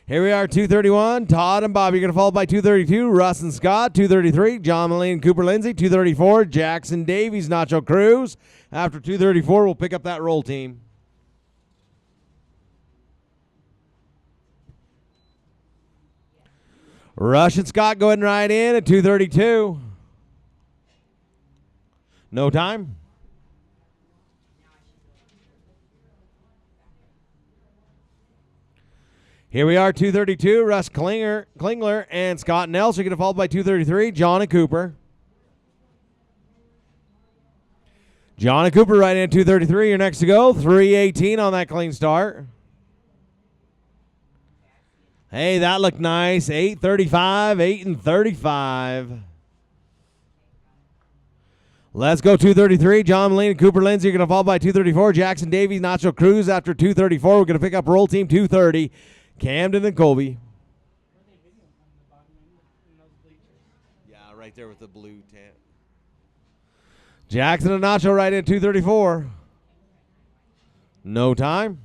Here we are, 231. Todd and Bob, you're going to fall by 232. Russ and Scott, 233. John Mullane and Cooper Lindsay, 234. Jackson Davies, Nacho Cruz. After 234, we'll pick up that roll team. Rush and Scott go ahead and ride in at 232. No time. Here we are, 232. Russ Klingler and Scott Nelson are going to fall by 233. John and Cooper. John and Cooper right in at 233. You're next to go. 318 on that clean start. Hey, that looked nice. 8:35, 8 and 35. Let's go 233. John Mullane and Cooper Lindsay are going to fall by 234. Jackson Davies, Nacho Cruz after 234. We're going to pick up roll team 230. Camden and Colby. Yeah, right there with the blue tent. Jackson and Nacho right in 234. No time.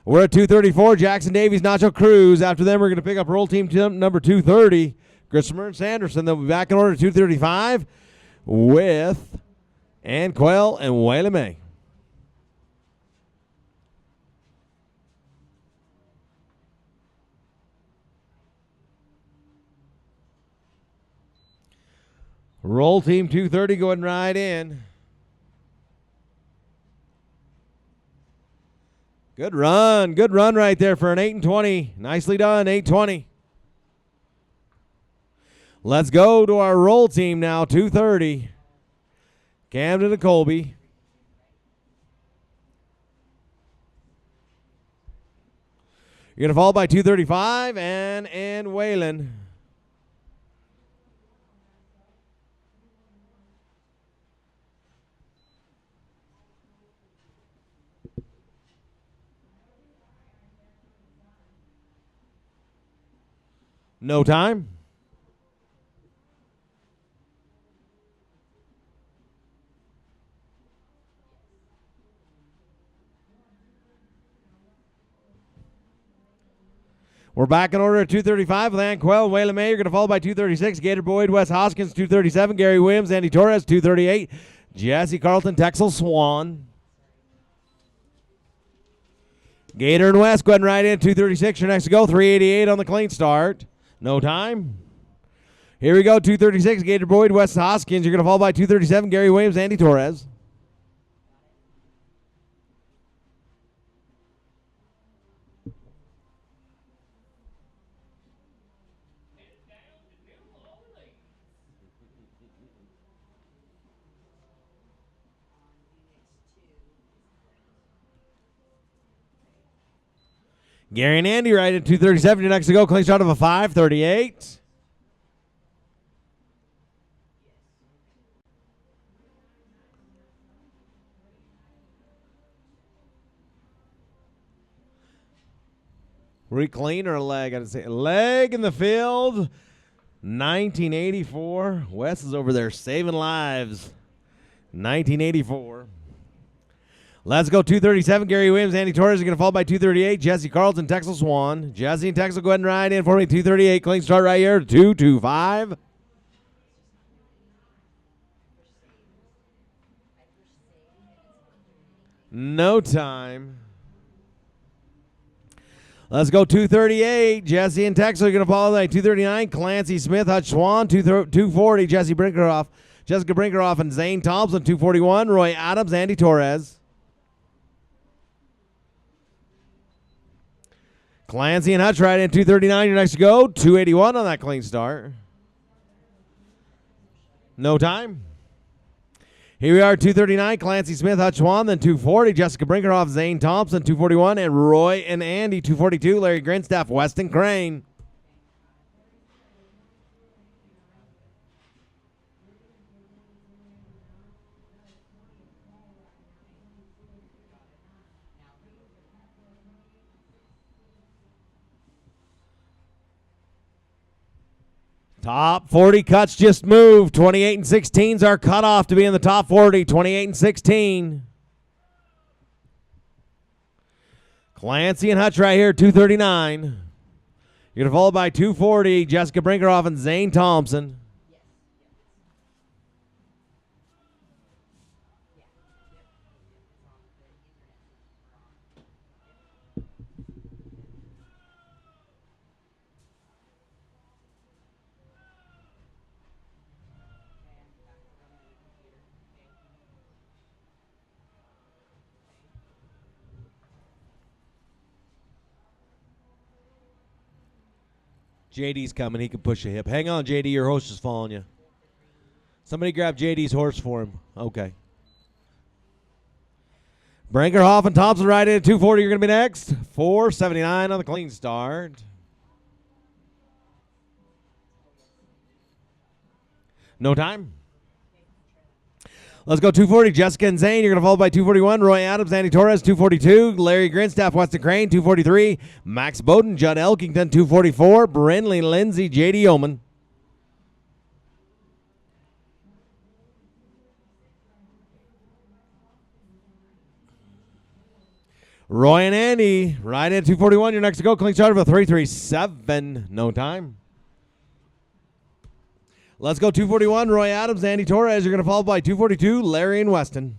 We're at 234. Jackson Davies, Nacho Cruz. After them, we're going to pick up roll team number 230. Grismer and Sanderson. They'll be back in order 235 with Ann Quell and Wayla May. Roll team 230 going right in. Good run right there for an 8 and 20. Nicely done, 8:20. Let's go to our roll team now, 230. Camden and Colby. You're going to fall by 235, and Whalen. No time. We're back in order at 235 with Ann Quell, Wayla May. You're going to fall by 236. Gator Boyd, Wes Hoskins, 237. Gary Williams, Andy Torres, 238. Jesse Carlton, Texel Swan. Gator and West, go ahead and ride in 236. Your next to go, 388 on the clean start. No time. Here we go, 236. Gator Boyd, West Hoskins. You're going to fall by 237. Gary Williams, Andy Torres. Gary and Andy right at 237. Your next to go. Clean start of a 538. Reclean or a leg? I'd say leg in the field. 1984. Wes is over there saving lives. 1984. Let's go 237. Gary Williams, Andy Torres are going to fall by 238. Jesse Carlton, Texel Swan. Jesse and Texel, go ahead and ride in for me. 238. Clean start right here. 225. No time. Let's go 238. Jesse and Texel are going to follow that. 239. Clancy Smith, Hutch Swan. 240. Jesse Brinkeroff, Jessica Brinkeroff, and Zane Thompson. 241. Roy Adams, Andy Torres. Clancy and Hutch right in 239. Your next to go. 281 on that clean start. No time. Here we are, 239. Clancy Smith, Hutch Swan. Then 240. Jessica Brinkeroff, Zane Thompson. 241. And Roy and Andy. 242. Larry Grinstaff, Weston Crane. Top 40 cuts just moved. 28 and 16s are cut off to be in the top 40. 28 and 16. Clancy and Hutch right here, 239. You're going to follow by 240. Jessica Brinkeroff and Zane Thompson. JD's coming. He can push a hip. Hang on, JD. Your horse is following you. Somebody grab JD's horse for him. Okay. Brinkerhoff and Thompson right in at 240. You're going to be next. 479 on the clean start. No time. Let's go 240. Jessica and Zane. You're going to follow by 241. Roy Adams, Andy Torres, 242. Larry Grinstaff, Weston Crane, 243. Max Bowden, Judd Elkington, 244. Brindley Lindsay, J.D. Oman. Roy and Andy, right at 241. You're next to go. Clean start of a 337. No time. Let's go 241. Roy Adams, Andy Torres. You're going to follow by 242. Larry and Weston.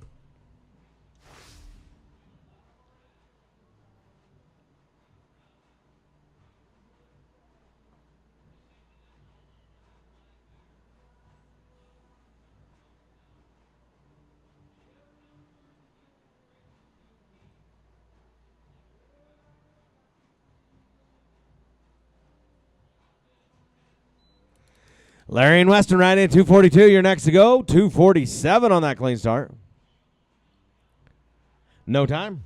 Larry and Weston right in 242. You're next to go. 247 on that clean start. No time.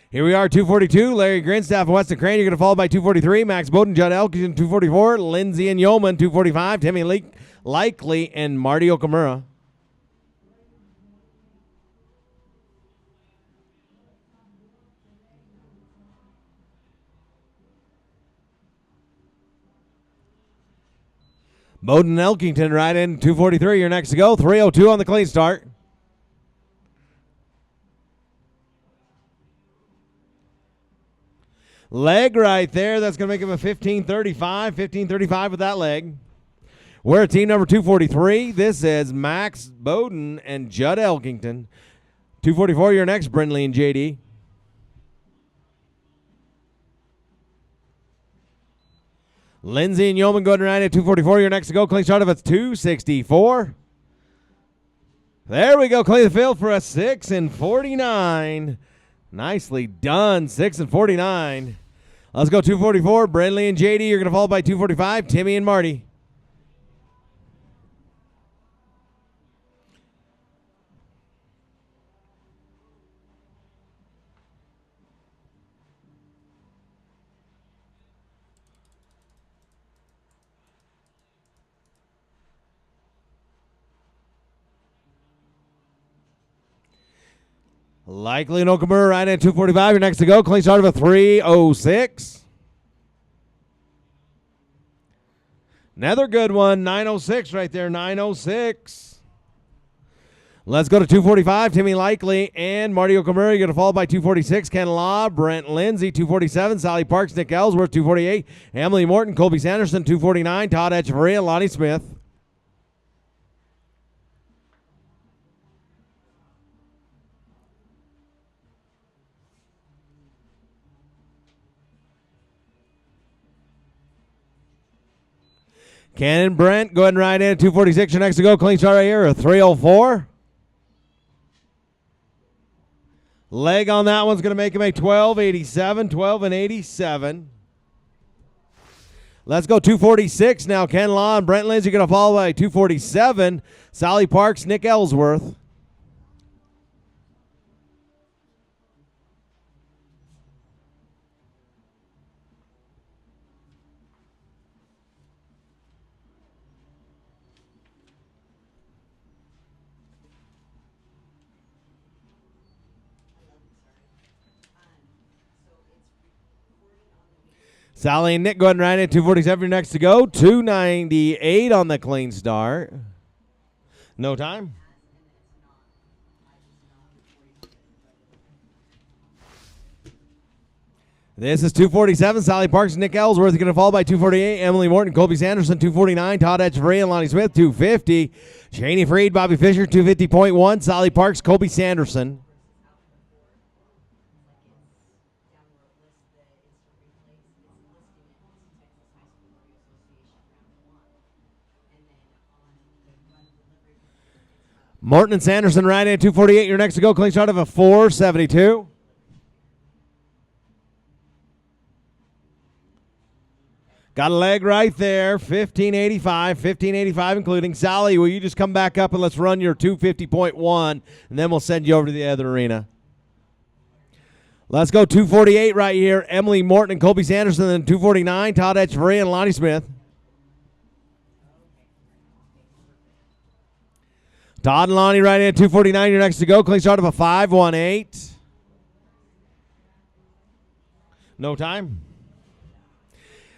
Here we are, 242. Larry Grinstaff and Weston Crane. You're going to follow by 243. Max Bowden, Judd Elkington, 244. Lindsay and Yeoman, 245. Timmy Likely and Marty Okamura. Bowden and Elkington right in 243. You're next to go. 302 on the clean start. Leg right there. That's going to make him a 1535. 1535 with that leg. We're at team number 243. This is Max Bowden and Judd Elkington. 244, you're next, Brindley and JD. Lindsay and Yeoman going around at 244. You're next to go. Clean start of it's 264. There we go. Clean the field for a 6 and 49. Nicely done. 6 and 49. Let's go 244. Brindley and JD. You're going to follow by 245. Timmy and Marty. Likely and Okamura right at 245. You're next to go. Clean start of a 306. Another good one. 906 right there. 906. Let's go to 245. Timmy Likely and Marty Okamura. You're going to fall by 246. Ken Law, Brent Lindsay, 247. Sally Parks, Nick Ellsworth, 248. Emily Morton, Colby Sanderson, 249. Todd Echeverria, Lonnie Smith. Ken and Brent, go ahead and ride in at 246. You're next to go. Clean start right here, a 304. Leg on that one's going to make him a 1287, 12 and 87. Let's go 246 now. Ken Law and Brent Lindsay going to follow by 247. Sally Parks, Nick Ellsworth. Sally and Nick go ahead and ride in at 247. You're next to go. 298 on the clean start. No time. This is 247. Sally Parks and Nick Ellsworth are going to fall by 248. Emily Morton, Colby Sanderson, 249. Todd Echeverria and Lonnie Smith, 250. Shani Freed, Bobby Fisher, 250.1. Sally Parks, Colby Sanderson. Morton and Sanderson right in at 248. You're next to go. Clean start of a 472. Got a leg right there. 1585 including. Sally, will you just come back up and let's run your 250.1, and then we'll send you over to the other arena. Let's go 248 right here. Emily Morton and Colby Sanderson, then 249. Todd Echeverria and Lonnie Smith. Todd and Lonnie right in at 249. You're next to go. Clean start of a 518. No time.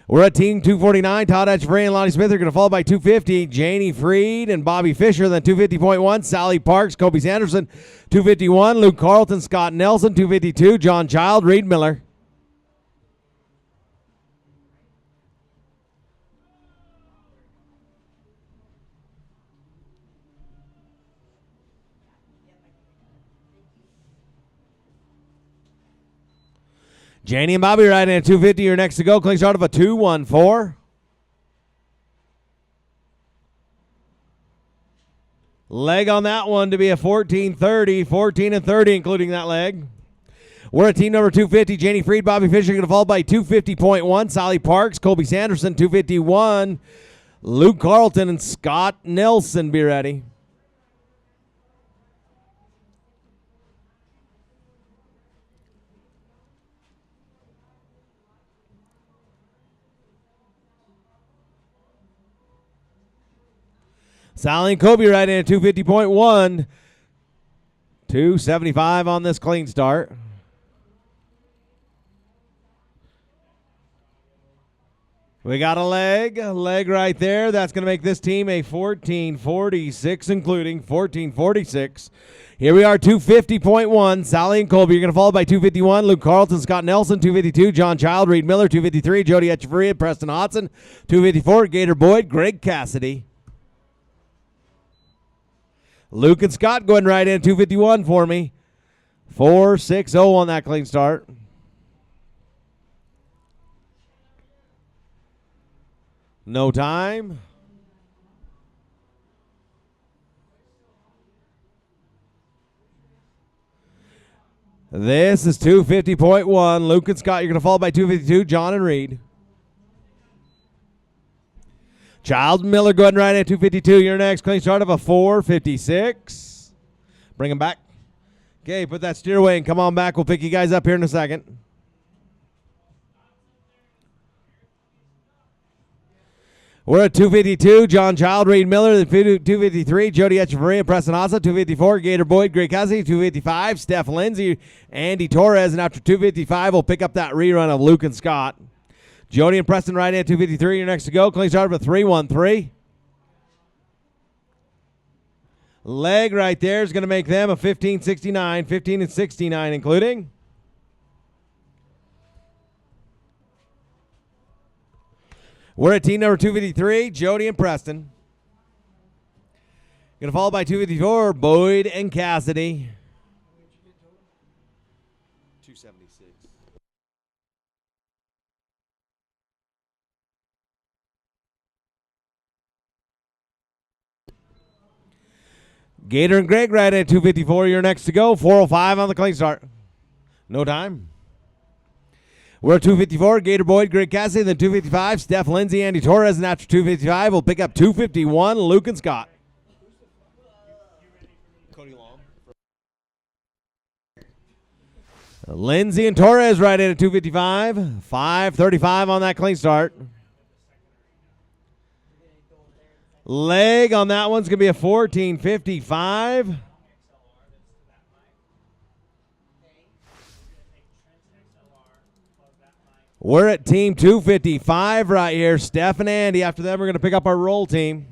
We're at team 249. Todd Echeverria and Lonnie Smith are going to fall by 250. Janie Freed and Bobby Fisher, then 250.1. Sally Parks, Colby Sanderson, 251. Luke Carlton, Scott Nelson, 252. John Child, Reed Miller. Janie and Bobby riding at 250. You're next to go. Clean start of a 214. Leg on that one to be a 1430. 14 and 30, including that leg. We're at team number 250. Janie Freed, Bobby Fisher going to fall by 250.1. Sally Parks, Colby Sanderson, 251. Luke Carlton and Scott Nelson be ready. Sally and Kobe right in at 250.1. 275 on this clean start. We got a leg right there. That's going to make this team a 1446, including 1446. Here we are, 250.1. Sally and Colby, you're going to follow by 251. Luke Carlton, Scott Nelson, 252. John Child, Reed Miller, 253. Jody Echeverria, Preston Hodson, 254. Gator Boyd, Greg Cassidy. Luke and Scott going right in 251 for me. 460 on that clean start. No time. This is 250.1. Luke and Scott, you're going to fall by 252. John and Reed. Child and Miller going right at 252. Your next clean start of a 456. Bring him back. Okay, put that steer away and come on back. We'll pick you guys up here in a second. We're at 252. John Child, Reed Miller. 253. Jody Echeverria, Preston Asa. 254. Gator Boyd, Greg Cousy. 255. Steph Lindsay, Andy Torres. And after 255, we'll pick up that rerun of Luke and Scott. Jody and Preston right in at 253. You're next to go. Clean start of a 313. Leg right there is going to make them a 1569. 15 and 69 including. We're at team number 253, Jody and Preston. Going to follow by 254, Boyd and Cassidy. 276. Gator and Greg right at 254. You're next to go. 405 on the clean start. No time. We're at 254. Gator Boyd, Greg Cassidy. Then 255. Steph Lindsay, Andy Torres. And after 255, we'll pick up 251. Luke and Scott. Cody Long. Lindsay and Torres right in at 255. 535 on that clean start. Leg on that one's going to be a 1455. We're at team 255 right here. Steph and Andy. After that, we're going to pick up our roll team.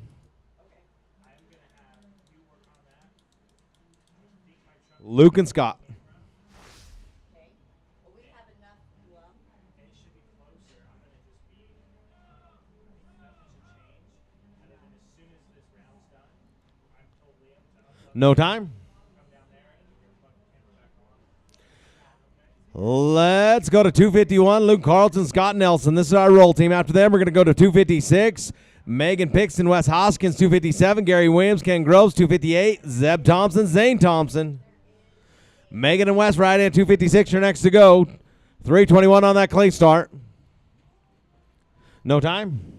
Luke and Scott. Okay. Will we have enough glum? No time. Let's go to 251. Luke Carlton, Scott Nelson. This is our roll team. After them, we're going to go to 256. Megan Pixton, Wes Hoskins, 257. Gary Williams, Ken Groves, 258. Zeb Thompson, Zane Thompson. Megan and Wes right in 256. You're next to go. 321 on that clean start. No time.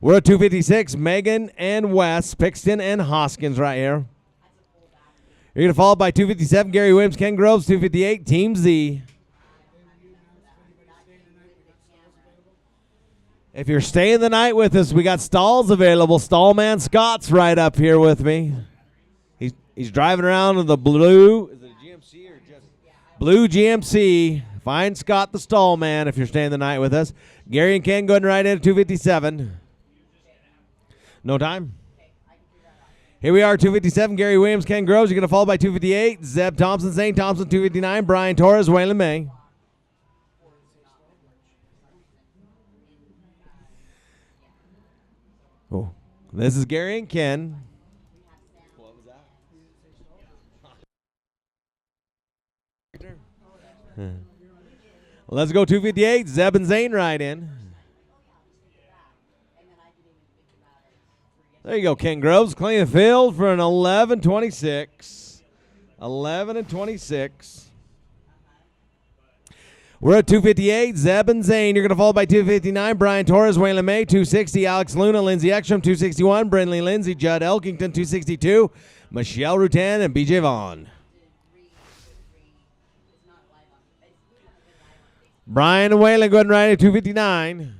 We're at 256. Megan and Wes, Pixton and Hoskins right here. You're going to follow by 257. Gary Williams, Ken Groves, 258. Team Z. If you're staying the night with us, we got stalls available. Stallman Scott's right up here with me. He's driving around in the blue. Is it a GMC or just blue GMC? Find Scott the stallman if you're staying the night with us. Gary and Ken going right in at 257. No time. Here we are, 257. Gary Williams, Ken Groves. You're going to follow by 258. Zeb Thompson, Zane Thompson, 259. Brian Torres, Waylon May. Oh, this is Gary and Ken. What was that? Let's go 258. Zeb and Zane right in. There you go, Ken Groves. Clean the field for an 11-26. 11-26. We're at 258. Zeb and Zane. You're going to follow by 259. Brian Torres, Waylon May, 260. Alex Luna, Lindsay Ekstrom, 261. Brindley Lindsay, Judd Elkington, 262. Michelle Rutan and BJ Vaughn. Brian and Waylon going right at 259.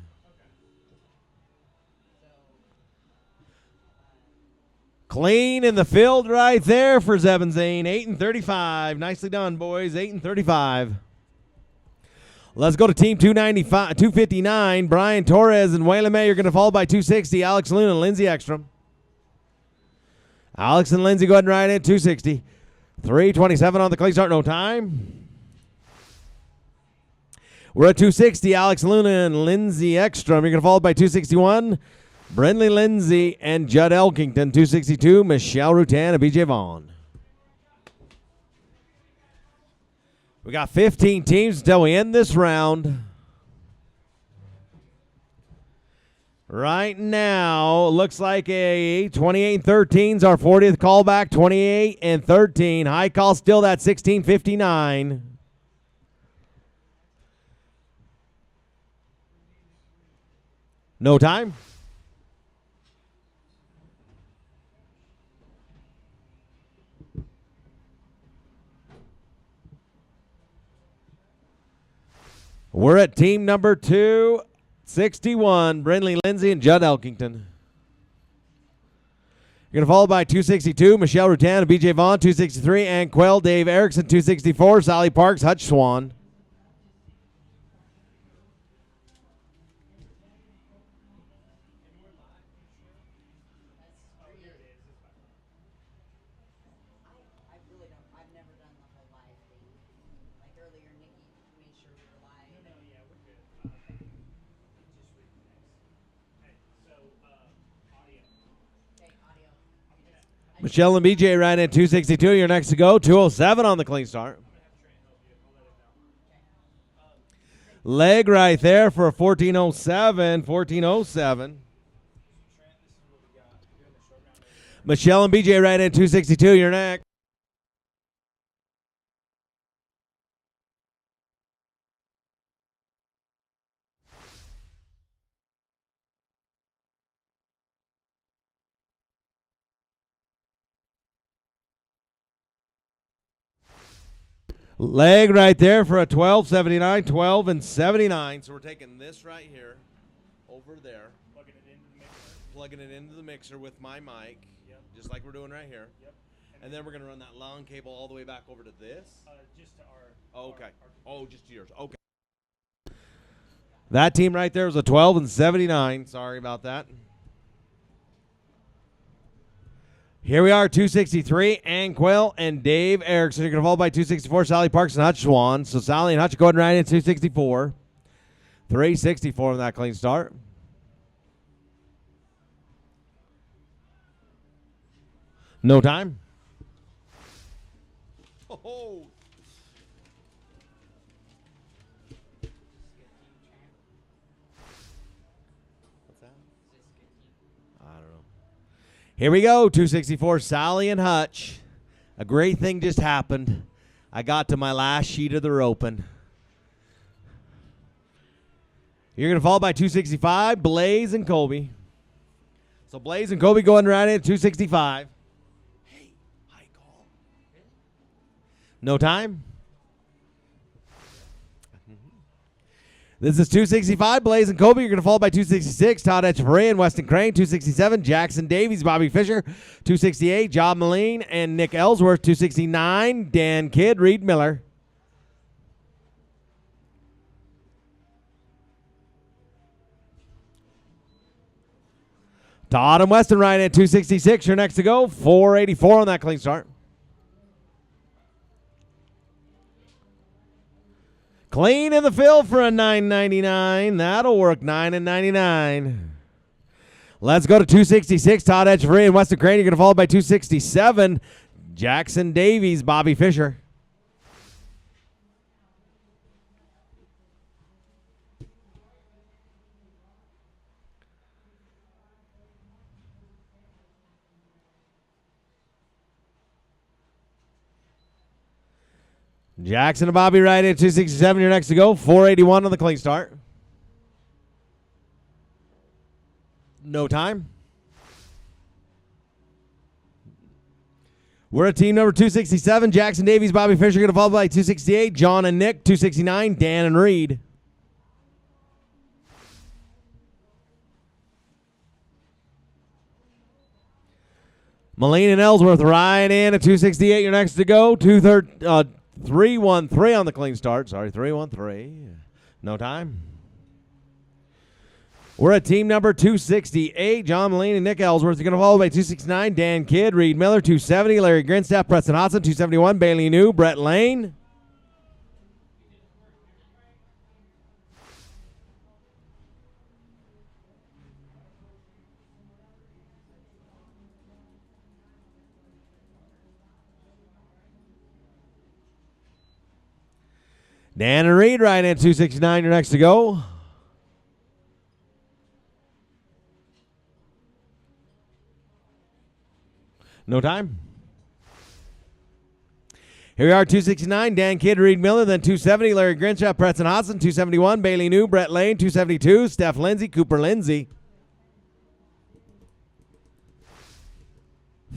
Clean in the field right there for Zeb and Zane. 8-35. Nicely done, boys. 8-35. Let's go to team 259. Brian Torres and Waylon May are going to fall by 260. Alex Luna and Lindsay Ekstrom. Alex and Lindsay go ahead and ride in 260. 327 on the clean start. No time. We're at 260. Alex Luna and Lindsay Ekstrom. You're going to fall by 261. Brindley Lindsay and Judd Elkington, 262. Michelle Rutan and BJ Vaughn. We got 15 teams until we end this round. Right now, looks like a 28-13 is our 40th callback. 28-13. High call still that 16:59. No time. We're at team number 261, Brindley Lindsay and Judd Elkington. You're going to follow by 262, Michelle Rutan and BJ Vaughn, 263, Ann Quell, Dave Erickson, 264, Sally Parks, Hutch Swan. I really don't. I've never done the whole live thing. Like earlier, Nikki made sure we were live. No, yeah, we're good. Just read the next. Okay, so audio. Okay, audio. Michelle and BJ right at 262. You're next to go. 207 on the clean start. Leg right there for a 1407. 1407. Michelle and BJ right at 262. You're next. Leg right there for a 1279, 12 and 79. So we're taking this right here over there, Plugging it into the mixer. plugging it into the mixer with my mic, Yep. just like we're doing right here. Yep. And then we're going to run that long cable all the way back over to this. Just to our. Okay. Our Oh, just yours. Okay. That team right there was a 12 and 79. Sorry about that. Here we are, 263, Ann Quill and Dave Erickson. You're going to follow by 264, Sally Parks and Hutch Swan. So Sally and Hutch going right in 264. 364 on that clean start. No time. Oh. What's that? I don't know. Here we go, 264, Sally and Hutch. A great thing just happened. I got to my last sheet of the roping. You're going to follow by 265, Blaze and Colby. So Blaze and Colby going right in at 265. Hey, high call. No time? This is 265, Blaze and Colby. You're going to follow by 266, Todd Etcheverry and Weston Crane. 267, Jackson Davies, Bobby Fisher. 268, Job Moline and Nick Ellsworth. 269, Dan Kidd, Reed Miller. Todd and Weston right at 266. You're next to go. 484 on that clean start. Clean in the field for a 999. That'll work. 9 and 99. Let's go to 266. Todd Etcheverry and Weston Crane. You're going to follow by 267. Jackson Davies, Bobby Fisher. Jackson and Bobby right at 267. You're next to go. 481 on the clean start. No time. We're at team number 267. Jackson Davies, Bobby Fisher going to follow by 268. John and Nick, 269. Dan and Reed. Moline and Ellsworth right in at 268. You're next to go. 313 on the clean start. Sorry, 313. No time. We're at team number 268. John Moline and Nick Ellsworth are going to follow by 269. Dan Kidd, Reed Miller, 270. Larry Grinstaff, Preston Hodson, 271. Bailey New, Brett Lane. Dan and Reed right in 269. You're next to go. No time. Here we are, 269. Dan Kidd, Reed Miller, then 270. Larry Grinshaw, Preston Hodson, 271. Bailey New, Brett Lane, 272. Steph Lindsay, Cooper Lindsay.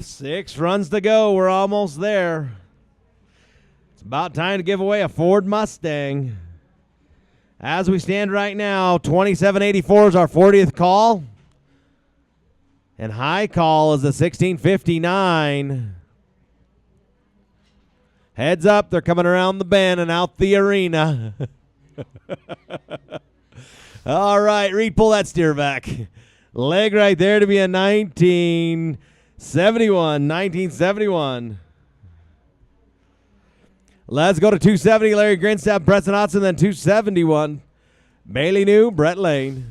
6 runs to go. We're almost there. It's about time to give away a Ford Mustang. As we stand right now, 2784 is our 40th call. And high call is the 1659. Heads up, they're coming around the bend and out the arena. All right, Reed, pull that steer back. Leg right there to be a 1971. Let's go to 270, Larry Grinstead, Preston Hodson, then 271. Bailey New, Brett Lane.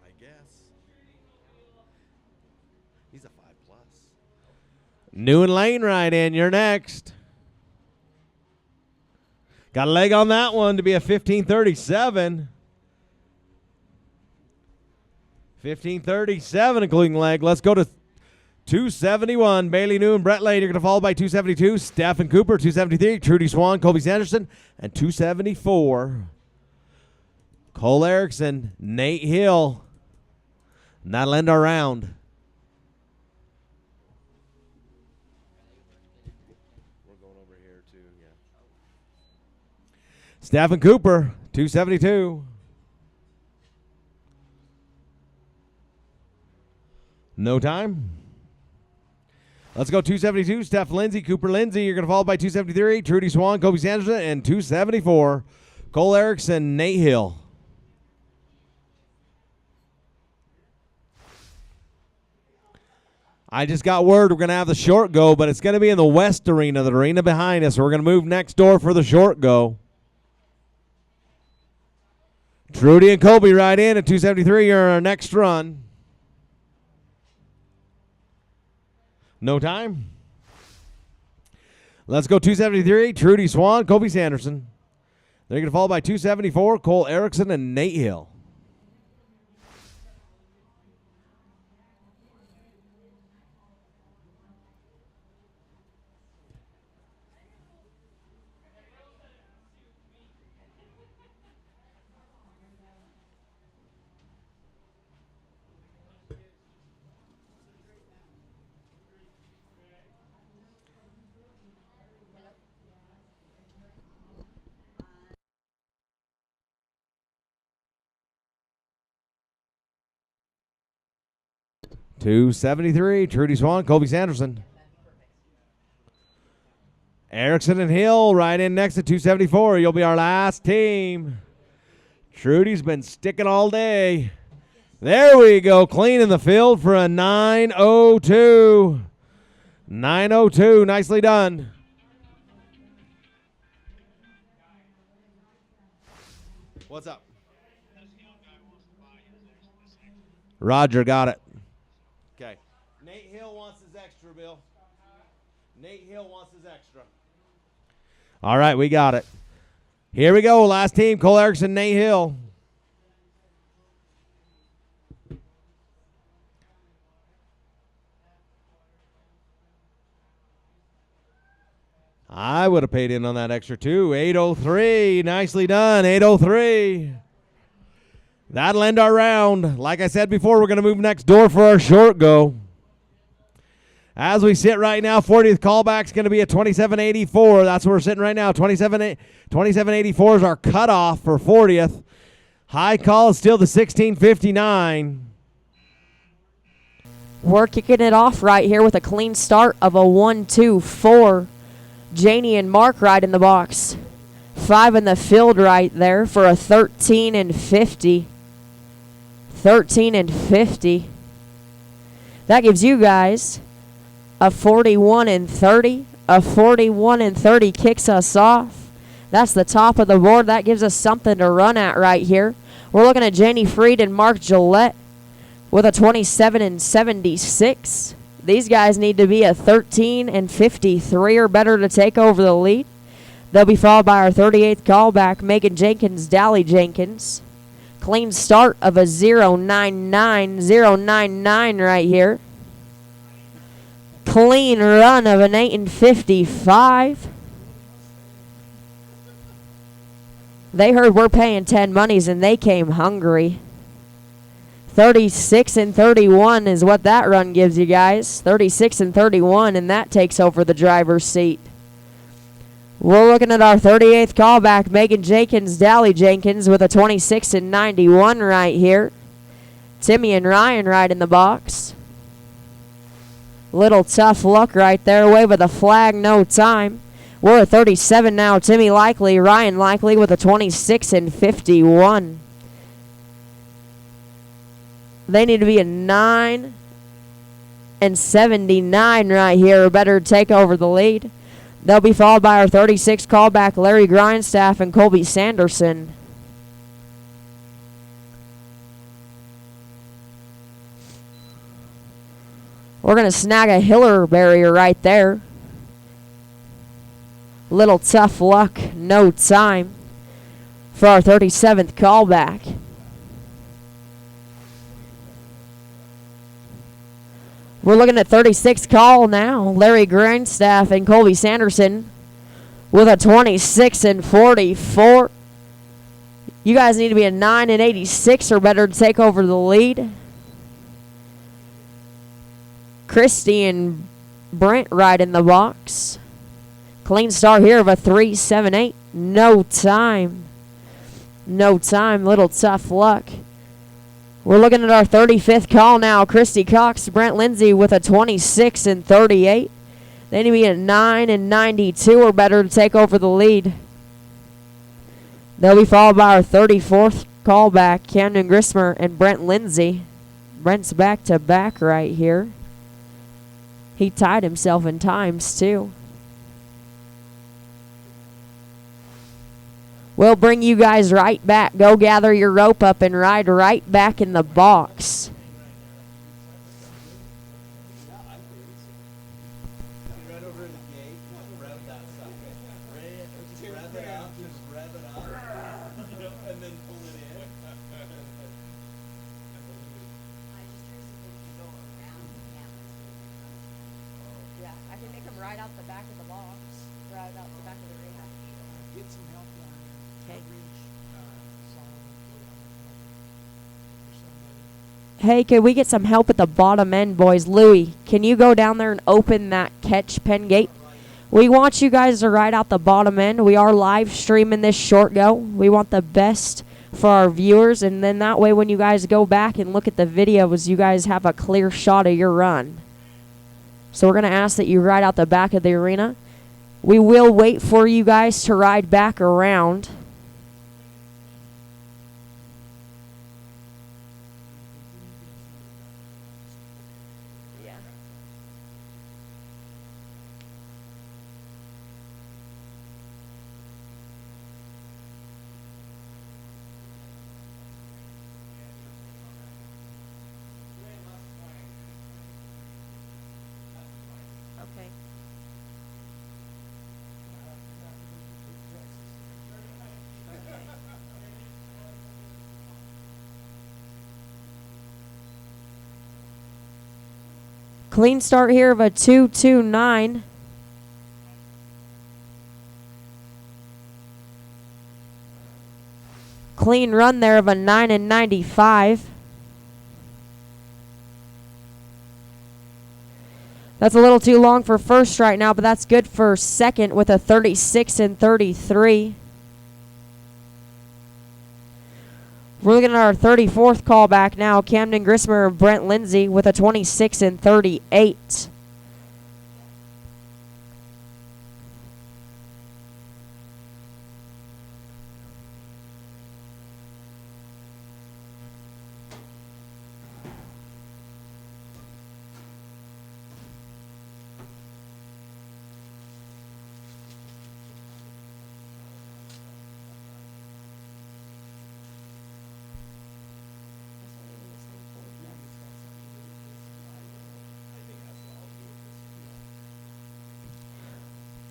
I guess. He's a 5+. New and Lane right in. You're next. Got a leg on that one to be a 1537. 1537, including leg. Let's go to 271. Bailey New and Brett Lane. You're going to follow by 272. Stephen Cooper, 273. Trudy Swan, Colby Sanderson, and 274. Cole Erickson, Nate Hill. And that'll end our round. We're going over here too, yeah. Stephen Cooper, 272. No time. Let's go 272. Steph Lindsay, Cooper Lindsay. You're going to follow by 273. Trudy Swan, Kobe Sanderson, and 274. Cole Erickson, Nate Hill. I just got word we're going to have the short go, but it's going to be in the west arena, the arena behind us. So we're going to move next door for the short go. Trudy and Kobe right in at 273. You're our next run. No time. Let's go 273. Trudy Swan, Kobe Sanderson. They're going to follow by 274. Cole Erickson and Nate Hill. $273. Trudy Swan, Kobe Sanderson. Erickson and Hill right in next to 274. You'll be our last team. Trudy's been sticking all day. There we go. Clean in the field for a 902. 902. Nicely done. What's up? Roger, got it. Okay. Nate Hill wants his extra, Bill. Nate Hill wants his extra. All right, we got it. Here we go. Last team, Cole Erickson, Nate Hill. I would have paid in on that extra too. 803. Nicely done. 803. That'll end our round. Like I said before, we're going to move next door for our short go. As we sit right now, 40th callback's going to be a 2784. That's where we're sitting right now. 2784 is our cutoff for 40th. High call is still the 1659. We're kicking it off right here with a clean start of a 1-2-4. Janie and Mark right in the box. 5 in the field right there for a 13 and 50. 13 and 50. That gives you guys a 41 and 30. A 41 and 30 kicks us off. That's the top of the board. That gives us something to run at right here. We're looking at Janie Freed and Mark Gillette with a 27 and 76. These guys need to be a 13 and 53 or better to take over the lead. They'll be followed by our 38th callback, Megan Jenkins, Dally Jenkins. Clean start of a 0.99 right here. Clean run of an 8 and 55. They heard we're paying 10 monies and they came hungry. 36 and 31 is what that run gives you guys. 36 and 31, and that takes over the driver's seat. We're looking at our 38th callback, Megan Jenkins, Dally Jenkins with a 26 and 91 right here. Timmy and Ryan right in the box. Little tough luck right there. Wave of the flag, no time. We're at 37 now. Timmy Likely, Ryan Likely with a 26 and 51. They need to be a 9 and 79 right here, or better take over the lead. They'll be followed by our 36 callback, Larry Grindstaff and Colby Sanderson. We're going to snag a Hiller barrier right there. Little tough luck, no time for our 37th callback. We're looking at 36 call now. Larry Grindstaff and Colby Sanderson with a 26 and 44. You guys need to be a 9 and 86 or better to take over the lead. Christy and Brent right in the box. Clean start here of a 3.78. No time. No time. Little tough luck. We're looking at our 35th call now. Christy Cox, Brent Lindsay with a 26 and 38. They need to be at 9 and 92 or better to take over the lead. They'll be followed by our 34th callback, Camden Grismer and Brent Lindsay. Brent's back to back right here. He tied himself in times too. We'll bring you guys right back. Go gather your rope up and ride right back in the box. Right over the gate, rev that sucker. Rev it up, just rev it up, and then pull it in. Yeah, I can make them right out the back of the box. Right out the back of the arena. Get some help down there. Okay. Reach Solomon or somebody. Hey, could we get some help at the bottom end, boys? Louie, can you go down there and open that catch pen gate? We want you guys to ride out the bottom end. We are live streaming this short go. We want the best for our viewers, and then that way when you guys go back and look at the videos, you guys have a clear shot of your run. So we're going to ask that you ride out the back of the arena. We will wait for you guys to ride back around. Yeah. Okay. Clean start here of a 2.29. Clean run there of a 9 and 95. That's a little too long for first right now, but that's good for second with a 36 and 33. We're looking at our 34th callback now, Camden Grismer and Brent Lindsay with a 26 and 38.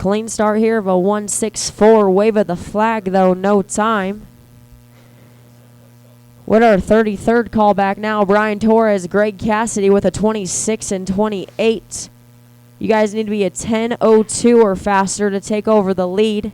Clean start here of a 164. Wave of the flag, though, no time. With our 33rd callback now, Brian Torres, Greg Cassidy with a 26 and 28. You guys need to be a 10:02 or faster to take over the lead.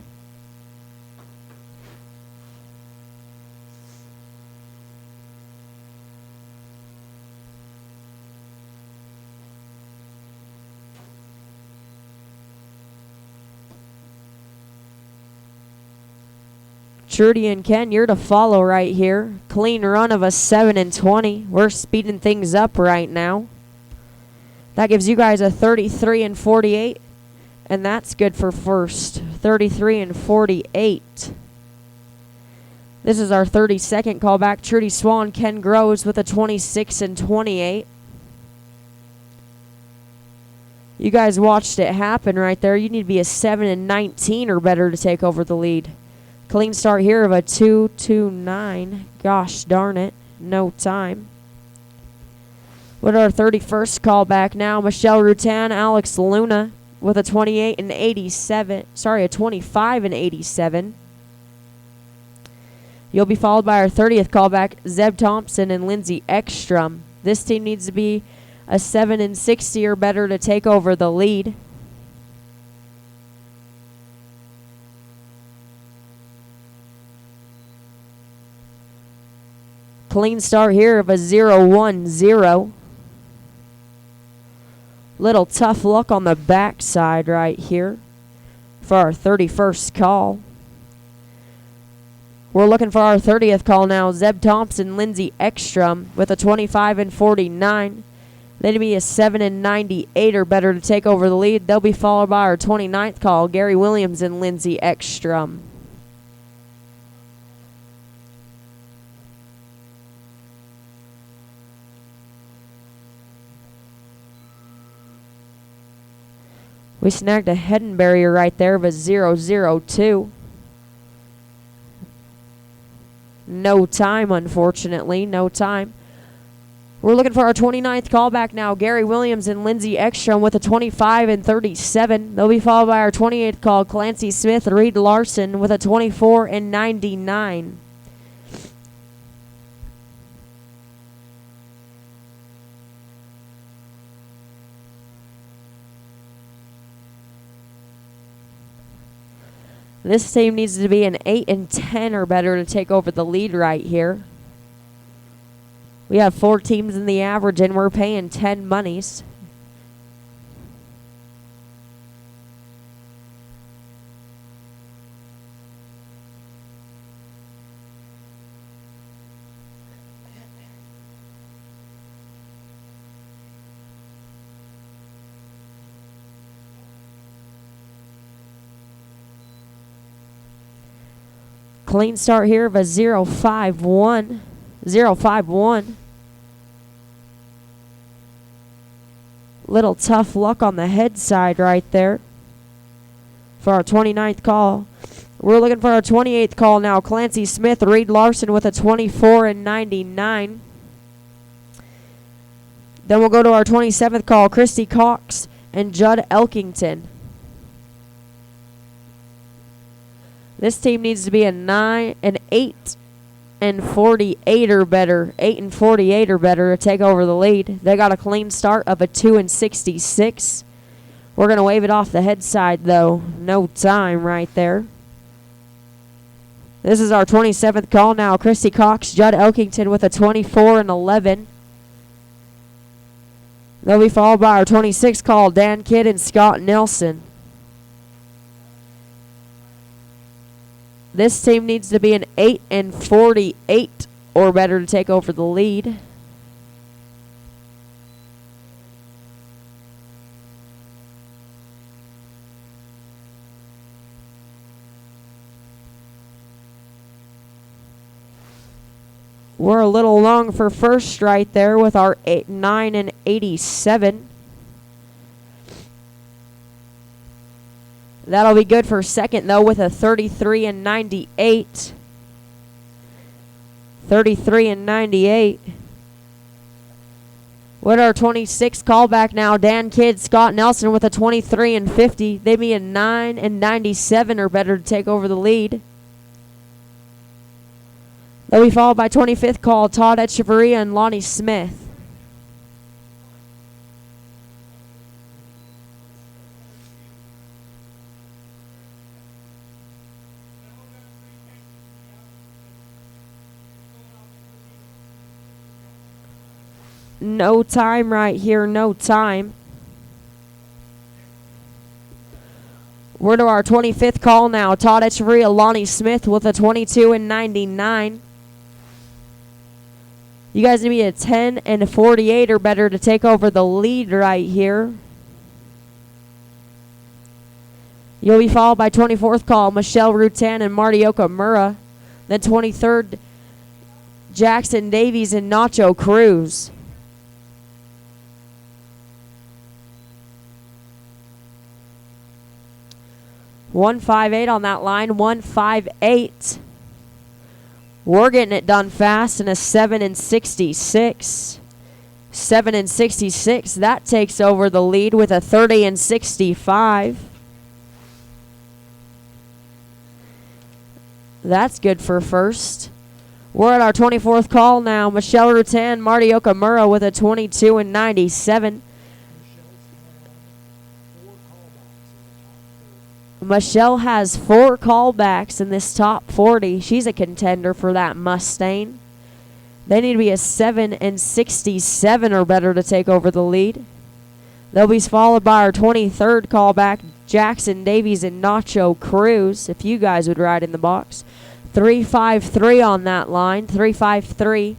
Trudy and Ken, you're to follow right here. Clean run of a 7 and 20. We're speeding things up right now. That gives you guys a 33 and 48. And that's good for first. 33 and 48. This is our 32nd callback. Trudy Swan, Ken Groves with a 26 and 28. You guys watched it happen right there. You need to be a 7 and 19 or better to take over the lead. Clean start here of a 2:29. Gosh darn it. No time. With our 31st callback now, Michelle Rutan, Alex Luna with a 28 and 87. Sorry, a 25 and 87. You'll be followed by our 30th callback, Zeb Thompson and Lindsay Ekstrom. This team needs to be a 7 and 60 or better to take over the lead. Clean start here of a 0-1-0. Little tough luck on the backside right here for our 31st call. We're looking for our 30th call now. Zeb Thompson, Lindsay Ekstrom with a 25 and 49. They'd be a 7 and 98 or better to take over the lead. They'll be followed by our 29th call, Gary Williams and Lindsay Ekstrom. We snagged a heading barrier right there of a 0-0-2. No time, unfortunately. No time. We're looking for our 29th callback now. Gary Williams and Lindsay Ekstrom with a 25 and 37. They'll be followed by our 28th call, Clancy Smith, Reed Larson with a 24 and 99. This team needs to be an 8 and 10 or better to take over the lead right here. We have 4 teams in the average, and we're paying 10 monies. Clean start here of a 0-5-1. 0-5-1. Little tough luck on the head side right there for our 29th call. We're looking for our 28th call now. Clancy Smith, Reed Larson with a 24 and 99. Then we'll go to our 27th call, Christy Cox and Judd Elkington. This team needs to be a 8 and 48 or better. 8 and 48 or better to take over the lead. They got a clean start of a 2 and 66. We're going to wave it off the head side, though. No time right there. This is our 27th call now. Christy Cox, Judd Elkington with a 24 and 11. They'll be followed by our 26th call, Dan Kidd and Scott Nelson. This team needs to be an 8 and 48 or better to take over the lead. We're a little long for first right there with our 9 and 87. That'll be good for second, though, with a 33 and 98. 33 and 98. With our 26th callback now, Dan Kidd, Scott Nelson with a 23 and 50. They'd be a 9 and 97 or better to take over the lead. They'll be followed by 25th call, Todd Echeverria and Lonnie Smith. No time right here, no time. We're to our 25th call now. Todd Echeverria, Lonnie Smith with a 22 and 99. You guys need to be a 10 and 48 or better to take over the lead right here. You'll be followed by 24th call, Michelle Rutan and Marty Okamura. Then 23rd, Jackson Davies and Nacho Cruz. 158 on that line. 158. We're getting it done fast in a 7 and 66. 7 and 66. That takes over the lead with a 30 and 65. That's good for first. We're at our 24th call now. Michelle Rutan, Marty Okamura with a 22 and 97. Michelle has 4 callbacks in this top 40. She's a contender for that Mustang. They need to be a 7 and 67 or better to take over the lead. They'll be followed by our 23rd callback, Jackson Davies and Nacho Cruz, if you guys would ride in the box. 353 on that line. 353.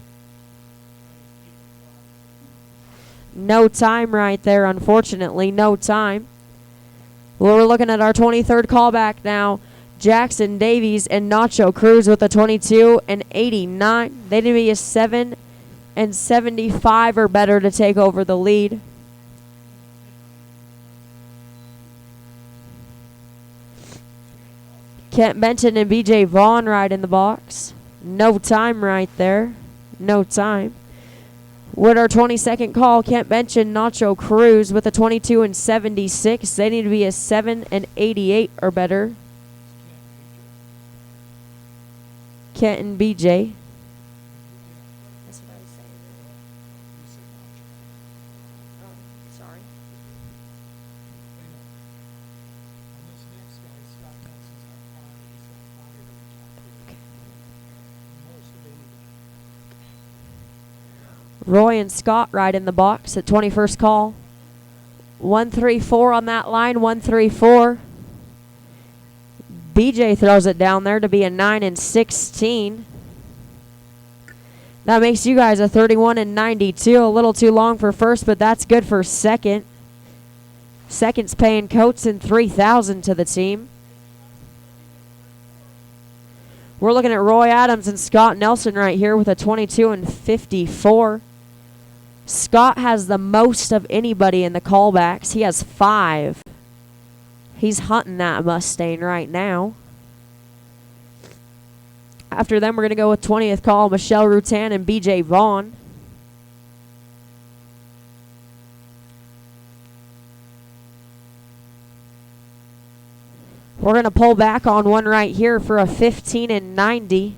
No time right there, unfortunately. No time. Well, we're looking at our 23rd callback now. Jackson Davies and Nacho Cruz with a 22 and 89. They need to be a 7 and 75 or better to take over the lead. Kent Benton and BJ Vaughn ride in the box. No time right there. No time. With our 22nd call, Kent Benton, Nacho Cruz with a 22 and 76. They need to be a 7 and 88 or better. Kent and BJ. That's what I was saying. Oh, sorry. Roy and Scott ride in the box at 21st call. 134 on that line. 134. BJ throws it down there to be a 9 and 16. That makes you guys a 31 and 92. A little too long for first, but that's good for second. Second's paying Coates and $3,000 to the team. We're looking at Roy Adams and Scott Nelson right here with a 22 and 54. Scott has the most of anybody in the callbacks. He has 5. He's hunting that Mustang right now. After them, we're going to go with 20th call, Michelle Rutan and BJ Vaughn. We're going to pull back on one right here for a 15 and 90.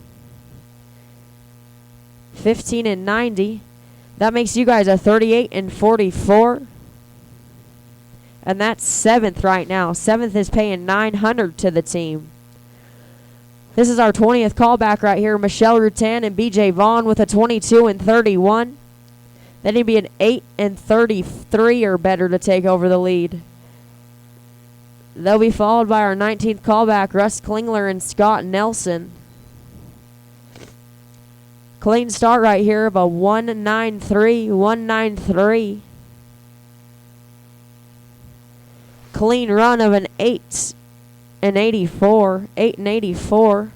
15 and 90. That makes you guys a 38 and 44. And that's 7th right now. 7th is paying $900 to the team. This is our 20th callback right here. Michelle Rutan and BJ Vaughn with a 22 and 31. Then he'd be an 8 and 33 or better to take over the lead. They'll be followed by our 19th callback, Russ Klingler and Scott Nelson. Clean start right here of a 193, 193. Clean run of an 8 and 84, 8 and 84.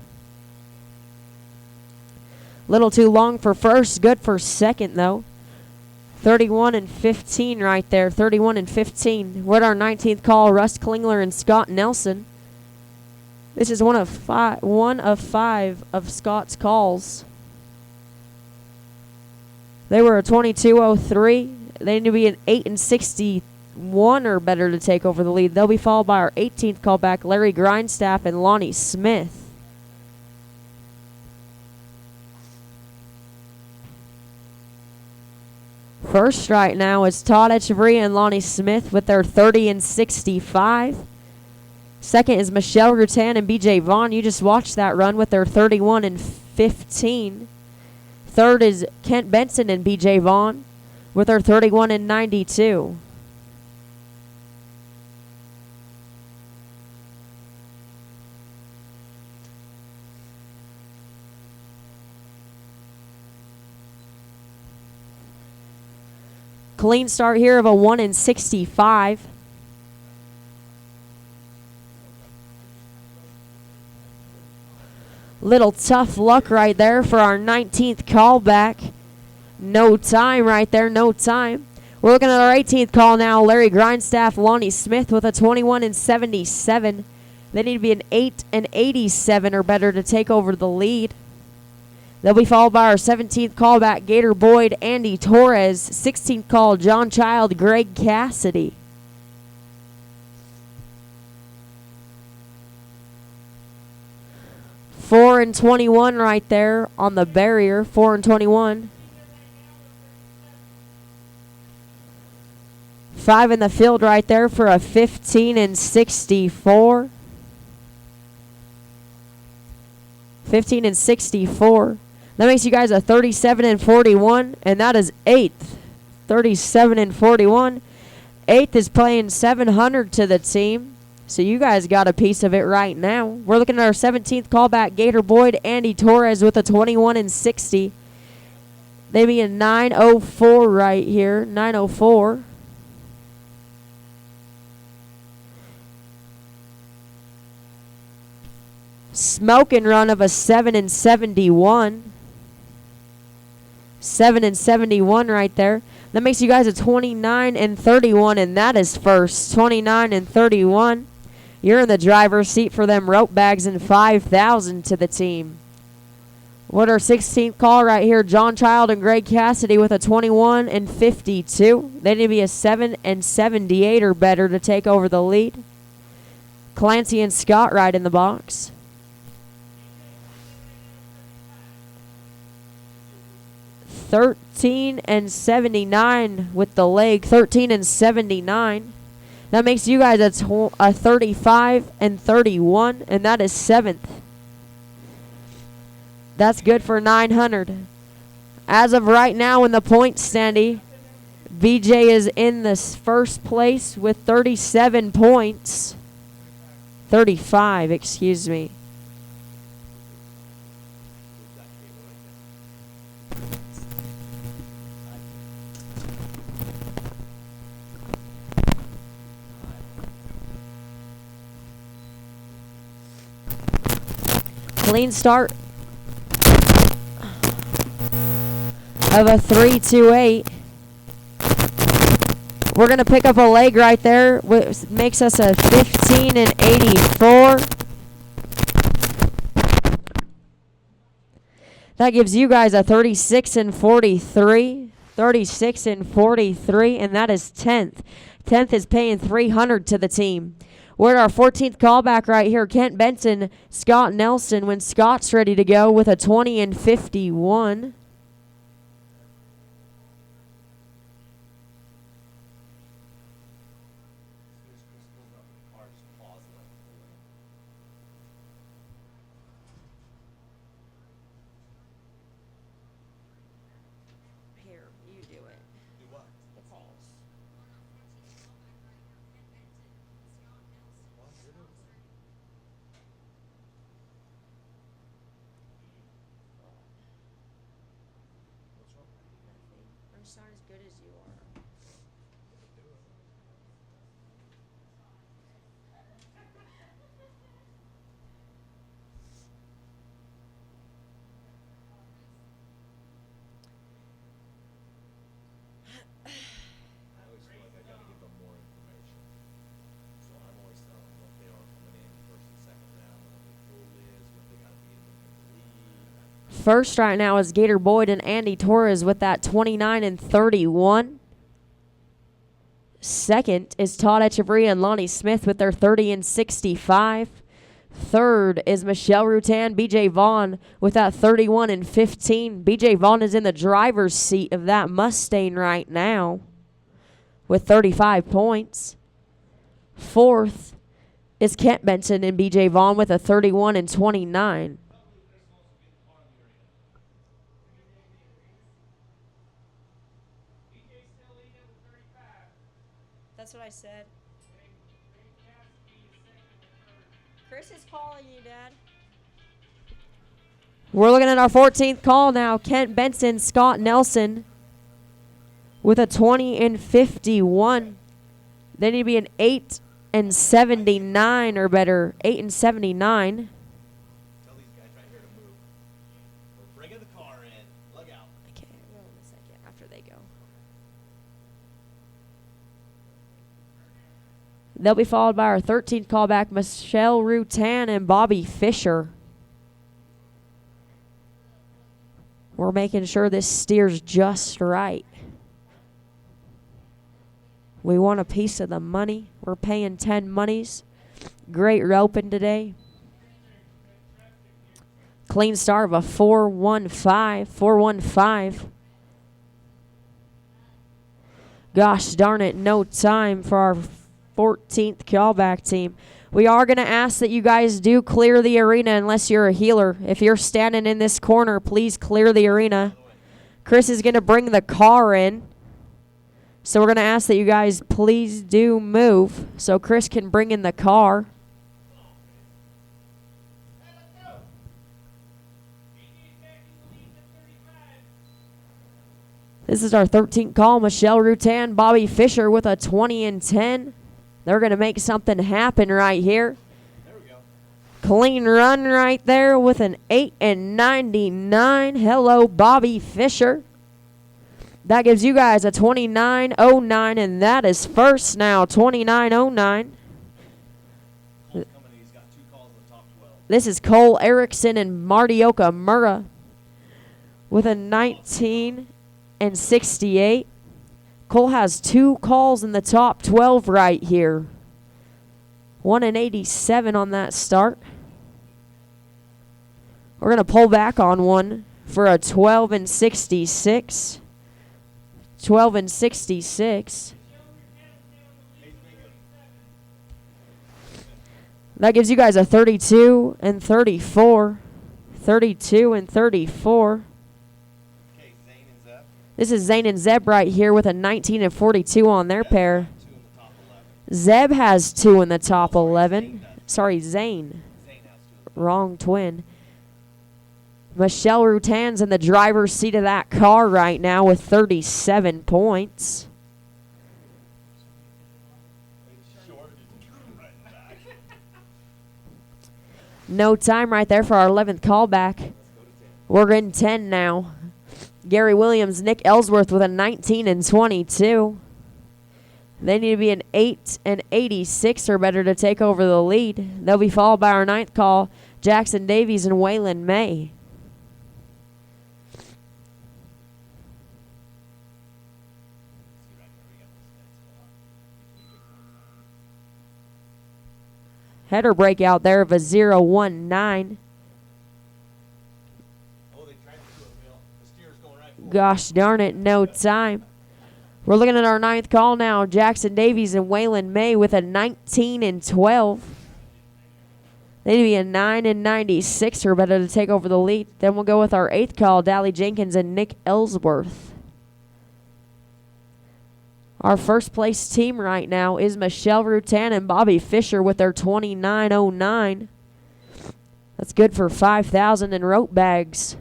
Little too long for first, good for second though. 31 and 15 right there, 31 and 15. We're at our 19th call, Russ Klingler and Scott Nelson. This is one of five of Scott's calls. They were a 22.03 They need to be an 8 and 61 or better to take over the lead. They'll be followed by our 18th callback, Larry Grindstaff and Lonnie Smith. First right now is Todd Echeverria and Lonnie Smith with their 30 and 65. Second is Michelle Rutan and BJ Vaughn. You just watched that run with their 31 and 15. Third is Kent Benson and BJ Vaughn with their 31 and 92. Clean start here of a 1 and 65. Little tough luck right there for our 19th callback. No time right there, no time. We're looking at our 18th call now. Larry Grindstaff, Lonnie Smith with a 21 and 77. They need to be an 8 and 87 or better to take over the lead. They'll be followed by our 17th callback, Gator Boyd, Andy Torres. 16th call, John Child, Greg Cassidy. Four and 21 right there on the barrier. 4 and 21. 5 in the field right there for a 15 and 64. 15 and 64. That makes you guys a 37 and 41, and that is 8th. 37 and 41. 8th is playing 700 to the team, so you guys got a piece of it right now. We're looking at our 17th callback, Gator Boyd, Andy Torres with a 21 and 60. They be a 904 right here, 904. Smoking run of a 7 and 71. 7 and 71 right there. That makes you guys a 29 and 31, and that is first. 29 and 31. You're in the driver's seat for them rope bags and 5,000 to the team. What our 16th call right here, John Child and Greg Cassidy with a 21 and 52. They need to be a 7 and 78 or better to take over the lead. Clancy and Scott right in the box. $13 and 79 with the leg. 13 and 79. That makes you guys a 35 and 31, and that is 7th. That's good for 900. As of right now in the point standing, BJ is in this first place with 37 points. 35, excuse me. Clean start of a 3-2-8. We're going to pick up a leg right there, which makes us a 15 and 84. That gives you guys a 36 and 43. 36 and 43, and that is 10th. 10th is paying 300 to the team. We're at our 14th callback right here. Kent Benson, Scott Nelson, when Scott's ready to go with a 20 and 51. Here, you do it. Do what? The calls. I'm just not as good as you are. I always feel like I gotta give them more information. So I'm always telling them what they are coming in first and second round, what their tool is, what they gotta be in the league. First right now is Gator Boyd and Andy Torres with that 29 and 31. Second is Todd Echeverria and Lonnie Smith with their 30 and 65. Third is Michelle Rutan, BJ Vaughn with that 31 and 15. BJ Vaughn is in the driver's seat of that Mustang right now with 35 points. Fourth is Kent Benson and BJ Vaughn with a 31 and 29. That's what I said. Chris is calling you, Dad. We're looking at our 14th call now. Kent Benson, Scott Nelson with a 20 and 51. They need to be an 8 and 79 or better. 8 and 79. Tell these guys right here to move. We're bringing the car in. Look out. Okay, well, in a second after they go. They'll be followed by our 13th callback, Michelle Rutan and Bobby Fisher. We're making sure this steers just right. We want a piece of the money. We're paying 10 monies. Great roping today. Clean start of a 4-1-5. 4-1-5. Gosh darn it, no time for our 14th callback team. We are going to ask that you guys do clear the arena unless you're a healer. If you're standing in this corner, please clear the arena. Chris is going to bring the car in. So we're going to ask that you guys please do move so Chris can bring in the car. This is our 13th call. Michelle Rutan, Bobby Fisher with a 20 and 10. They're going to make something happen right here. There we go. Clean run right there with an 8 and 99. Hello, Bobby Fisher. That gives you guys a 29.09, and that is first now, 29.09. Cole's coming in. He's got 2 calls in the top 12. This is Cole Erickson and Marty Okamura with a 19 and 68. Cole has 2 calls in the top 12 right here. 1 and 87 on that start. We're going to pull back on one for a 12 and 66. 12 and 66. That gives you guys a 32 and 34. 32 and 34. Okay, Zane and Zeb. This is Zane and Zeb right here with a 19 and 42 on their pair. 2 in the top 11. Zeb has 2 in the top 11. Sorry, Zane. Zane has 2. Wrong twin. Michelle Rutan's in the driver's seat of that car right now with 37 points. Short. Right back. No time right there for our 11th callback. We're in 10 now. Gary Williams, Nick Ellsworth with a 19 and 22. They need to be an 8 and 86 or better to take over the lead. They'll be followed by our 9th call, Jackson Davies and Waylon May. Header breakout there of a 0-1-9. Oh, they tried to do it, Bill. The steer's going right for it. Gosh darn it, no time. We're looking at our 9th call now. Jackson Davies and Waylon May with a 19 and 12. They need to be a 9 and 96 or better to take over the lead. Then we'll go with our 8th call, Dally Jenkins and Nick Ellsworth. Our first place team right now is Michelle Rutan and Bobby Fisher with their 29.09. That's good for 5,000 in rope bags.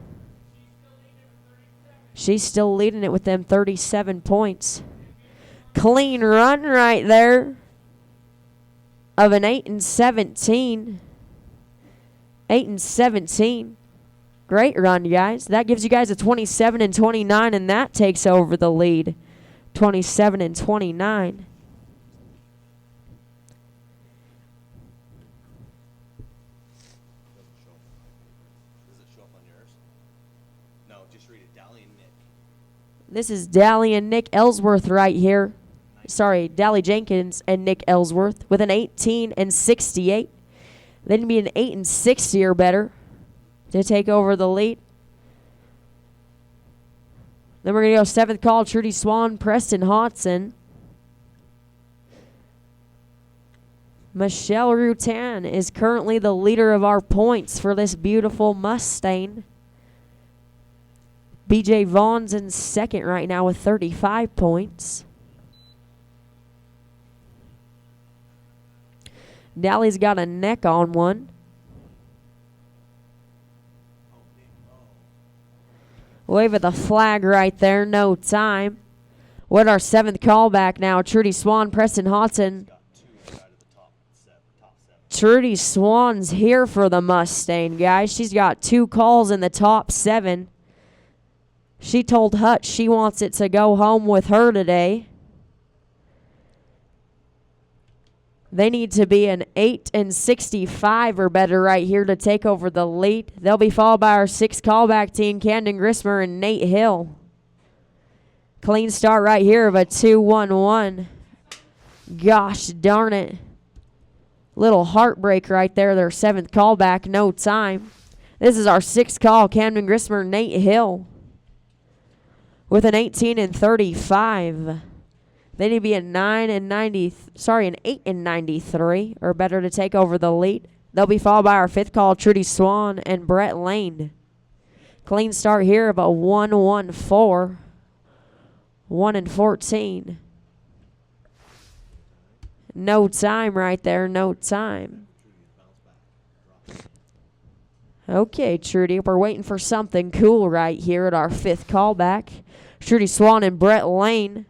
She's still leading it with them 37 points. Clean run right there of an 8 and 17. 8 and 17. Great run, guys. That gives you guys a 27 and 29, and that takes over the lead. 27 and 29. Does it show up on yours? No, just read it. Dally and Nick. This is Dally and Nick Ellsworth right here. 19 Dally Jenkins and Nick Ellsworth with an 18 and 68. They need to be an 8 and 60 or better to take over the lead. Then we're going to go 7th call, Trudy Swan, Preston Hodson. Michelle Rutan is currently the leader of our points for this beautiful Mustang. BJ Vaughn's in second right now with 35 points. Dally's got a neck on one. Wave of the flag right there, no time. With our 7th call back now, Trudy Swan, Preston Hodson. Trudy Swan's here for the Mustang, guys. She's got 2 calls in the top 7. She told Hutch she wants it to go home with her today. They need to be an 8 and 65 or better right here to take over the lead. They'll be followed by our 6th callback team, Camden Grismer and Nate Hill. Clean start right here of a 2-1-1. Gosh darn it. Little heartbreak right there, their 7th callback, no time. This is our 6th call, Camden Grismer, Nate Hill. With an 18 and 35. They need to be an 8 and 93 or better to take over the lead. They'll be followed by our 5th call, Trudy Swan and Brett Lane. Clean start here of a 1-1-4. 1 and 14. No time right there, no time. Okay, Trudy, we're waiting for something cool right here at our 5th callback. Trudy Swan and Brett Lane.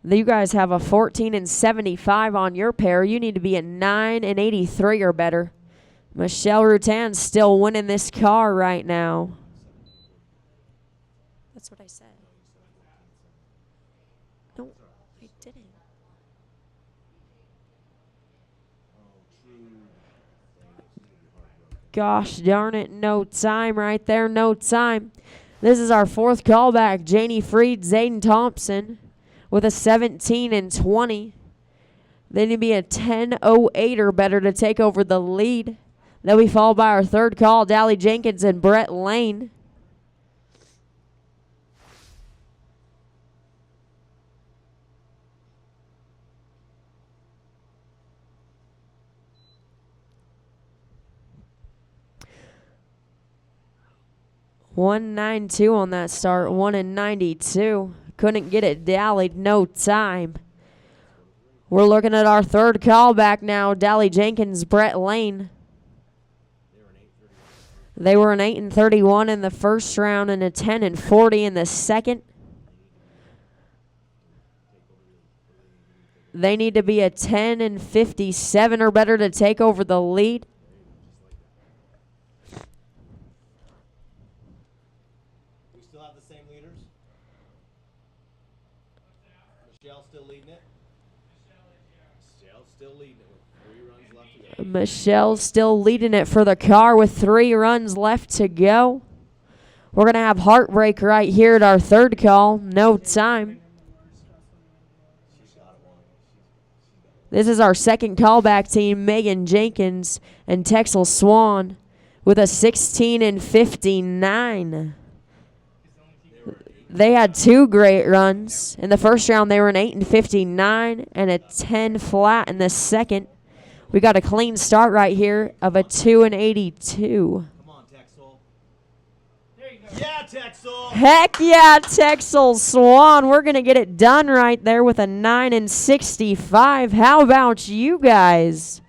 You guys have a 14 and 75 on your pair. You need to be a 9 and 83 or better. Michelle Rutan's still winning this car right now. That's what I said. No, I didn't. Gosh darn it, no time right there, no time. This is our 4th callback, Janie Freed, Zayden Thompson. With a 17 and 20. They need to be a 10-08 or better to take over the lead. They'll be followed by our 3rd call, Dally Jenkins and Brett Lane. $192 on that start, 1 and 92. Couldn't get it dallied, no time. We're looking at our 3rd callback now, Dally Jenkins, Brett Lane. They were an 8 and 31 in the first round and a 10 and 40 in the second. They need to be a 10 and 57 or better to take over the lead. We still have the same leaders? Michelle still leading it? Michelle's still leading it with 3 runs left to go. Michelle's still leading it for the car with 3 runs left to go. We're going to have heartbreak right here at our 3rd call. No time. This is our 2nd callback team, Megan Jenkins and Texel Swan with a 16 and 59. They had 2 great runs. In the first round, they were an 8 and 59 and a 10 flat in the second. We got a clean start right here of a 2 and 82. Come on, Texel. There you go. Yeah, Texel. Heck yeah, Texel Swan. We're going to get it done right there with a 9 and 65. How about you guys?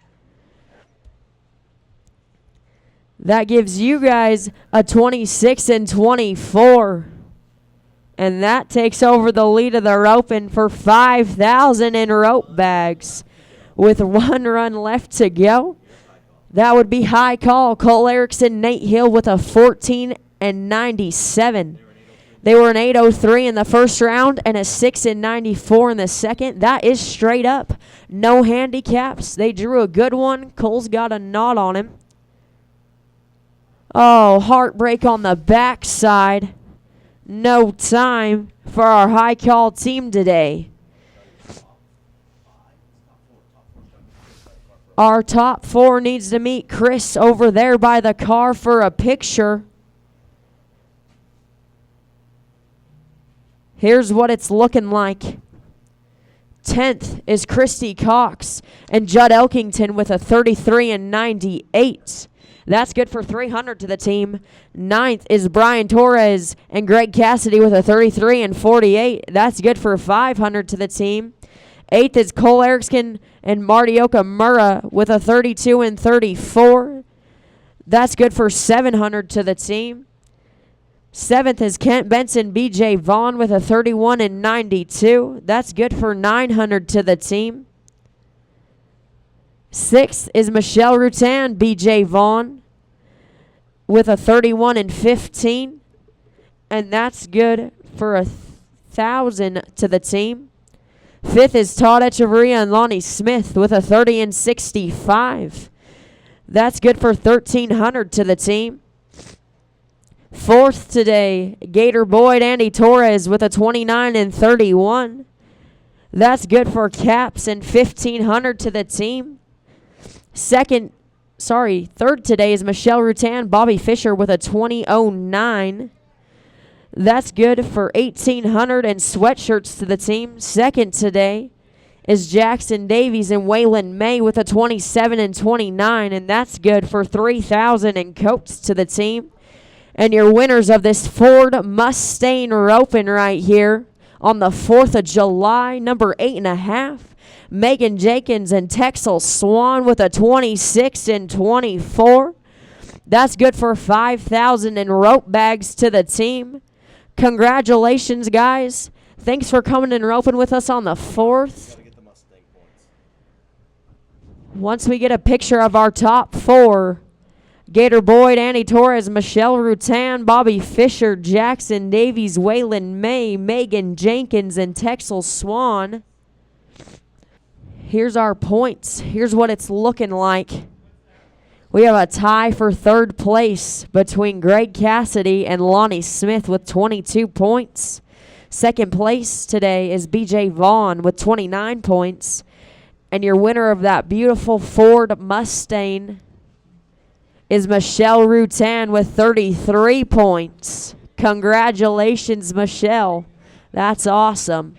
That gives you guys a 26 and 24. And that takes over the lead of the roping for 5,000 in rope bags. With 1 run left to go, that would be high call. Cole Erickson, Nate Hill with a 14 and 97. They were an 803 in the first round and a 6 and 94 in the second. That is straight up. No handicaps. They drew a good one. Cole's got a knot on him. Oh, heartbreak on the backside. no time for our high call team today. Our top 4 needs to meet Chris over there by the car for a picture. Here's what it's looking like. 10th is Christy Cox and Judd Elkington with a 33 and 98. That's good for 300 to the team. 9th is Brian Torres and Greg Cassidy with a 33 and 48. That's good for 500 to the team. 8th is Cole Erickson and Marty Okamura with a 32 and 34. That's good for 700 to the team. 7th is Kent Benson, BJ Vaughn with a 31 and 92. That's good for 900 to the team. 6th is Michelle Rutan, BJ Vaughn with a 31 and 15. And that's good for 1,000 to the team. 5th is Todd Echeverria and Lonnie Smith with a 30 and 65. That's good for 1,300 to the team. 4th today, Gator Boyd, Andy Torres with a 29 and 31. That's good for caps and 1,500 to the team. 3rd today is Michelle Rutan, Bobby Fisher with a 20.09. That's good for 1,800 and sweatshirts to the team. 2nd today is Jackson Davies and Waylon May with a 27 and 29, and that's good for 3,000 and coats to the team. And your winners of this Ford Mustang roping right here on the 4th of July, number 8.5, Megan Jenkins and Texel Swan with a 26 and 24. That's good for 5,000 in rope bags to the team. Congratulations, guys. Thanks for coming and roping with us on the 4th. Once we get a picture of our top 4, Gator Boyd, Andy Torres, Michelle Rutan, Bobby Fisher, Jackson Davies, Waylon May, Megan Jenkins, and Texel Swan. Here's our points. Here's what it's looking like. We have a tie for 3rd place between Greg Cassidy and Lonnie Smith with 22 points. 2nd place today is BJ Vaughn with 29 points. And your winner of that beautiful Ford Mustang is Michelle Rutan with 33 points. Congratulations, Michelle. That's awesome.